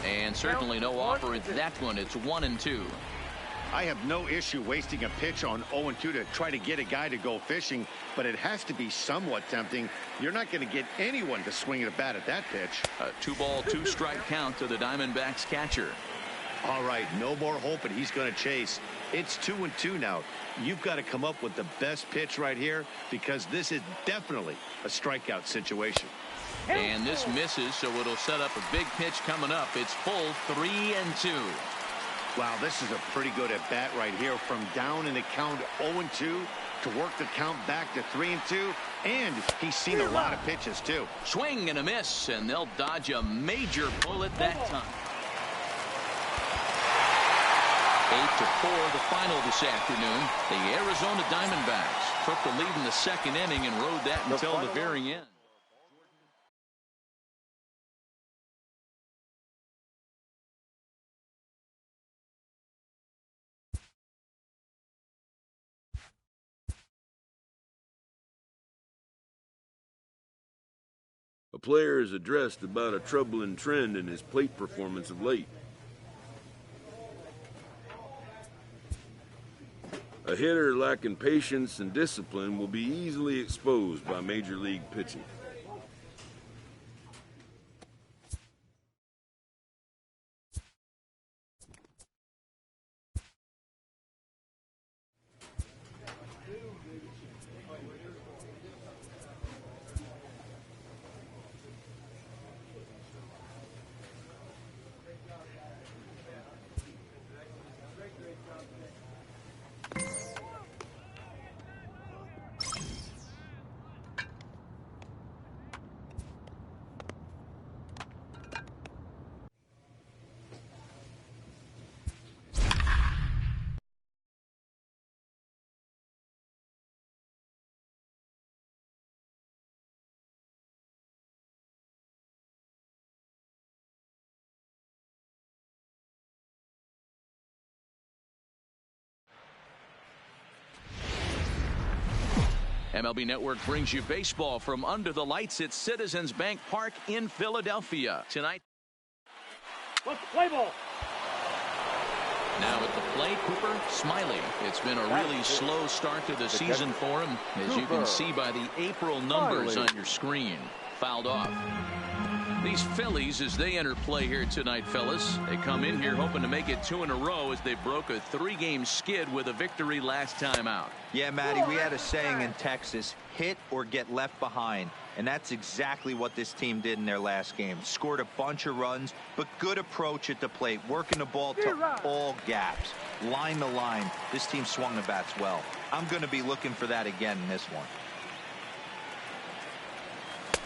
And certainly no offer at that one. It's 1-2. I have no issue wasting a pitch on 0-2 to try to get a guy to go fishing, but it has to be somewhat tempting. You're not going to get anyone to swing at a bat at that pitch. A 2-ball, 2-strike count to the Diamondbacks catcher. All right, no more hoping he's going to chase. It's 2-2 now. You've got to come up with the best pitch right here because this is definitely a strikeout situation. And this misses, so it'll set up a big pitch coming up. It's full 3-2. Wow, this is a pretty good at bat right here from down in the count 0-2 to work the count back to 3-2. And he's seen a lot of pitches, too. Swing and a miss, and they'll dodge a major bullet that time. 8-4 the final this afternoon. The Arizona Diamondbacks took the lead in the second inning and rode that until the very end. A player is addressed about a troubling trend in his plate performance of late. A hitter lacking patience and discipline will be easily exposed by major league pitching. MLB Network brings you baseball from under the lights at Citizens Bank Park in Philadelphia. Tonight. Let's play ball. Now at the plate, Cooper Smiley. It's been a really slow start to the season for him, as you can see by the April numbers on your screen. Fouled off. These Phillies, as they enter play here tonight, fellas, they come in here hoping to make it 2 in a row as they broke a 3-game skid with a victory last time out. Yeah, Matty, we had a saying in Texas, hit or get left behind. And that's exactly what this team did in their last game. Scored a bunch of runs, but good approach at the plate, working the ball to all gaps. Line to line, this team swung the bats well. I'm going to be looking for that again in this one.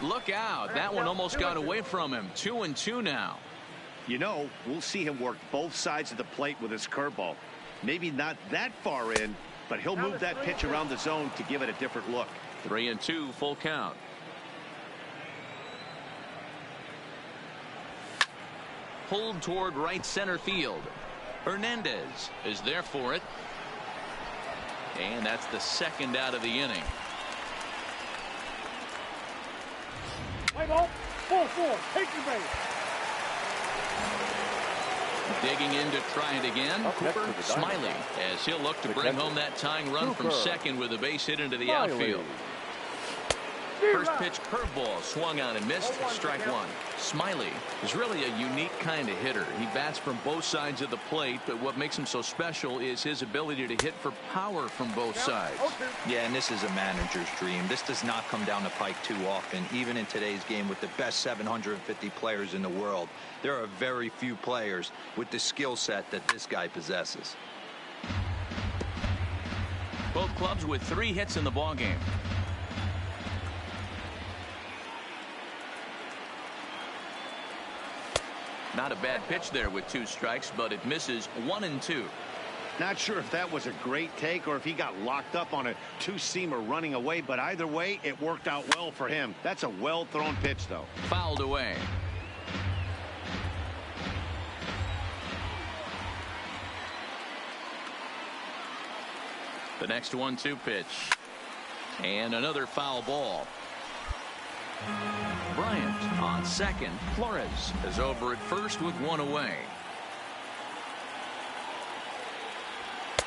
Look out. That one almost got away from him. 2-2 now. You know, we'll see him work both sides of the plate with his curveball. Maybe not that far in, but he'll move that pitch around the zone to give it a different look. 3-2, full count. Pulled toward right center field. Hernandez is there for it. And that's the second out of the inning. Play ball. Ball 4. Take your base. Digging in to try it again. Cooper Smiley, as he'll look to bring home that tying run from second with a base hit into the outfield. First pitch curveball swung on and missed. Strike one. Smiley is really a unique kind of hitter. He bats from both sides of the plate, but what makes him so special is his ability to hit for power from both sides. Yeah, and this is a manager's dream. This does not come down the pike too often. Even in today's game with the best 750 players in the world, there are very few players with the skill set that this guy possesses. Both clubs with 3 hits in the ballgame. Not a bad pitch there with 2 strikes, but it misses 1-2. Not sure if that was a great take or if he got locked up on a 2-seamer running away, but either way, it worked out well for him. That's a well-thrown pitch, though. Fouled away. The next 1-2 pitch. And another foul ball. Bryant on second. Flores is over at first with 1 away.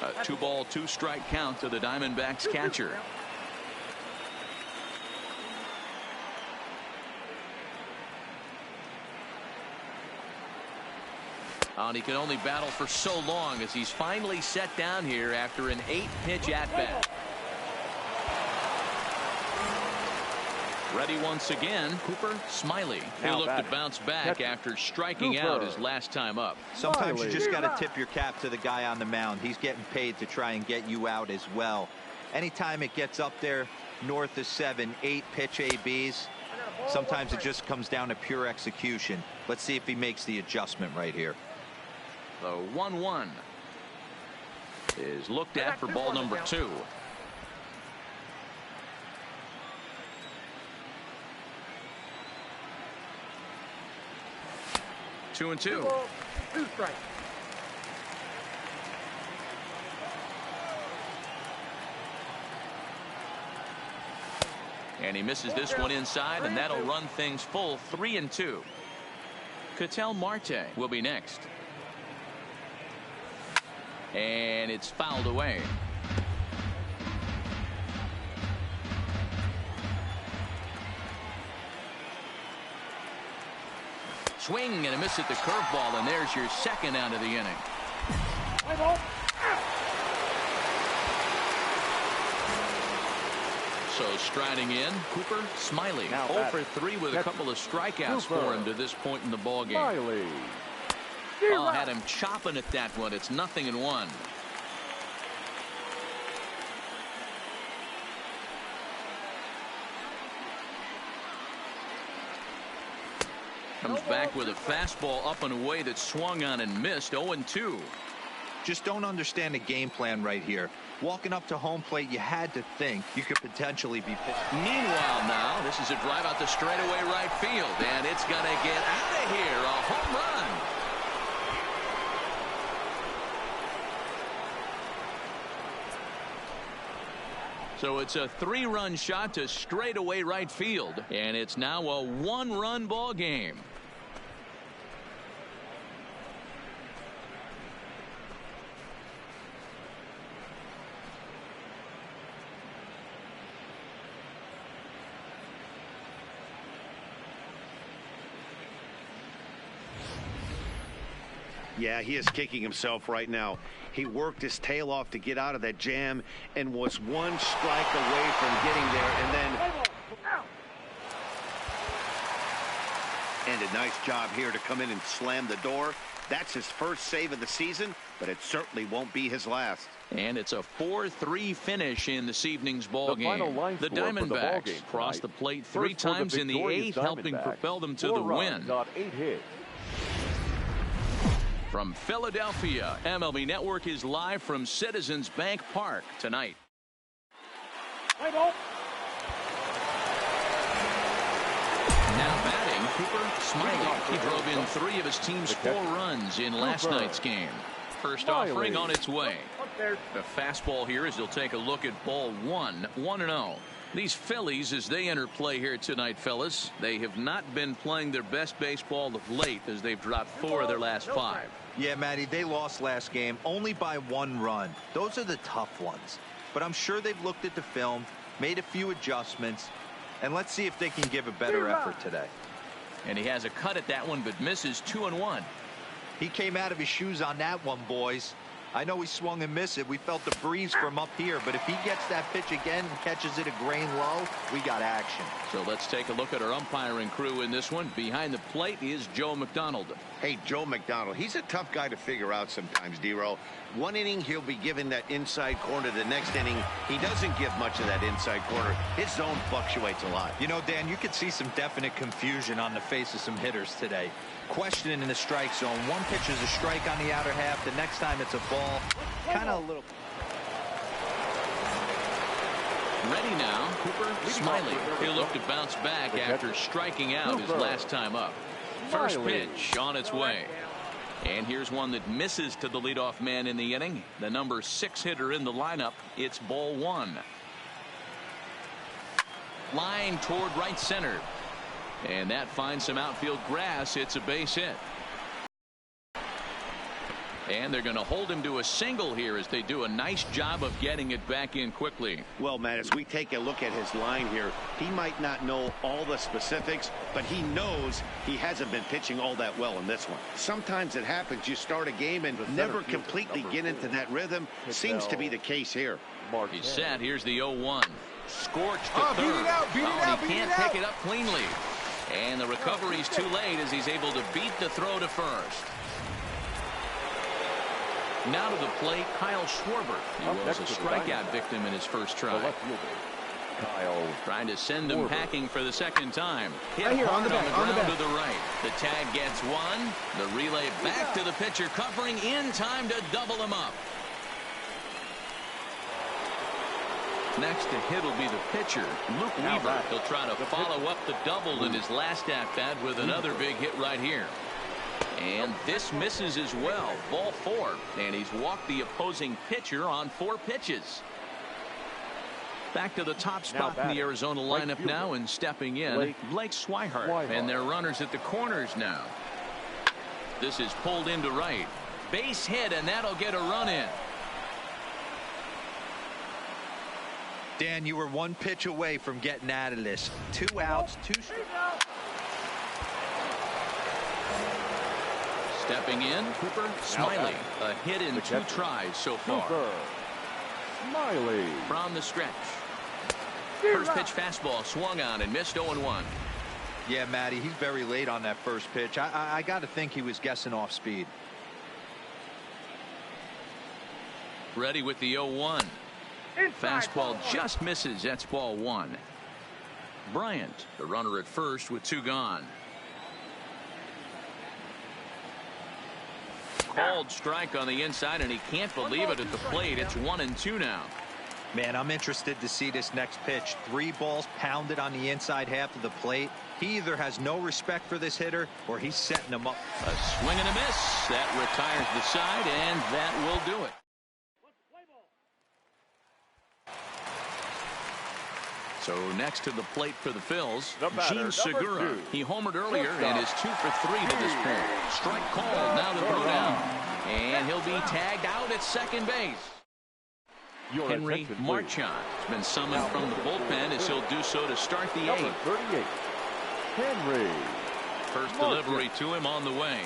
A 2-ball, 2-strike count to the Diamondbacks catcher. And he can only battle for so long as he's finally set down here after an 8-pitch at-bat. Ready once again, Cooper Smiley. He'll look to bounce back after striking out his last time up. Sometimes you just got to tip your cap to the guy on the mound. He's getting paid to try and get you out as well. Anytime it gets up there north of 7, 8 pitch ABs, sometimes it just comes down to pure execution. Let's see if he makes the adjustment right here. The 1-1 is looked at for ball number 2. Two and 2. 2 strikes. And he misses this one inside, and that'll run things full 3-2. Ketel Marte will be next. And it's fouled away. Swing and a miss at the curveball, and there's your second out of the inning. Play ball. So striding in, Cooper Smiley. 0 for 3 with a couple of strikeouts for him to this point in the ball game. Oh, had him chopping at that one. It's 0-1. Comes back with a fastball up and away that swung on and missed. 0-2. Just don't understand the game plan right here. Walking up to home plate, you had to think you could potentially be pitched. Meanwhile now, this is a drive out the straightaway right field, and it's going to get out of here. A home run. So it's a 3-run shot to straightaway right field, and it's now a 1-run ball game. Yeah, he is kicking himself right now. He worked his tail off to get out of that jam and was one strike away from getting there, and then a nice job here to come in and slam the door. That's his first save of the season, but it certainly won't be his last. And it's a 4-3 finish in this evening's ball game. The Diamondbacks crossed the plate 3 times in the 8th, helping propel them to the win. From Philadelphia, MLB Network is live from Citizens Bank Park tonight. Now batting, Cooper Smiley. He drove in 3 of his team's 4 runs in last night's game. First offering on its way. The fastball here as he'll take a look at ball 1, 1-0. These Phillies, as they enter play here tonight, fellas, they have not been playing their best baseball of late as they've dropped 4 of their last 5. Yeah, Matty, they lost last game only by 1 run. Those are the tough ones. But I'm sure they've looked at the film, made a few adjustments, and let's see if they can give a better effort today. And he has a cut at that one, but misses 2-1. He came out of his shoes on that one, boys. I know he swung and missed it. We felt the breeze from up here, but if he gets that pitch again and catches it a grain low, we got action. So let's take a look at our umpiring crew in this one. Behind the plate is Joe McDonald. Hey, Joe McDonald, he's a tough guy to figure out sometimes, D-Row. One inning, he'll be given that inside corner. The next inning, he doesn't give much of that inside corner. His zone fluctuates a lot. You know, Dan, you could see some definite confusion on the face of some hitters today. Questioning in the strike zone. One pitch is a strike on the outer half. The next time it's a ball. Kind of a little. Ready now, Cooper Smiley. He'll look to bounce back after striking out his last time up. First pitch on its way. And here's one that misses to the leadoff man in the inning. The number 6 hitter in the lineup. It's ball 1. Line toward right center. And that finds some outfield grass. It's a base hit. And they're going to hold him to a single here as they do a nice job of getting it back in quickly. Well, Matt, as we take a look at his line here, he might not know all the specifics, but he knows he hasn't been pitching all that well in this one. Sometimes it happens. You start a game and never completely get into that rhythm. Seems to be the case here. He's set. Here's the 0-1. Scorched to third. He can't pick it up cleanly. And the recovery's too late as he's able to beat the throw to first. Now to the plate, Kyle Schwarber. He was a strikeout victim in his first try. Trying to send him packing for the second time. Hit hard on the ground to the right. The tag gets 1. The relay back to the pitcher, covering in time to double him up. Next to hit will be the pitcher, Luke Weaver. He'll try to follow up the double in his last at-bat with another big hit right here. And this misses as well. Ball 4. And he's walked the opposing pitcher on 4 pitches. Back to the top spot in the Arizona lineup now, and stepping in, Blake Swihart. And their runners at the corners now. This is pulled into right. Base hit, and that'll get a run in. Dan, you were 1 pitch away from getting out of this. 2 outs, 2 strikes. Stepping in, Cooper Smiley. A hit in 2 tries so far. Smiley. From the stretch. First pitch fastball swung on and missed 0-1. Yeah, Matty, he's very late on that first pitch. I got to think he was guessing off speed. Ready with the 0-1. Fastball just misses. That's ball 1. Bryant, the runner at first with 2 gone. Called strike on the inside, and he can't believe it at the plate. It's 1-2 now. Man, I'm interested to see this next pitch. 3 balls pounded on the inside half of the plate. He either has no respect for this hitter or he's setting him up. A swing and a miss. That retires the side, and that will do it. So next to the plate for the Phils, The batter, Gene number Segura. 2. He homered earlier and is 2 for 3 to this point. Strike called. Now the throw down. And he'll be tagged out at second base. Henry Marchand has been summoned from the bullpen as he'll do so to start the 8th. 38. Henry. First delivery to him on the way.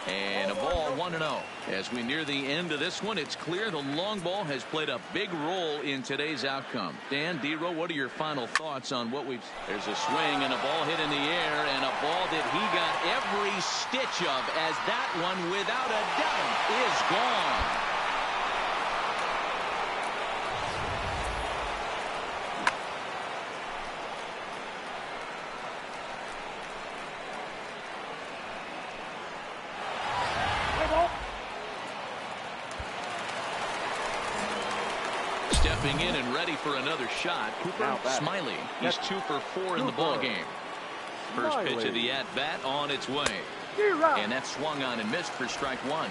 And a ball 1-0. As we near the end of this one, it's clear the long ball has played a big role in today's outcome. Dan, D-Row, what are your final thoughts on what we've... There's a swing and a ball hit in the air, and a ball that he got every stitch of, as that one, without a doubt, is gone. Stepping in and ready for another shot, Cooper Smiley. He's 2 for 4 in the ball game. First pitch of the at-bat on its way. And that swung on and missed for strike 1.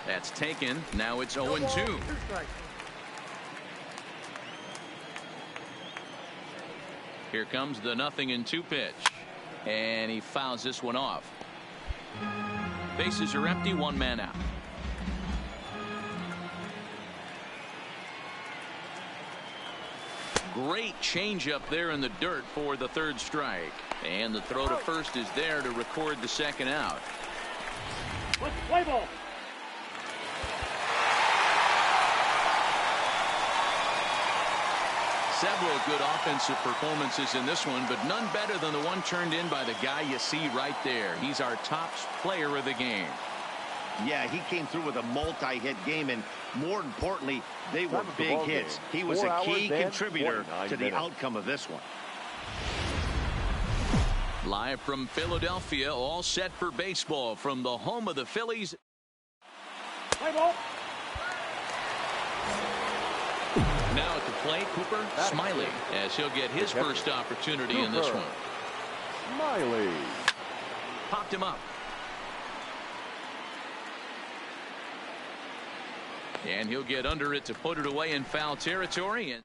That's taken. Now it's 0-2. Here comes the 0-2 pitch. And he fouls this one off. Bases are empty, 1 man out. Great changeup there in the dirt for the 3rd strike. And the throw to first is there to record the 2nd out. Play ball. Several good offensive performances in this one, but none better than the one turned in by the guy you see right there. He's our top player of the game. Yeah, he came through with a multi-hit game, and more importantly, they were big hits. He was a key contributor to the outcome of this one. Live from Philadelphia, all set for baseball from the home of the Phillies. Play ball. Now at the plate, Cooper Smiley, as he'll get his first opportunity in this one. Smiley. Popped him up. And he'll get under it to put it away in foul territory. And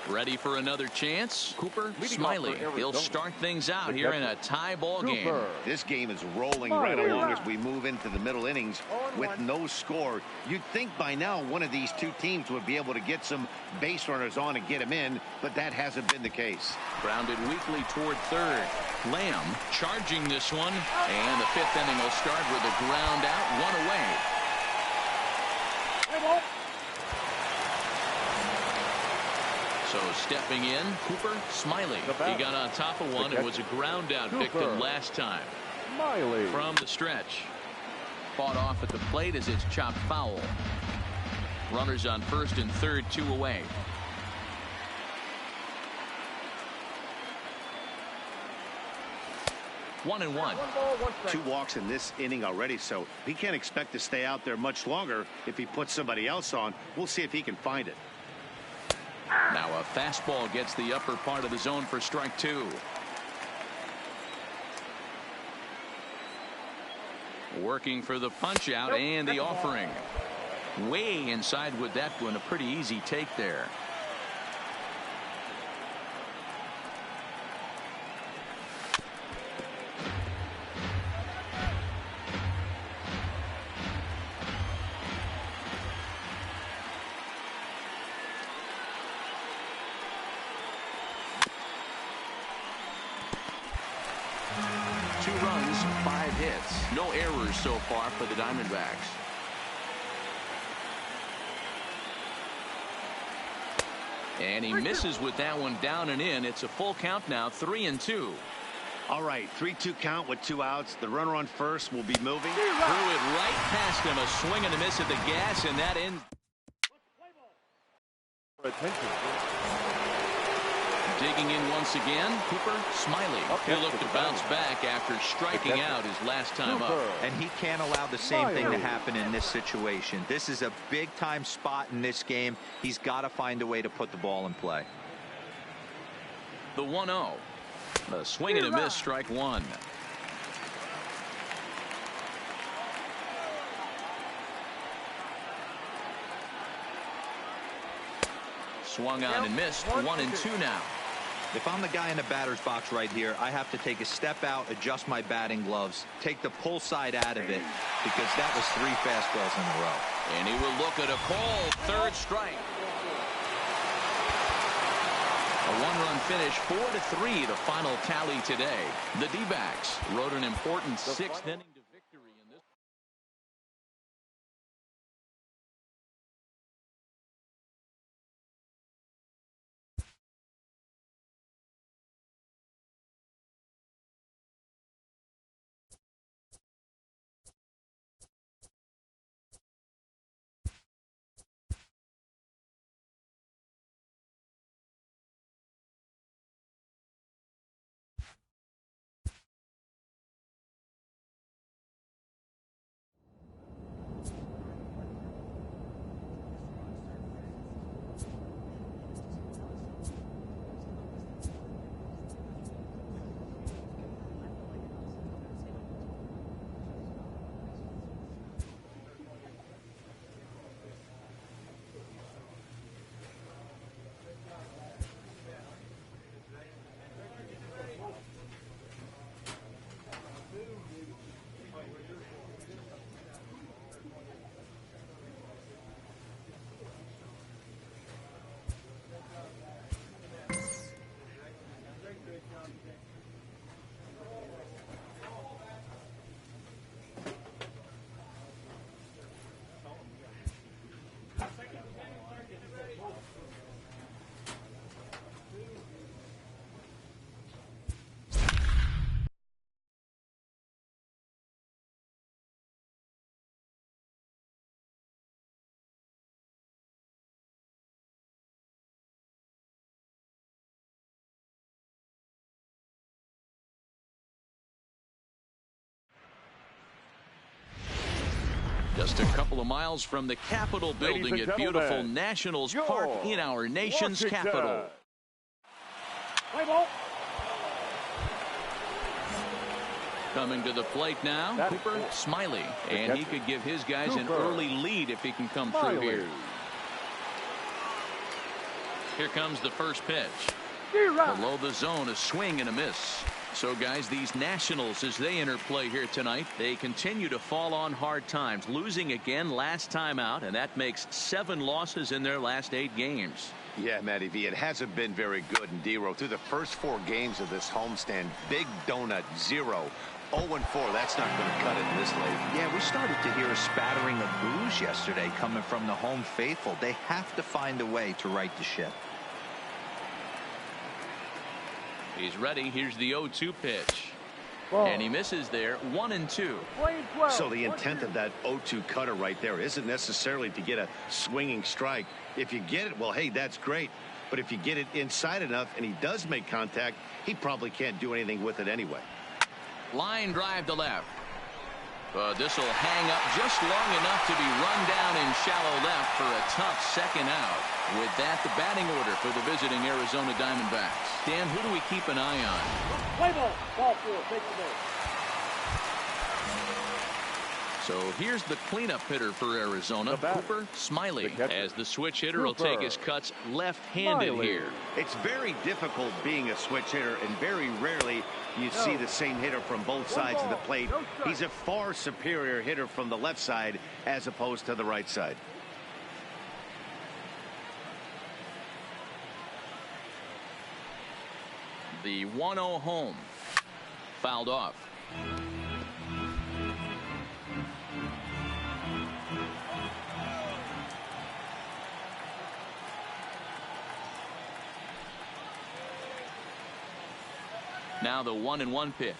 ready for another chance. Cooper Smiley. He'll start things out here in a tie ball game. This game is rolling right along as we move into the middle innings with no score. You'd think by now one of these two teams would be able to get some base runners on and get them in, but that hasn't been the case. Grounded weakly toward 3rd. Lamb charging this one, and the 5th inning will start with a ground out, 1 away. Play ball. So stepping in, Cooper Smiley. He got on top of one and was a ground out victim last time. Smiley. From the stretch. Fought off at the plate as it's chopped foul. Runners on 1st and 3rd, 2 away. One and one. 2 walks in this inning already, so he can't expect to stay out there much longer if he puts somebody else on. We'll see if he can find it. Now a fastball gets the upper part of the zone for strike 2. Working for the punch out and the offering. Way inside with that one. A pretty easy take there. No errors so far for the Diamondbacks. And he misses with that one down and in. It's a full count now, 3-2. All right, 3-2 count with 2 outs. The runner on first will be moving. Threw it right past him. A swing and a miss at the gas, and that ends. Digging in once again, Cooper Smiley. He'll look to bounce back after striking out his last time up. And he can't allow the same thing to happen in this situation. This is a big-time spot in this game. He's got to find a way to put the ball in play. The 1-0. A swing and a miss, strike 1. Swung on and missed. 1-2 now. If I'm the guy in the batter's box right here, I have to take a step out, adjust my batting gloves, take the pull side out of it, because that was 3 fastballs in a row. And he will look at a call. 3rd strike. A 1-run finish, 4-3, the final tally today. The D-backs rode an important 6th inning to victory in this. Just a couple of miles from the Capitol building at beautiful Nationals Park in our nation's capital. Play ball. Coming to the plate now, Cooper Smiley. And he could give his guys an early lead if he can come through here. Here comes the first pitch. Below the zone, a swing and a miss. So, guys, these Nationals, as they enter play here tonight, they continue to fall on hard times, losing again last time out, and that makes 7 losses in their last 8 games. Yeah, Matty V, it hasn't been very good in D-Row. Through the first 4 games of this homestand, big donut, 0. 0-4, that's not going to cut it this late. Yeah, we started to hear a spattering of boos yesterday coming from the home faithful. They have to find a way to right the ship. He's ready. Here's the 0-2 pitch. And he misses there. 1-2. So the intent of that 0-2 cutter right there isn't necessarily to get a swinging strike. If you get it, well, hey, that's great. But if you get it inside enough and he does make contact, he probably can't do anything with it anyway. Line drive to left. This will hang up just long enough to be run down in shallow left for a tough second out. With that, the batting order for the visiting Arizona Diamondbacks. Dan, who do we keep an eye on? Play ball. Ball 4. Take the ball. So here's the cleanup hitter for Arizona, Cooper Smiley, as the switch hitter will take his cuts left-handed here. It's very difficult being a switch hitter, and very rarely you see the same hitter from both sides of the plate. He's a far superior hitter from the left side as opposed to the right side. The 1-0 home. Fouled off. Now the 1-1 pitch.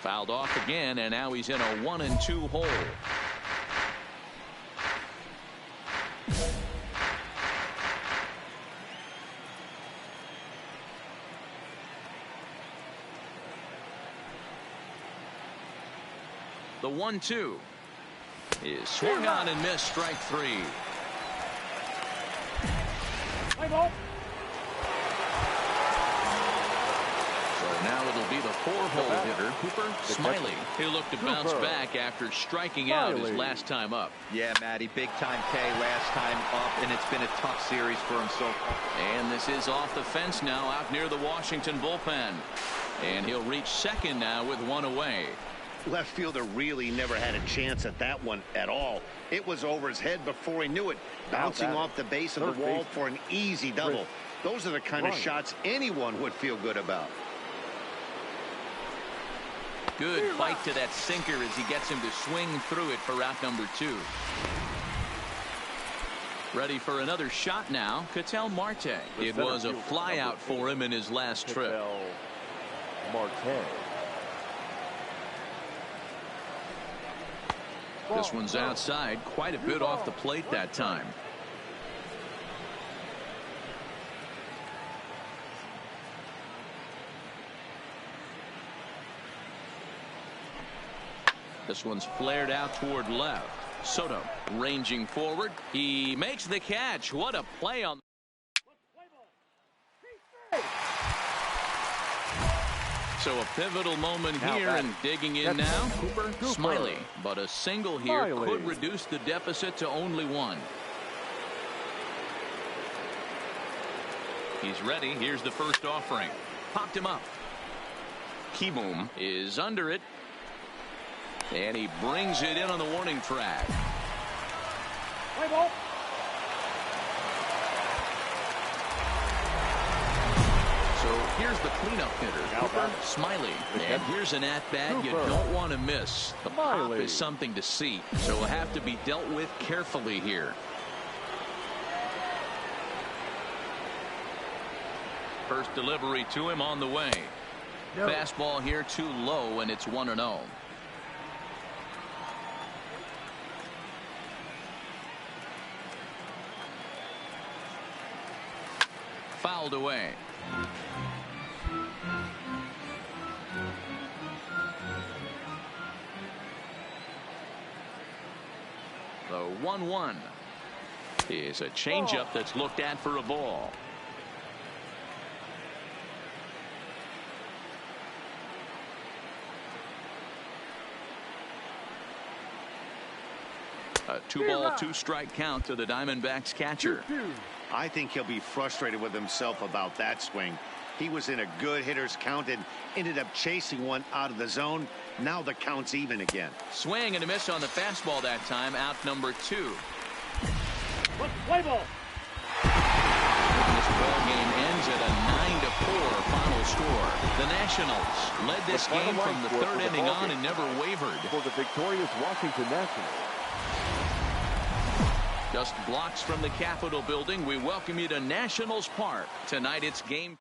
Fouled off again, and now he's in a 1-2 hole. The 1-2 is swung on and missed. Strike 3. Play ball. Now it'll be the 4-hole hitter, Cooper Smiley. He'll look to bounce back after striking out his last time up. Yeah, Matty, big-time K last time up, and it's been a tough series for him so far. And this is off the fence now out near the Washington bullpen. And he'll reach second now with one away. Left fielder really never had a chance at that one at all. It was over his head before he knew it, bouncing off the base of the wall for an easy double. Those are the kind of shots anyone would feel good about. Good fight to that sinker as he gets him to swing through it for out number 2. Ready for another shot now, Ketel Marte. It was a flyout for him in his last trip. This one's outside, quite a bit off the plate that time. This one's flared out toward left. Soto ranging forward. He makes the catch. What a play on. So a pivotal moment here, and digging in now, Cooper Smiley. But a single here could reduce the deficit to only 1. He's ready. Here's the first offering. Popped him up. Keyboom is under it. And he brings it in on the warning track. Play ball. So here's the cleanup hitter, Cooper Smiley. And here's an at-bat you don't want to miss. The pop is something to see, so will have to be dealt with carefully here. First delivery to him on the way. Fastball here too low, and it's 1-0. Fouled away. The 1-1 is a changeup that's looked at for a ball. A 2-ball, 2-strike count to the Diamondbacks catcher. I think he'll be frustrated with himself about that swing. He was in a good hitter's count and ended up chasing one out of the zone. Now the count's even again. Swing and a miss on the fastball that time. Out number 2. Play ball. This ball game ends at a 9-4 final score. The Nationals led this game from the 3rd inning on and never wavered. For the victorious Washington Nationals. Just blocks from the Capitol building, we welcome you to Nationals Park. Tonight it's game.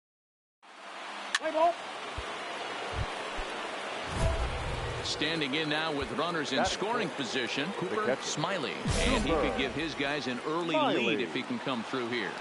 Play ball. Standing in now with runners in scoring position, Cooper Smiley. And he could give his guys an early lead if he can come through here.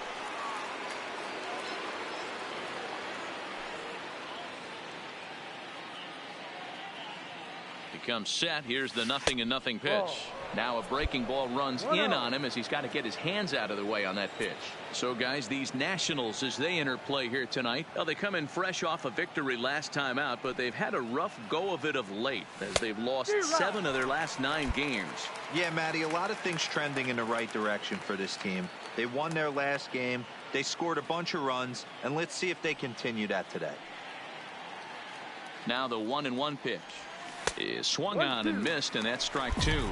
Becomes set. Here's the 0-0 pitch. Now a breaking ball runs in on him as he's got to get his hands out of the way on that pitch. So guys, these Nationals, as they enter play here tonight, well, they come in fresh off a victory last time out, but they've had a rough go of it of late as they've lost 7 of their last 9 games. Yeah, Matty, a lot of things trending in the right direction for this team. They won their last game. They scored a bunch of runs, and let's see if they continue that today. Now the 1-1 pitch is swung on and missed, and that's strike 2.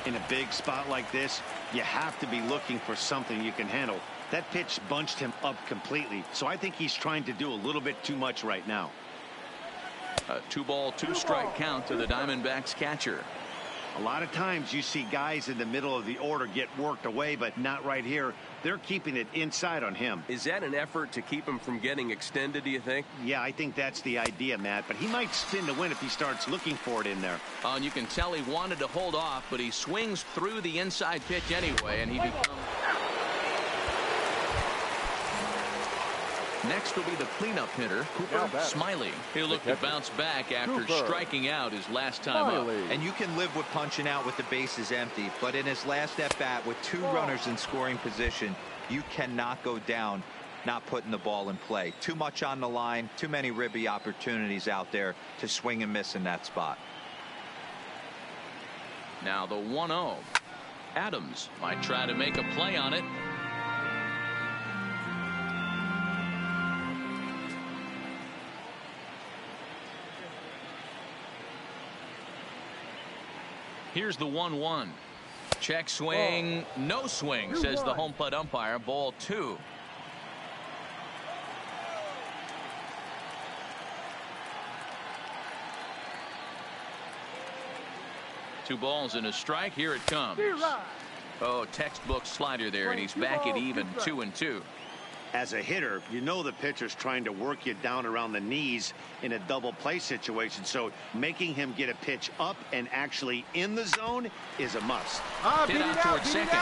In a big spot like this, you have to be looking for something you can handle. That pitch bunched him up completely, so I think he's trying to do a little bit too much right now. A 2-ball, 2-strike count to the Diamondbacks catcher. A lot of times you see guys in the middle of the order get worked away, but not right here. They're keeping it inside on him. Is that an effort to keep him from getting extended, do you think? Yeah, I think that's the idea, Matt, but he might spin to win if he starts looking for it in there. And you can tell he wanted to hold off, but he swings through the inside pitch anyway, and he becomes. Next will be the cleanup hitter, Cooper Smiley. He'll look to bounce back after striking out his last time up. And you can live with punching out with the bases empty, but in his last at bat with 2 runners in scoring position, you cannot go down not putting the ball in play. Too much on the line, too many ribby opportunities out there to swing and miss in that spot. Now the 1-0. Adams might try to make a play on it. Here's the 1-1. Check swing. No swing, says the home plate umpire. Ball 2. Two balls and a strike. Here it comes. Oh, textbook slider there, and he's back at even 2-2. As a hitter, you know the pitcher's trying to work you down around the knees in a double play situation, so making him get a pitch up and actually in the zone is a must. Hit out towards second.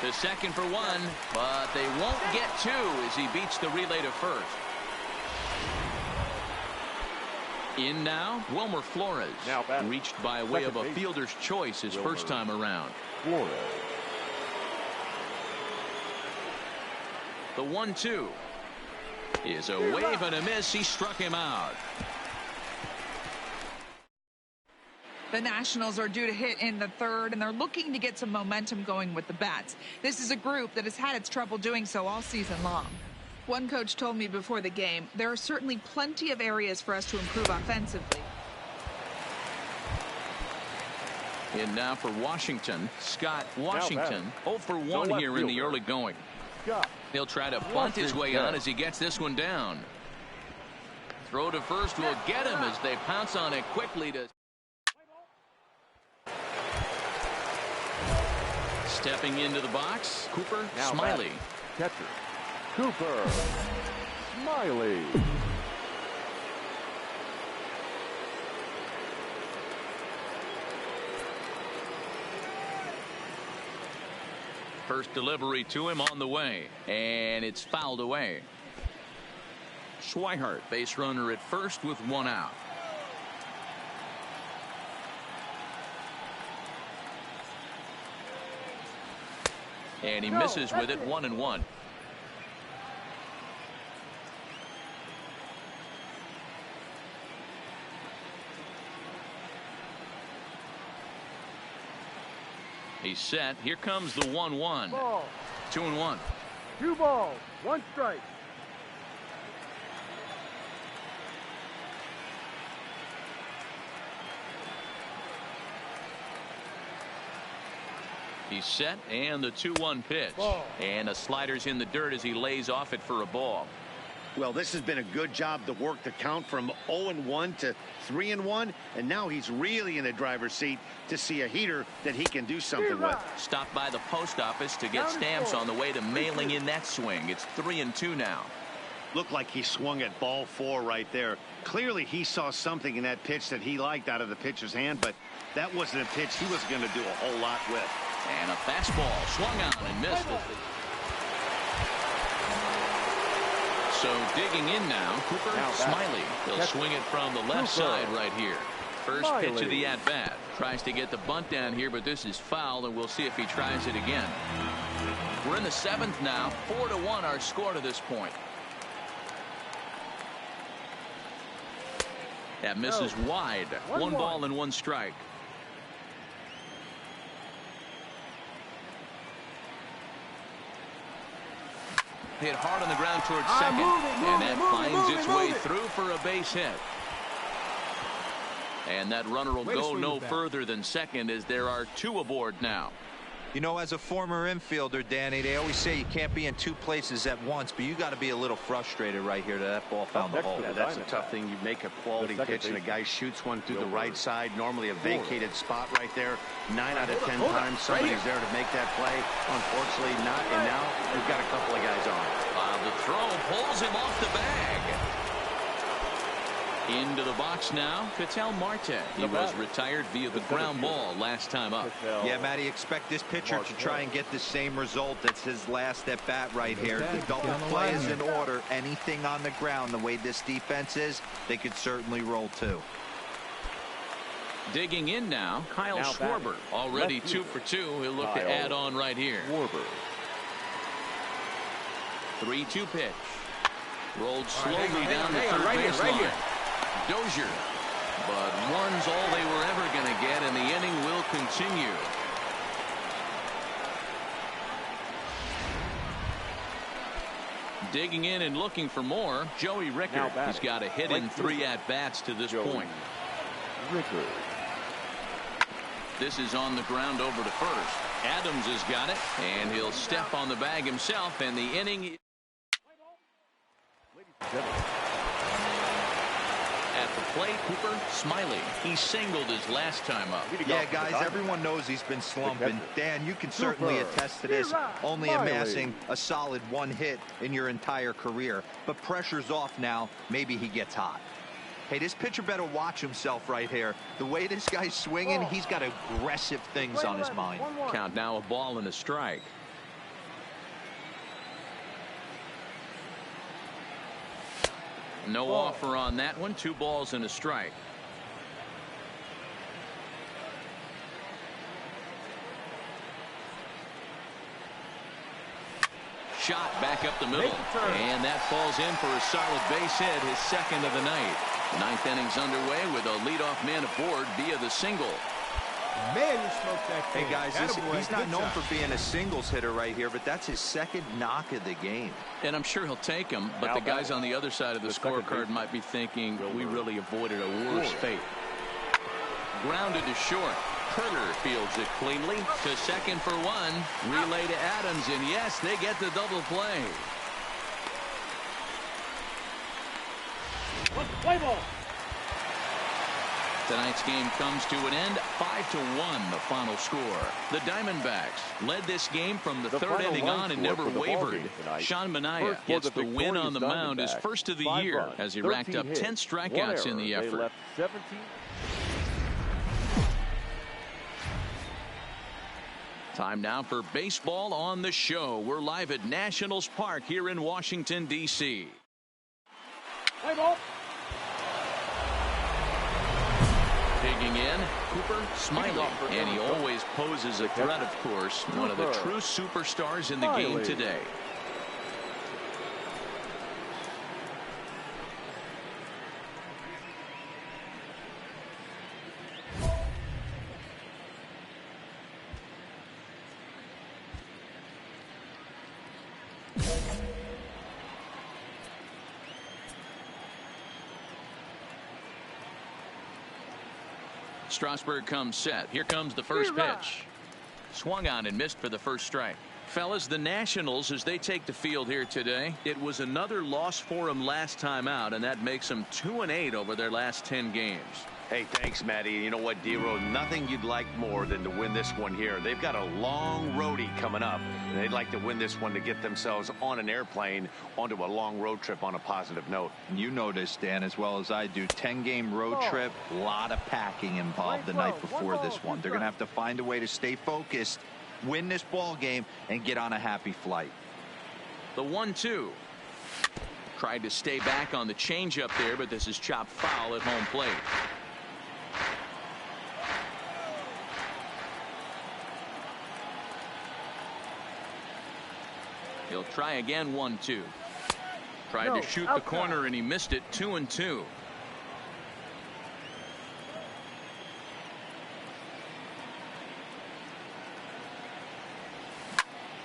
The second for 1, but they won't get 2 as he beats the relay to first. In now, Wilmer Flores. Reached by way of a fielder's choice his first time around. Flores. The 1-2 is a wave and a miss. He struck him out. The Nationals are due to hit in the 3rd, and they're looking to get some momentum going with the bats. This is a group that has had its trouble doing so all season long. One coach told me before the game, there are certainly plenty of areas for us to improve offensively. In now for Washington, Scott Washington. 0 for 1 here in the early going. He'll try to bunt his way on as he gets this one down. Throw to first will get him as they pounce on it quickly. To stepping into the box, Cooper Smiley. Catcher, Cooper Smiley. First delivery to him on the way, and it's fouled away. Schweihart, base runner at first with 1 out. And he misses with it. 1-1. He's set. Here comes the 1-1. 2-1. 2 balls, 1 strike. He's set, and the 2-1 pitch. And a slider's in the dirt as he lays off it for a ball. Well, this has been a good job to work the count from 0-1 to 3-1, and now he's really in the driver's seat to see a heater that he can do something with. Stopped by the post office to get stamps on the way to mailing in that swing. It's 3-2 now. Looked like he swung at ball 4 right there. Clearly he saw something in that pitch that he liked out of the pitcher's hand, but that wasn't a pitch he was going to do a whole lot with. And a fastball swung on and missed. So digging in now, Cooper Smiley. He'll swing it from the left side right here. First pitch of the at-bat. Tries to get the bunt down here, but this is foul, and we'll see if he tries it again. We're in the 7th now. 4-1 our score to this point. That misses wide. 1 ball and 1 strike. Hit hard on the ground towards second, and that finds its way through for a base hit. And that runner will go no further than second as there are 2 aboard now. You know, as a former infielder, Danny, they always say you can't be in 2 places at once, but you got to be a little frustrated right here that ball found the hole. Yeah, that's a tough thing. You make a quality pitch and a guy shoots one through the right side, normally a vacated spot right there. 9 out of 10 times somebody's there to make that play. Unfortunately not, and now we've got a couple of guys on. The throw pulls him off the bag. Into the box now, Ketel Marte. He was retired via the ground ball last time up. Yeah, Matty, expect this pitcher to try and get the same result. That's his last at bat right here. The double play is in order. Anything on the ground, the way this defense is, they could certainly roll 2. Digging in now, Kyle Schwarber. Already 2 for 2. He'll look to add on right here. 3-2 pitch. Rolled slowly down the third baseline. Dozier. But one's all they were ever going to get, and the inning will continue. Digging in and looking for more, Joey Rickard. He's got a hit in 3 at-bats to this point. Rickard. This is on the ground over to first. Adams has got it, and he'll step on the bag himself, and the inning. At the plate, Cooper Smiley. He singled his last time up. Yeah, guys, everyone knows he's been slumping. Dan, you can certainly attest to this, only amassing a solid 1 hit in your entire career. But pressure's off now. Maybe he gets hot. Hey, this pitcher better watch himself right here. The way this guy's swinging, he's got aggressive things on his mind. Count now, a ball and a strike. No offer on that one. 2 balls and a strike. Shot back up the middle, and that falls in for a solid base hit, his second of the night. 9th inning's underway with a leadoff man aboard via the single. Man, you smoked that thing. Hey, guys, he's not known for being a singles hitter right here, but that's his second knock of the game. And I'm sure he'll take him, but the guys on the other side of the scorecard might be thinking, we really avoided a worse fate. Grounded to short. Kerner fields it cleanly to second for 1. Relay to Adams, and yes, they get the double play. Play ball. Tonight's game comes to an end, 5-1 the final score. The Diamondbacks led this game from the third inning on and never wavered. Sean Manaea gets the win on the mound, his first of the year, as he racked up 10 strikeouts in the effort. Time now for baseball on the show. We're live at Nationals Park here in Washington, D.C. Play ball. Digging in, Cooper Smiley, and he always poses a threat, of course. One of the true superstars in the game today. Strasburg comes set. Here comes the first pitch. Swung on and missed for the first strike. Fellas, the Nationals, as they take the field here today, it was another loss for them last time out, and that makes them 2-8 over their last 10 games. Hey, thanks, Matty. You know what, D-Row? Nothing you'd like more than to win this one here. They've got a long roadie coming up, and they'd like to win this one to get themselves on an airplane onto a long road trip on a positive note. You know this, Dan, as well as I do. 10-game road trip, a lot of packing involved the night before this one. They're going to have to find a way to stay focused, win this ball game, and get on a happy flight. The 1-2. Tried to stay back on the changeup there, but this is chopped foul at home plate. He'll try again. 1-2. Tried to shoot the corner and he missed it. 2-2.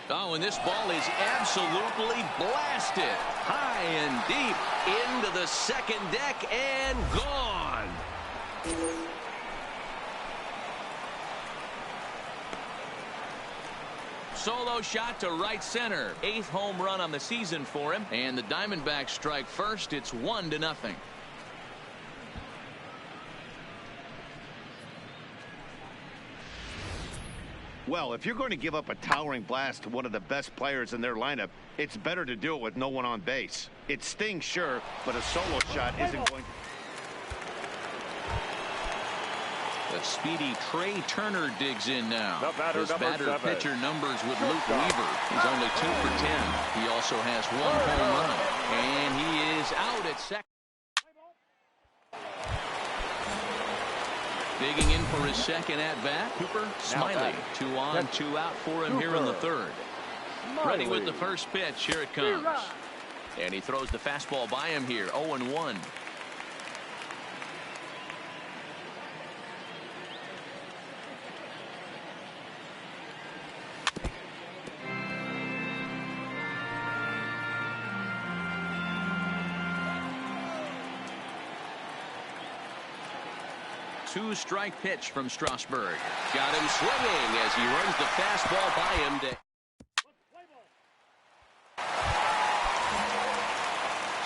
Oh, and this ball is absolutely blasted high and deep into the second deck and gone. Solo shot to right center. 8th home run on the season for him. And the Diamondbacks strike first. It's 1-0. Well, if you're going to give up a towering blast to one of the best players in their lineup, it's better to do it with no one on base. It stings, sure, but a solo shot isn't going to... The speedy Trey Turner digs in now. His batter-pitcher numbers with Luke Weaver. He's only 2 for 10. He also has 1 home run. And he is out at second. Digging in for his second at-bat, Cooper Smiley. 2 on, 2 out for him here in the third. Ready with the first pitch. Here it comes. And he throws the fastball by him here. 0-1. Two-strike pitch from Strasburg. Got him swinging as he runs the fastball by him.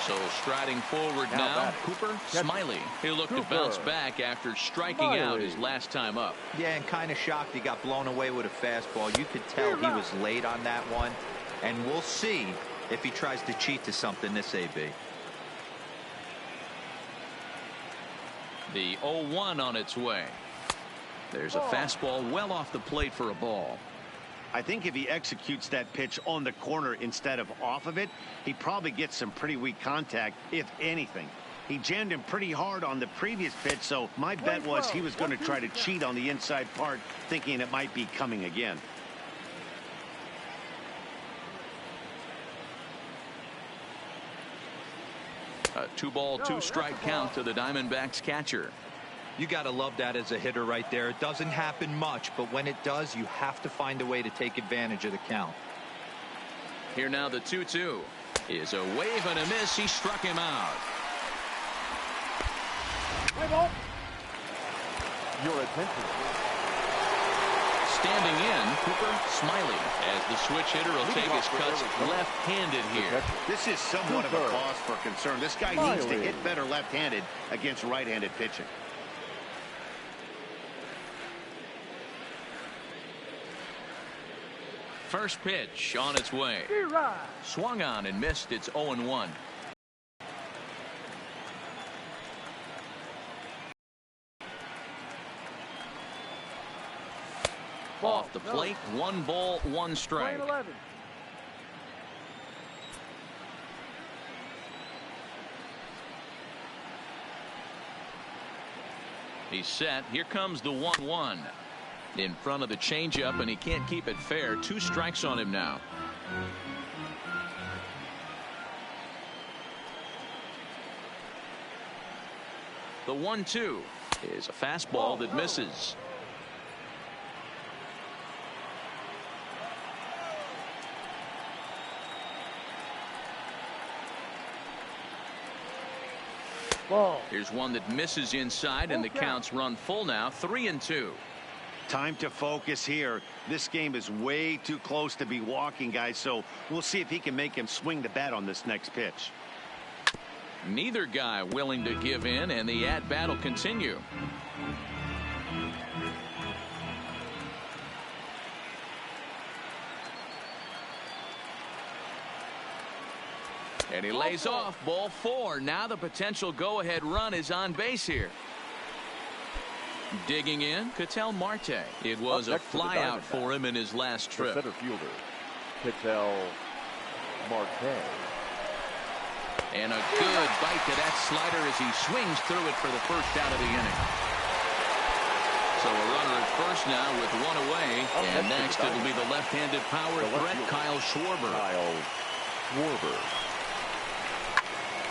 So striding forward now, Cooper Smiley. He'll look to bounce back after striking out his last time up. Yeah, and kind of shocked he got blown away with a fastball. You could tell he was late on that one. And we'll see if he tries to cheat to something this AB. The 0-1 on its way. There's a fastball well off the plate for a ball. I think if he executes that pitch on the corner instead of off of it, he probably gets some pretty weak contact, if anything. He jammed him pretty hard on the previous pitch, so my bet was he was going to try to cheat on the inside part, thinking it might be coming again. A 2-ball, 2-strike count to the Diamondbacks catcher. You got to love that as a hitter right there. It doesn't happen much, but when it does, you have to find a way to take advantage of the count. Here now the 2-2 is a wave and a miss. He struck him out. Your attention. Standing in, Cooper Smiley, as the switch hitter will take his cuts left-handed here. This is somewhat of a cause for concern. This guy needs to hit better left-handed against right-handed pitching. First pitch on its way. Swung on and missed. It's 0-1. Off the plate, 1 ball, 1 strike. He's set. Here comes the 1-1. In front of the changeup, and he can't keep it fair. 2 strikes on him now. The 1-2 is a fastball that misses. Here's one that misses inside, and the count's run full now. 3-2. Time to focus here. This game is way too close to be walking, guys, so we'll see if he can make him swing the bat on this next pitch. Neither guy willing to give in, and the at-bat will continue. And he lays off. Ball 4. Now the potential go-ahead run is on base here. Digging in, Ketel Marte. It was a flyout for him in his last trip. Center fielder, Ketel Marte. And a good bite to that slider as he swings through it for the first out of the inning. So a runner at first now with 1 away. And next it'll be the left-handed power threat, Kyle Schwarber.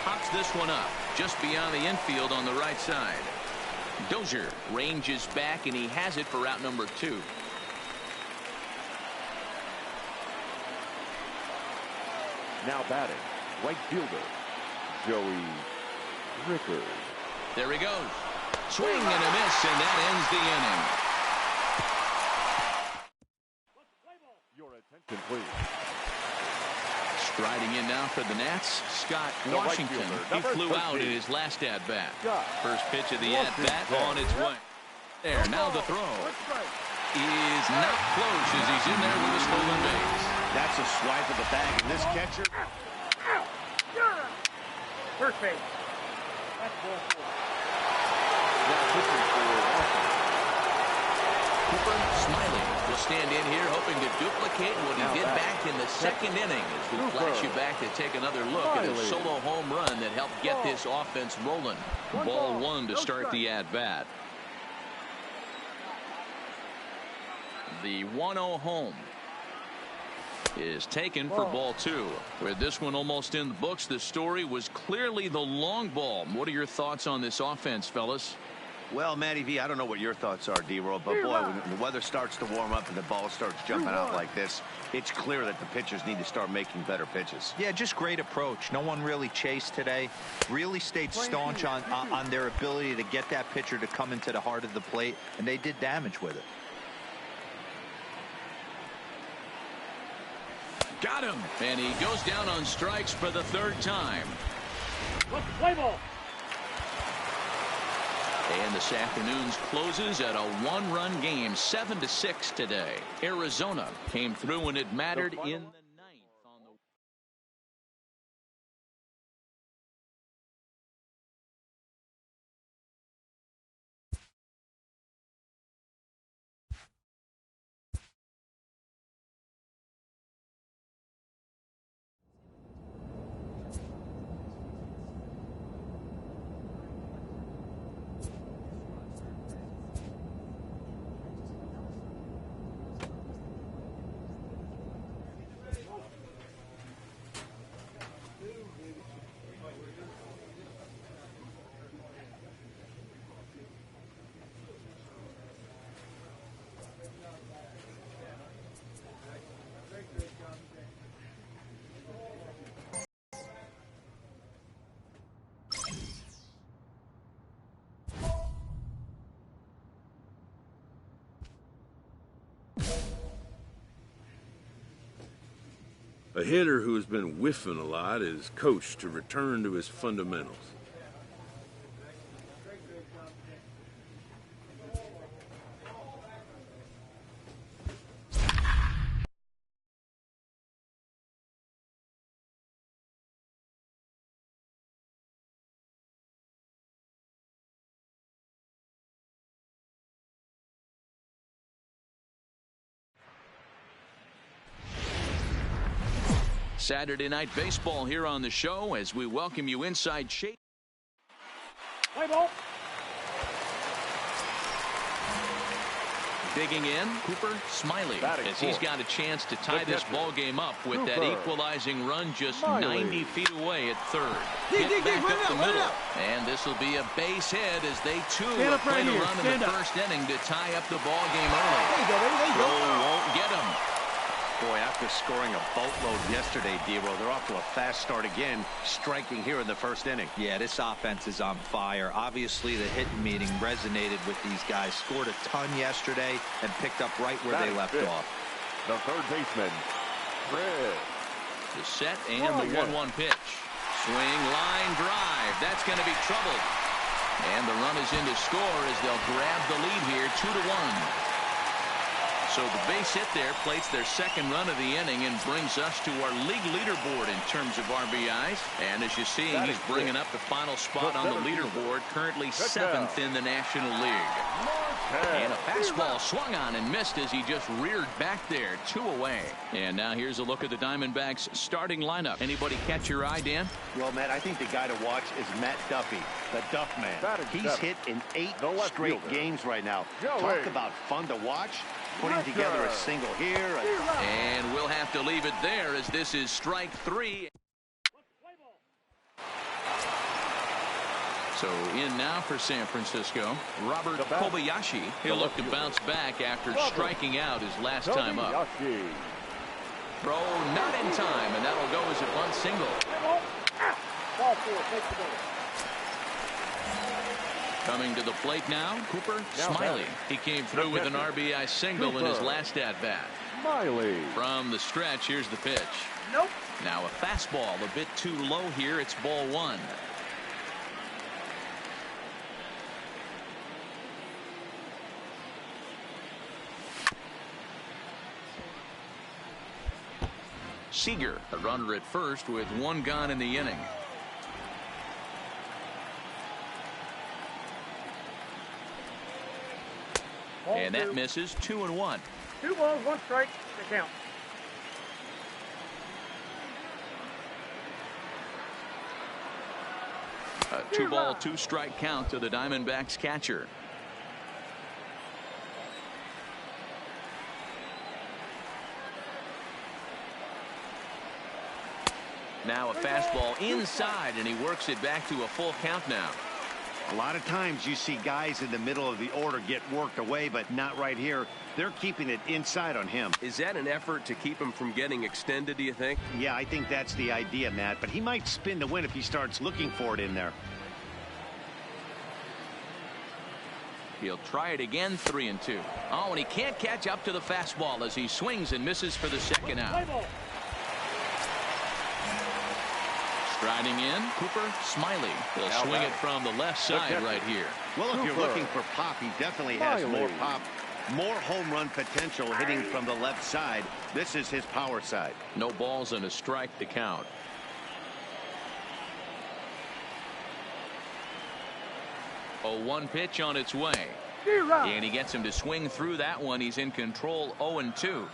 Pops this one up just beyond the infield on the right side. Dozier ranges back, and he has it for out number 2. Now batting, right fielder, Joey Rickard. There he goes. Swing and a miss, and that ends the inning. Your attention, please. Striding in now for the Nats, Scott Washington. He flew out in his last at-bat. First pitch of the at-bat on its way. There, now the throw is not close as he's in there with a stolen base. That's a swipe of the bag, and this catcher. First base. That's ball 4. Cooper Smiley will stand in here hoping to duplicate what he did back in the second inning as we flash you back to take another look at a solo home run that helped get this offense rolling. Ball 1 to start the at-bat. The 1-0 home. is taken for ball 2. With this one almost in the books, the story was clearly the long ball. What are your thoughts on this offense, fellas? Well, Matty V, I don't know what your thoughts are, D-Roll, but boy, when the weather starts to warm up and the ball starts jumping out like this, it's clear that the pitchers need to start making better pitches. Yeah, just great approach. No one really chased today. Really stayed staunch on their ability to get that pitcher to come into the heart of the plate, and they did damage with it. Got him, and he goes down on strikes for the 3rd time. What's the play ball? And this afternoon's closes at a 1-run game, 7-6 today. Arizona came through when it mattered in the 9th. A hitter who has been whiffing a lot is coached to return to his fundamentals. Saturday Night Baseball here on the show as we welcome you inside Shea. Play ball. Digging in, Cooper Smiley, as he's got a chance to tie this ball game up with that equalizing run just 90 feet away at 3rd. Get back up the middle, and this will be a base hit as they too will play the run in the 1st inning to tie up the ball game early. There you go, baby. There you go. Won't get him. Boy, after scoring a boatload yesterday, D-Roll, they're off to a fast start again, striking here in the 1st inning. Yeah, this offense is on fire. Obviously, the hitting meeting resonated with these guys. Scored a ton yesterday and picked up right where they left off. The 3rd baseman, Fred. The set and the 1-1 pitch. Swing, line drive. That's going to be trouble. And the run is in to score as they'll grab the lead here, 2-1. So the base hit there plates their 2nd run of the inning and brings us to our league leaderboard in terms of RBIs. And as you see, he's bringing up the final spot on the leaderboard, currently 7th in the National League. And a fastball swung on and missed as he just reared back there, 2 away. And now here's a look at the Diamondbacks starting lineup. Anybody catch your eye, Dan? Well, Matt, I think the guy to watch is Matt Duffy, the Duff Man. He's hit in 8 straight games right now. Talk about fun to watch. Putting together a single here. And we'll have to leave it there as this is strike 3. So in now for San Francisco, Robert Kobayashi. He'll look to bounce back after striking out his last time up. Throw not in time, and that'll go as a bunt single. Ball 4, take the ball. Coming to the plate now, Cooper Smiley. He came through with an RBI single in his last at-bat. Smiley. From the stretch, here's the pitch. Nope. Now a fastball, a bit too low here. It's ball 1. Seager, a runner at first with 1 gone in the inning. And that misses. 2-1. 2 balls, 1 strike to count. A 2-ball, 2-strike count to the Diamondbacks catcher. Now a fastball inside, and he works it back to a full count now. A lot of times you see guys in the middle of the order get worked away, but not right here. They're keeping it inside on him. Is that an effort to keep him from getting extended, do you think? Yeah, I think that's the idea, Matt, but he might spin to win if he starts looking for it in there. He'll try it again, 3-2. Oh, and he can't catch up to the fastball as he swings and misses for the second out. Striding in, Cooper Smiley. He'll swing it from the left side right here. Well, if you're looking for pop, he definitely has more pop, more home run potential hitting from the left side. This is his power side. No balls and a strike to count. A 1 pitch on its way. And he gets him to swing through that one. He's in control, 0-2.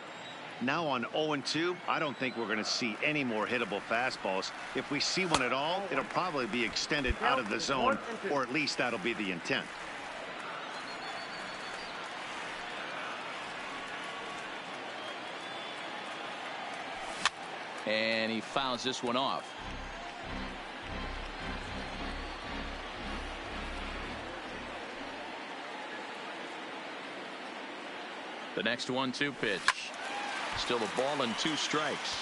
Now on 0-2, I don't think we're going to see any more hittable fastballs. If we see one at all, it'll probably be extended out of the zone, or at least that'll be the intent. And he fouls this one off. The next 1-2 pitch. Still a ball and 2 strikes.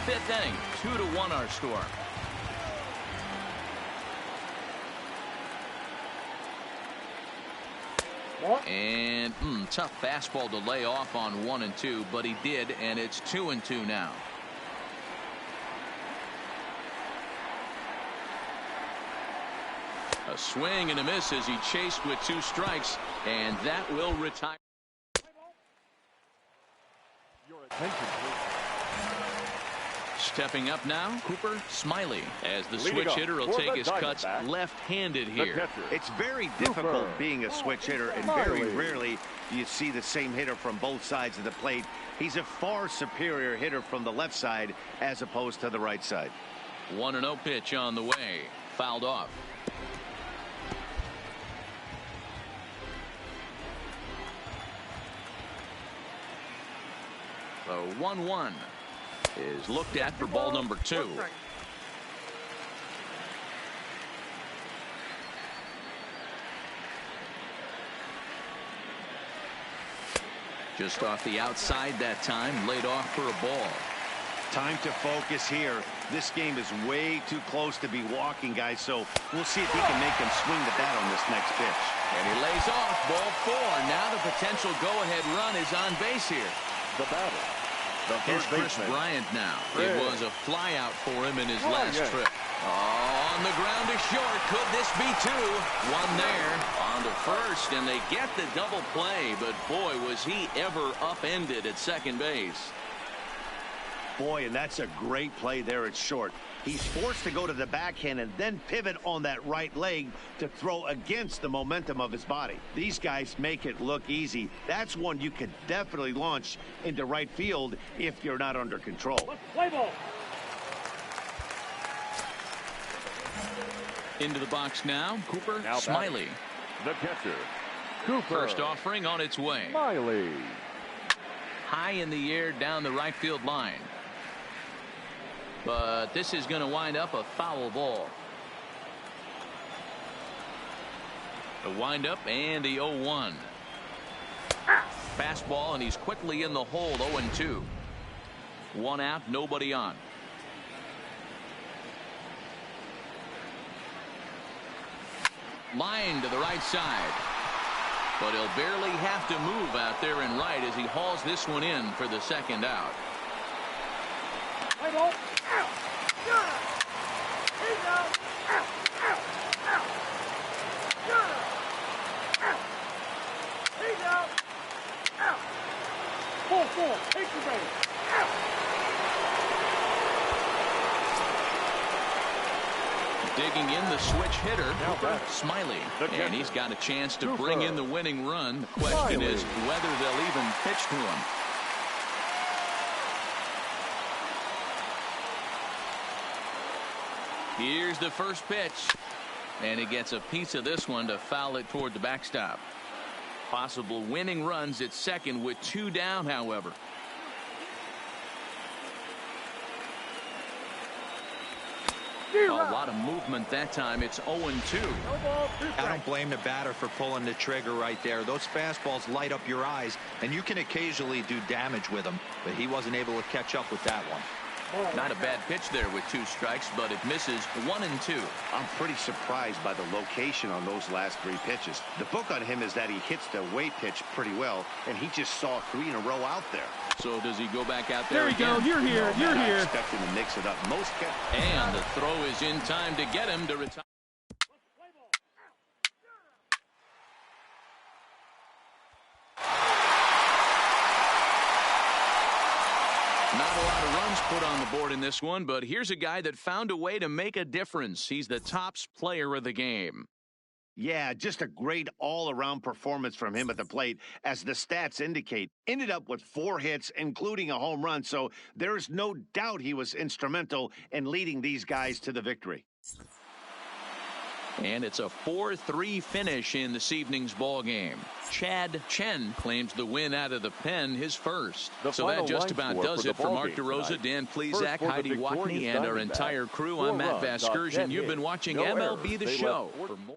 5th inning, 2-1 our score. And tough fastball to lay off on 1-2, but he did, and it's 2-2 now. A swing and a miss as he chased with 2 strikes, and that will retire. Stepping up now, Cooper Smiley, as the switch hitter will take his cuts left-handed here. It's very difficult being a switch hitter, and very rarely do you see the same hitter from both sides of the plate. He's a far superior hitter from the left side as opposed to the right side. 1-0 pitch on the way. Fouled off. The 1-1 is looked at for ball number 2. Just off the outside that time, laid off for a ball. Time to focus here. This game is way too close to be walking, guys, so we'll see if he can make him swing the bat on this next pitch. And he lays off, ball 4. Now the potential go-ahead run is on base here. The batter. Here's Chris Bryant now. It was a flyout for him in his last trip. Oh, on the ground to short. Could this be 2? 1 there on to first, and they get the double play, but boy, was he ever upended at second base. Boy, and that's a great play there at short. He's forced to go to the backhand and then pivot on that right leg to throw against the momentum of his body. These guys make it look easy. That's one you could definitely launch into right field if you're not under control. Play ball. Into the box now, Cooper Smiley. The catcher, Cooper. First offering on its way. Smiley. High in the air down the right field line. But this is going to wind up a foul ball. The windup and the 0-1. Fastball, and he's quickly in the hole. 0-2. 1 out, nobody on. Line to the right side. But he'll barely have to move out there in right as he hauls this one in for the second out. Play ball. He's out. He's out. Full 4. Take the base. Digging in the switch hitter, Smiley. And he's got a chance to bring in the winning run. The question is whether they'll even pitch to him. Here's the first pitch. And he gets a piece of this one to foul it toward the backstop. Possible winning runs at second with 2 down, however. A lot of movement that time. It's 0-2. I don't blame the batter for pulling the trigger right there. Those fastballs light up your eyes, and you can occasionally do damage with them, but he wasn't able to catch up with that one. Not a bad pitch there with 2 strikes, but it misses 1-2. I'm pretty surprised by the location on those last 3 pitches. The book on him is that he hits the away pitch pretty well, and he just saw 3 in a row out there. So does he go back out there? There you go. You're here. You're here. I expect him to mix it up. And the throw is in time to get him to retire. Not a lot of runs put on the board in this one, but here's a guy that found a way to make a difference. He's the tops player of the game. Yeah, just a great all-around performance from him at the plate, as the stats indicate. Ended up with 4 hits, including a home run, so there is no doubt he was instrumental in leading these guys to the victory. And it's a 4-3 finish in this evening's ball game. Chad Chen claims the win out of the pen, his first. So that just about does it for Mark DeRosa, Dan Plesac, Heidi Watney, and our entire crew. I'm Matt Vasgersian. You've been watching MLB The Show. For more